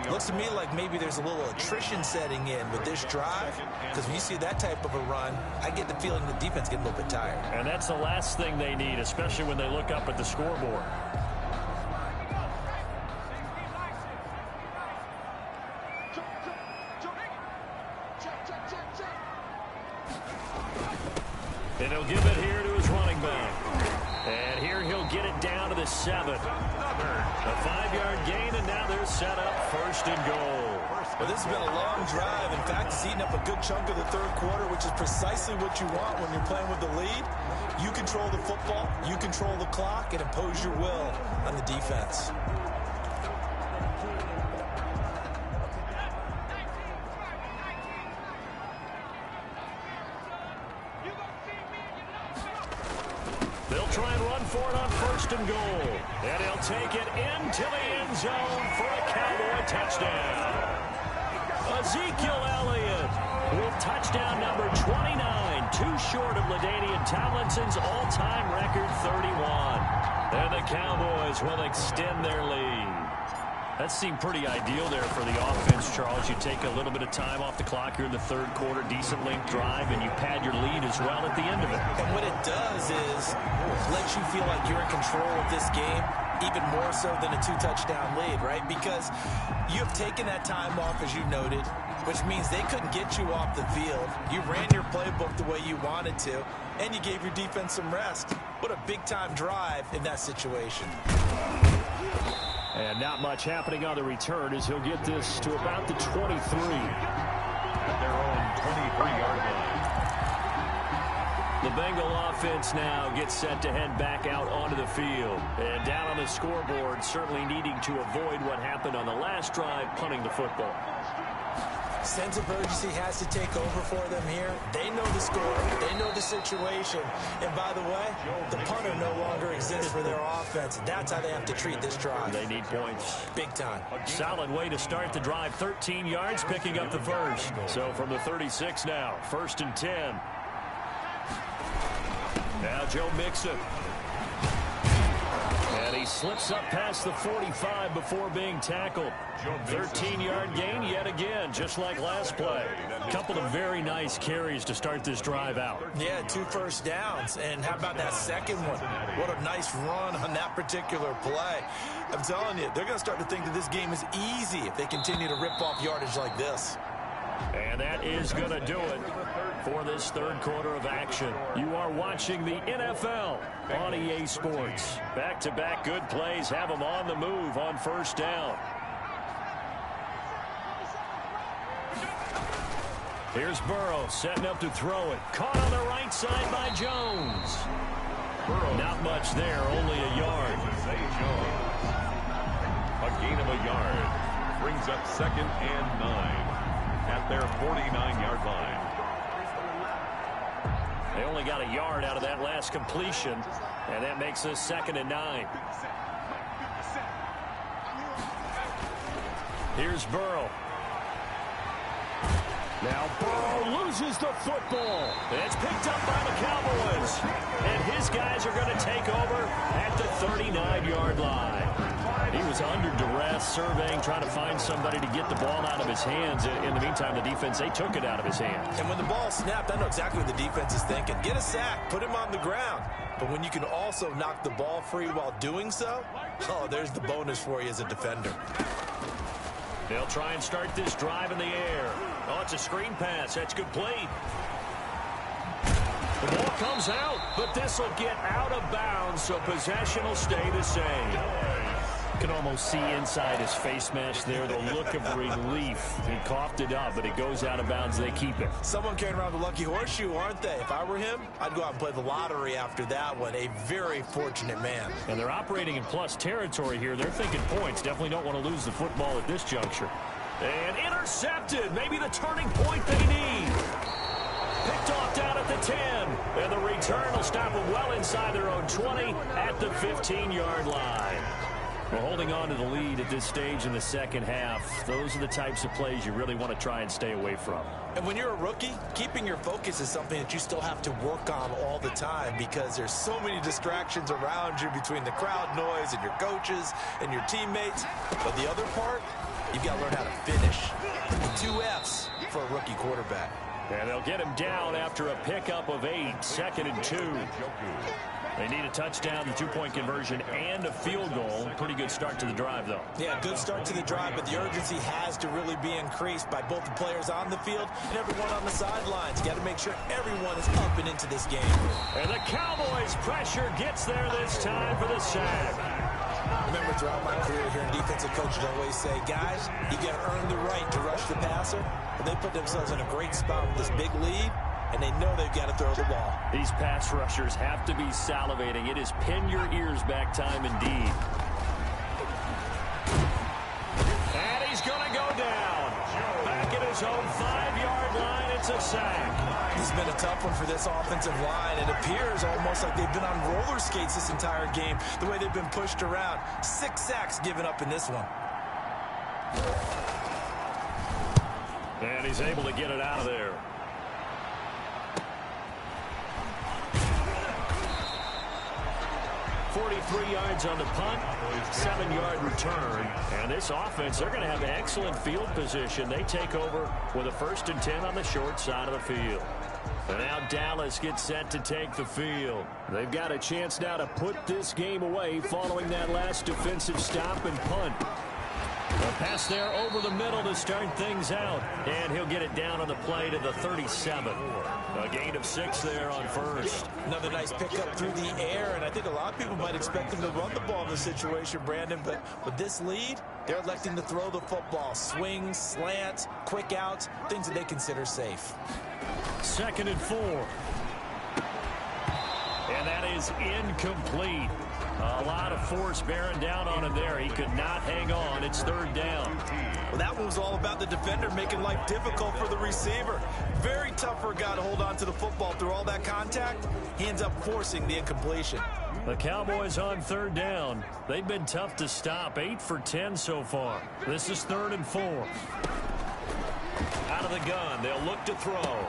Looks to me like maybe there's a little attrition setting in with this drive, because when you see that type of a run, I get the feeling the defense gets a little bit tired. And that's the last thing they need, especially when they look up at the scoreboard. And he'll give it here to his running back. And here he'll get it down to the 7. A 5-yard gain, and now they're set up 1st and goal. Well, this has been a long drive. In fact, it's eaten up a good chunk of the third quarter, which is precisely what you want when you're playing with the lead. You control the football, you control the clock, and impose your will on the defense. They'll try and run for it on 1st and goal. And he'll take it into the end zone for a Cowboy touchdown. Ezekiel Elliott with touchdown number 29, too short of LaDainian Tomlinson's all-time record 31. And the Cowboys will extend their lead. That seemed pretty ideal there for the offense, Charles. You take a little bit of time off the clock here in the third quarter, decent length drive, and you pad your lead as well at the end of it. And what it does is let you feel like you're in control of this game, even more so than a 2-touchdown lead, right? Because you've taken that time off, as you noted, which means they couldn't get you off the field. You ran your playbook the way you wanted to, and you gave your defense some rest. What a big-time drive in that situation. And not much happening on the return as he'll get this to about the 23. At their own 23-yard line. The Bengal offense now gets set to head back out onto the field. And down on the scoreboard, certainly needing to avoid what happened on the last drive, punting the football. Sense of urgency has to take over for them here. They know the score. They know the situation. And by the way, the punter no longer exists for their offense. That's how they have to treat this drive. They need points. Big time. Solid way to start the drive. 13 yards, picking up the first. So from the 36 now, 1st and 10. Now Joe Mixon. And he slips up past the 45 before being tackled. 13-yard gain yet again, just like last play. A couple of very nice carries to start this drive out. Yeah, 2 first downs. And how about that second one? What a nice run on that particular play. I'm telling you, they're going to start to think that this game is easy if they continue to rip off yardage like this. And that is going to do it for this third quarter of action. You are watching the NFL on EA Sports. Back-to-back good plays have them on the move on first down. Here's Burrow setting up to throw it. Caught on the right side by Jones. Not much there, only a yard. A gain of a yard. Brings up 2nd and 9 at their 49-yard line. They only got a yard out of that last completion, and that makes this 2nd and 9. Here's Burrow. Now Burrow loses the football. It's picked up by the Cowboys. And his guys are going to take over at the 39-yard line. He was under duress, surveying, trying to find somebody to get the ball out of his hands. In the meantime, the defense, they took it out of his hands. And when the ball snapped, I know exactly what the defense is thinking. Get a sack, put him on the ground. But when you can also knock the ball free while doing so, oh, there's the bonus for you as a defender. They'll try and start this drive in the air. Oh, it's a screen pass. That's complete. The ball comes out, but this will get out of bounds, so possession will stay the same. You can almost see inside his face mask there the look of relief. He coughed it up, but it goes out of bounds. They keep it. Someone carrying around the lucky horseshoe, aren't they? If I were him, I'd go out and play the lottery after that one. A very fortunate man. And they're operating in plus territory here. They're thinking points. Definitely don't want to lose the football at this juncture. And intercepted. Maybe the turning point they need. Picked off down at the 10. And the return will stop them well inside their own 20 at the 15-yard line. We're holding on to the lead at this stage in the second half. Those are the types of plays you really want to try and stay away from. And when you're a rookie, keeping your focus is something that you still have to work on all the time because there's so many distractions around you between the crowd noise and your coaches and your teammates. But the other part, you've got to learn how to finish. 2 F's for a rookie quarterback. And they'll get him down after a pickup of 8, 2nd and 2. They need a touchdown, the 2-point conversion, and a field goal. Pretty good start to the drive, though. Yeah, good start to the drive, but the urgency has to really be increased by both the players on the field and everyone on the sidelines. You got to make sure everyone is up and into this game. And the Cowboys' pressure gets there this time for the sack. Remember, throughout my career here, defensive coaches always say, guys, you got to earn the right to rush the passer. And they put themselves in a great spot with this big lead, and they know they've got to throw the ball. These pass rushers have to be salivating. It is pin your ears back time indeed. And he's going to go down. Back at his own 5-yard line, it's a sack. This has been a tough one for this offensive line. It appears almost like they've been on roller skates this entire game, the way they've been pushed around. 6 sacks given up in this one. And he's able to get it out of there. .43 yards on the punt, 7-yard return. And this offense, they're going to have excellent field position. They take over with a 1st and 10 on the short side of the field. And now Dallas gets set to take the field. They've got a chance now to put this game away following that last defensive stop and punt. A pass there over the middle to start things out. And he'll get it down on the play to the 37. A gain of 6 there on first. Another nice pickup through the air, and I think a lot of people might expect him to run the ball in this situation, Brandon, but with this lead, they're electing to throw the football. Swings, slants, quick outs, things that they consider safe. 2nd and 4. And that is incomplete. A lot of force bearing down on him there. He could not hang on. It's 3rd down. Well, that one was all about the defender making life difficult for the receiver. Very tough for a guy to hold on to the football through all that contact. He ends up forcing the incompletion. The Cowboys on 3rd down. They've been tough to stop. 8 for 10 so far. This is 3rd and 4. Out of the gun. They'll look to throw.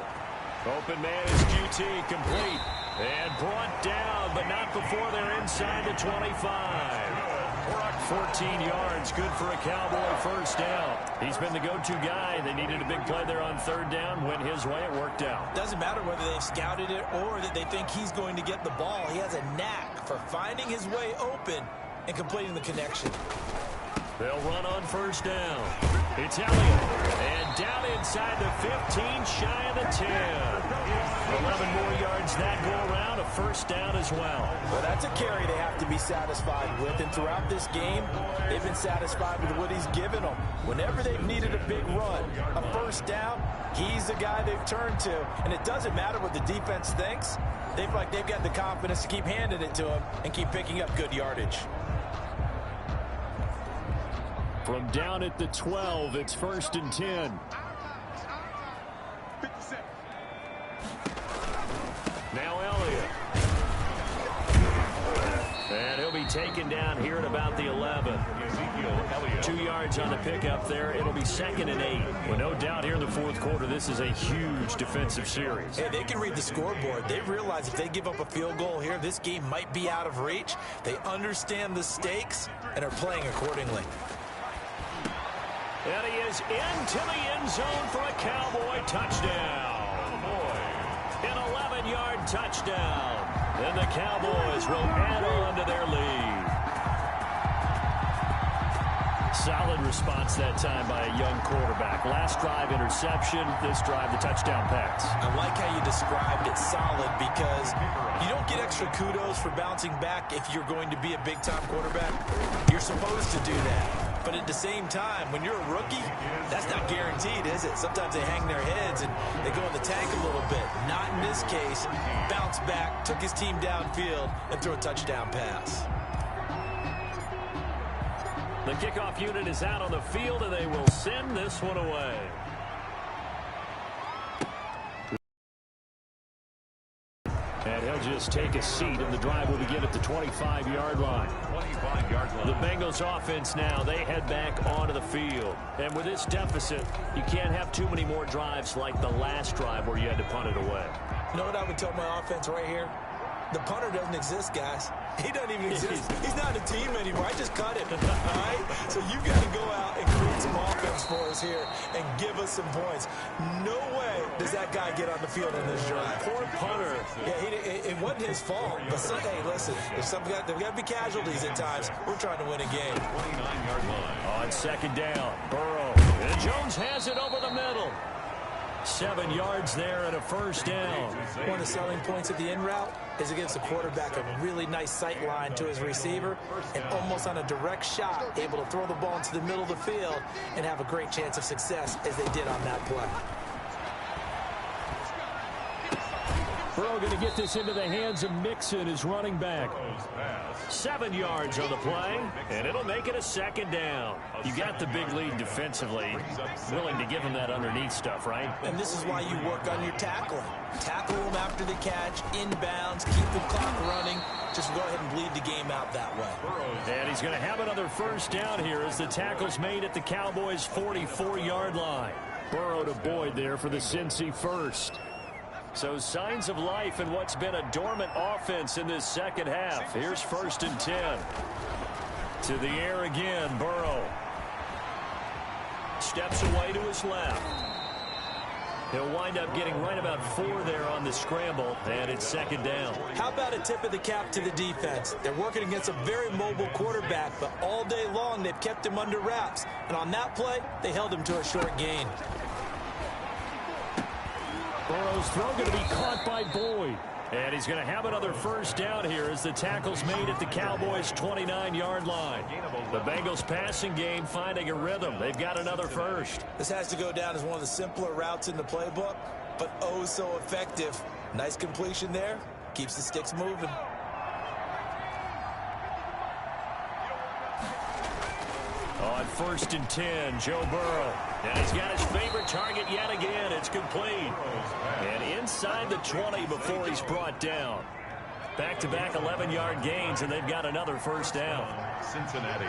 Open man is QT, complete. And brought down, but not before they're inside the 25. 14 yards, good for a Cowboy 1st down. He's been the go-to guy. They needed a big play there on 3rd down. Went his way, it worked out. Doesn't matter whether they've scouted it or that they think he's going to get the ball. He has a knack for finding his way open and completing the connection. They'll run on first down. It's Elliott. And down inside the 15, shy of the 10. 11 more yards that go around, a first down as well. Well, that's a carry they have to be satisfied with. And throughout this game, they've been satisfied with what he's given them. Whenever they've needed a big run, a first down, he's the guy they've turned to. And it doesn't matter what the defense thinks. They've got the confidence to keep handing it to him and keep picking up good yardage. From down at the 12, it's 1st and 10. Now Elliott. And he'll be taken down here at about the 11. 2 yards on the pickup there. It'll be 2nd and 8. Well, no doubt here in the fourth quarter, this is a huge defensive series. Hey, they can read the scoreboard. They realize if they give up a field goal here, this game might be out of reach. They understand the stakes and are playing accordingly. And he is into the end zone for a Cowboy touchdown. An 11-yard touchdown. And the Cowboys will add on to their lead. Solid response that time by a young quarterback. Last drive, interception. This drive, the touchdown pass. I like how you described it, solid, because you don't get extra kudos for bouncing back if you're going to be a big-time quarterback. You're supposed to do that. But at the same time, when you're a rookie, that's not guaranteed, is it? Sometimes they hang their heads and they go in the tank a little bit. Not in this case. Bounce back, took his team downfield, and threw a touchdown pass. The kickoff unit is out on the field, and they will send this one away. And he'll just take a seat, and the drive will begin at the 25-yard line. 25-yard line. The Bengals offense now, they head back onto the field. And with this deficit, you can't have too many more drives like the last drive where you had to punt it away. You know what I would tell my offense right here? The punter doesn't exist, guys. He doesn't even exist. He's not a team anymore. I just cut him. All right? So you've got to go out and create some offense for us here and give us some points. No way does that guy get on the field in this drive. Poor punter. Yeah, it wasn't his fault. But hey, listen, there's got to be casualties at times. We're trying to win a game. 29-yard line. On 2nd down, Burrow. And Jones has it over the middle. 7 yards there and a first down. One of the selling points of the in route is it gives the quarterback a really nice sight line to his receiver and almost on a direct shot able to throw the ball into the middle of the field and have a great chance of success as they did on that play. Burrow going to get this into the hands of Mixon, his running back. 7 yards on the play, and it'll make it a 2nd down. You got the big lead defensively. Willing to give him that underneath stuff, right? And this is why you work on your tackling. Tackle them after the catch, inbounds, keep the clock running. Just go ahead and bleed the game out that way. And he's going to have another first down here as the tackle's made at the Cowboys' 44-yard line. Burrow to Boyd there for the Cincy first. So signs of life in what's been a dormant offense in this second half. Here's 1st and 10. To the air again, Burrow. Steps away to his left. He'll wind up getting right about 4 there on the scramble, and it's 2nd down. How about a tip of the cap to the defense? They're working against a very mobile quarterback, but all day long they've kept him under wraps. And on that play, they held him to a short gain. Burrow's throw going to be caught by Boyd. And he's going to have another first down here as the tackle's made at the Cowboys' 29-yard line. The Bengals passing game finding a rhythm. They've got another first. This has to go down as one of the simpler routes in the playbook, but oh so effective. Nice completion there. Keeps the sticks moving. On 1st and 10, Joe Burrow. And he's got his favorite target yet again. It's complete. And inside the 20 before he's brought down. Back-to-back 11-yard gains, and they've got another first down. Cincinnati.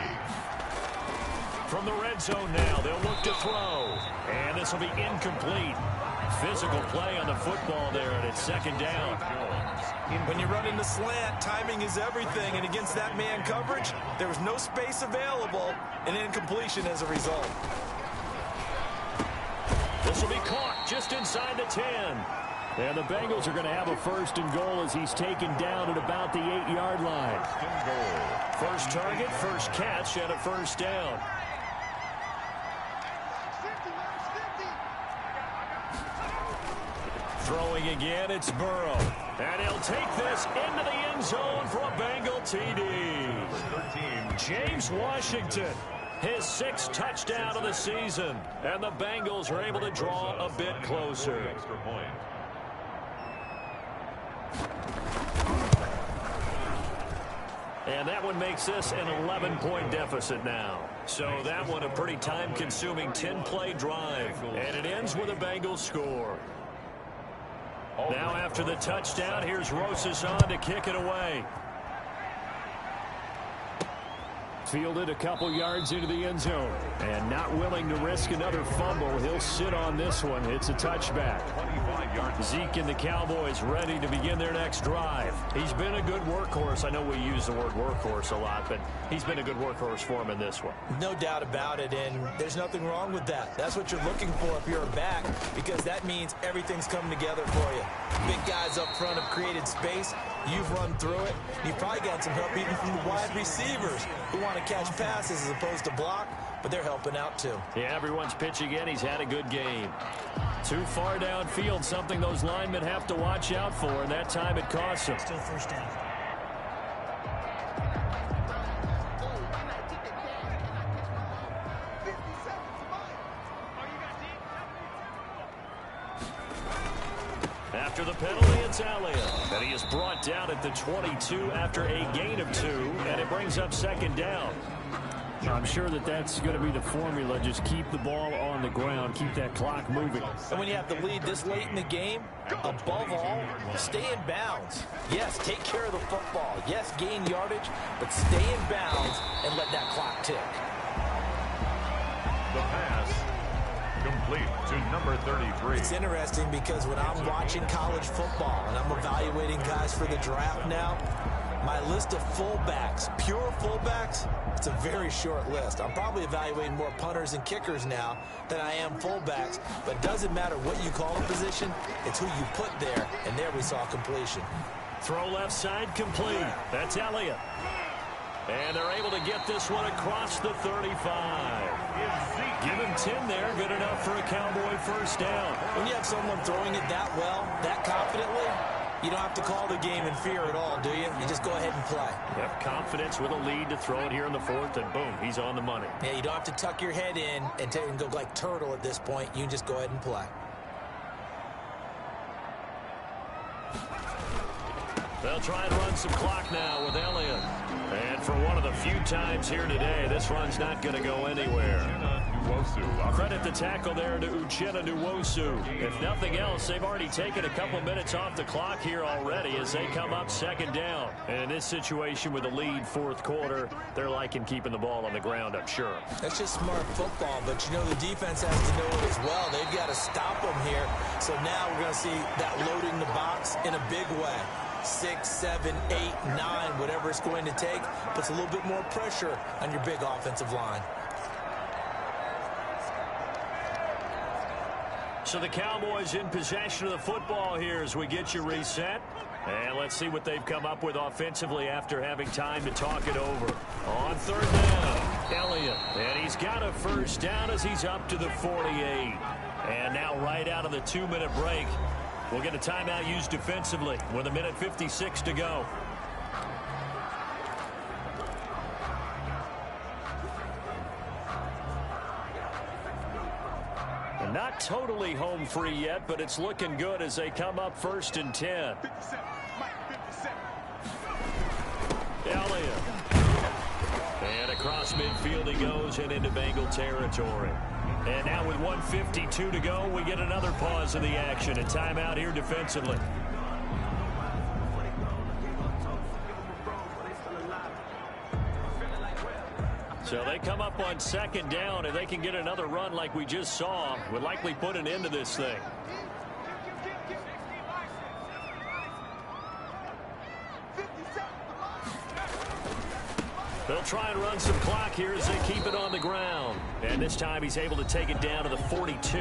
From the red zone now, they'll look to throw. And this will be incomplete. Physical play on the football there, and it's 2nd down. When you run in the slant, timing is everything, and against that man coverage, there was no space available, and incompletion as a result. This will be caught just inside the 10. And the Bengals are going to have a 1st and goal as he's taken down at about the 8-yard line. First target, first catch, and a first down. Throwing again, it's Burrow. And he'll take this into the end zone for a Bengal TD. James Washington, his 6th touchdown of the season. And the Bengals are able to draw a bit closer. Extra point. And that one makes this an 11-point deficit now. So that one a pretty time-consuming 10-play drive. And it ends with a Bengals score. Now after the touchdown, here's Rosas on to kick it away. Fielded a couple yards into the end zone. And not willing to risk another fumble. He'll sit on this one. It's a touchback. Zeke and the Cowboys ready to begin their next drive. He's been a good workhorse. I know we use the word workhorse a lot, but he's been a good workhorse for him in this one. No doubt about it, and there's nothing wrong with that. That's what you're looking for if you're a back, because that means everything's coming together for you. Big guys up front have created space. You've run through it. You've probably got some help even from the wide receivers who want to catch passes as opposed to block, but they're helping out too. Yeah, everyone's pitching in. He's had a good game. Too far downfield, something those linemen have to watch out for, and that time it costs them. Still first down. After the penalty, it's Elliott. And he is brought down at the 22 after a gain of 2, and it brings up second down. I'm sure that that's going to be the formula. Just keep the ball on the ground. Keep that clock moving. And when you have the lead this late in the game, above all, stay in bounds. Yes, take care of the football. Yes, gain yardage, but stay in bounds and let that clock tick. The pass complete to number 33. It's interesting because when I'm watching college football and I'm evaluating guys for the draft now, my list of fullbacks, pure fullbacks, it's a very short list. I'm probably evaluating more punters and kickers now than I am fullbacks, but it doesn't matter what you call a position, it's who you put there, and there we saw completion. Throw left side complete. That's Elliott. And they're able to get this one across the 35. Give him 10 there. Good enough for a Cowboy first down. When you have someone throwing it that well, that confidently, you don't have to call the game in fear at all, do you? You just go ahead and play. Yep, confidence with a lead to throw it here in the 4th, and boom, he's on the money. Yeah, you don't have to tuck your head in and go like turtle at this point. You can just go ahead and play. They'll try and run some clock now with Elliott. And for one of the few times here today, this run's not going to go anywhere. Credit the tackle there to Uchenna Nwosu. If nothing else, they've already taken a couple minutes off the clock here already as they come up second down. And in this situation with a lead 4th quarter, they're liking keeping the ball on the ground, I'm sure. That's just smart football, but you know the defense has to know it as well. They've got to stop them here. So now we're going to see that loading the box in a big way. 6, 7, 8, 9, whatever it's going to take, puts a little bit more pressure on your big offensive line. So the Cowboys in possession of the football here as we get you reset. And let's see what they've come up with offensively after having time to talk it over. On 3rd down, Elliott. And he's got a first down as he's up to the 48. And now right out of the 2-minute break, we'll get a timeout used defensively with 1:56 to go. And not totally home free yet, but it's looking good as they come up 1st and 10. Elliott. And across midfield he goes and into Bengal territory. And now with 1:52 to go, we get another pause of the action. A timeout here defensively. So they come up on 2nd down, and they can get another run like we just saw. Would likely put an end to this thing. They'll try and run some clock here as they keep it on the ground. And this time he's able to take it down to the 42.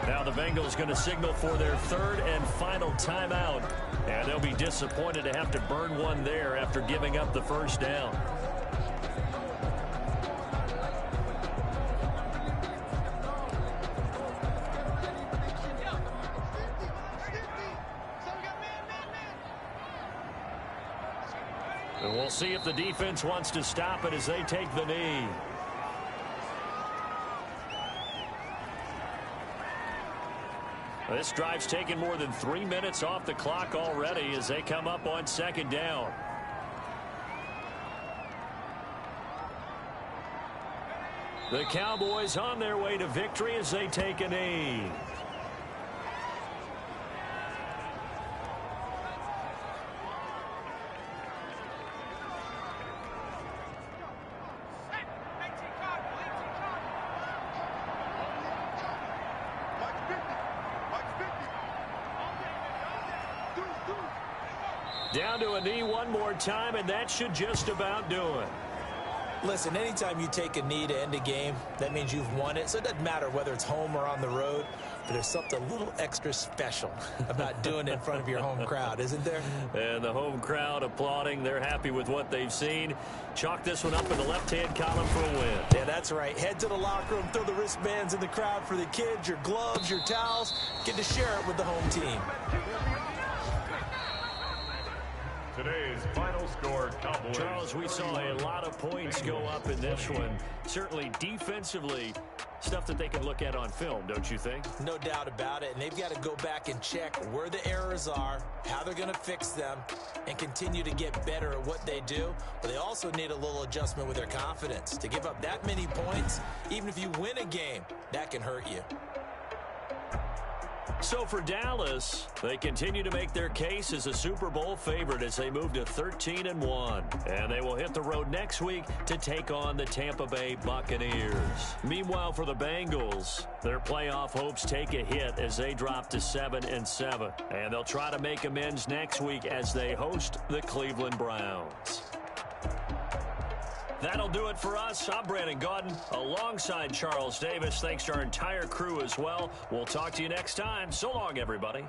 Now the Bengals going to signal for their third and final timeout. And they'll be disappointed to have to burn one there after giving up the first down. And we'll see if the defense wants to stop it as they take the knee. This drive's taken more than 3 minutes off the clock already as they come up on second down. The Cowboys on their way to victory as they take a knee. Down to a knee one more time, and that should just about do it. Listen, anytime you take a knee to end a game, that means you've won it. So it doesn't matter whether it's home or on the road, but there's something a little extra special about doing it in front of your home crowd, isn't there? And the home crowd applauding. They're happy with what they've seen. Chalk this one up in the left-hand column for a win. Yeah, that's right. Head to the locker room, throw the wristbands in the crowd for the kids, your gloves, your towels. Get to share it with the home team. Today's final score, Cowboys. Charles, we saw a lot of points go up in this one. Certainly defensively, stuff that they can look at on film, don't you think? No doubt about it. And they've got to go back and check where the errors are, how they're going to fix them, and continue to get better at what they do. But they also need a little adjustment with their confidence. To give up that many points, even if you win a game, that can hurt you. So for Dallas, they continue to make their case as a Super Bowl favorite as they move to 13-1. And they will hit the road next week to take on the Tampa Bay Buccaneers. Meanwhile, for the Bengals, their playoff hopes take a hit as they drop to 7-7. And they'll try to make amends next week as they host the Cleveland Browns. That'll do it for us. I'm Brandon Gaudin alongside Charles Davis. Thanks to our entire crew as well. We'll talk to you next time. So long, everybody.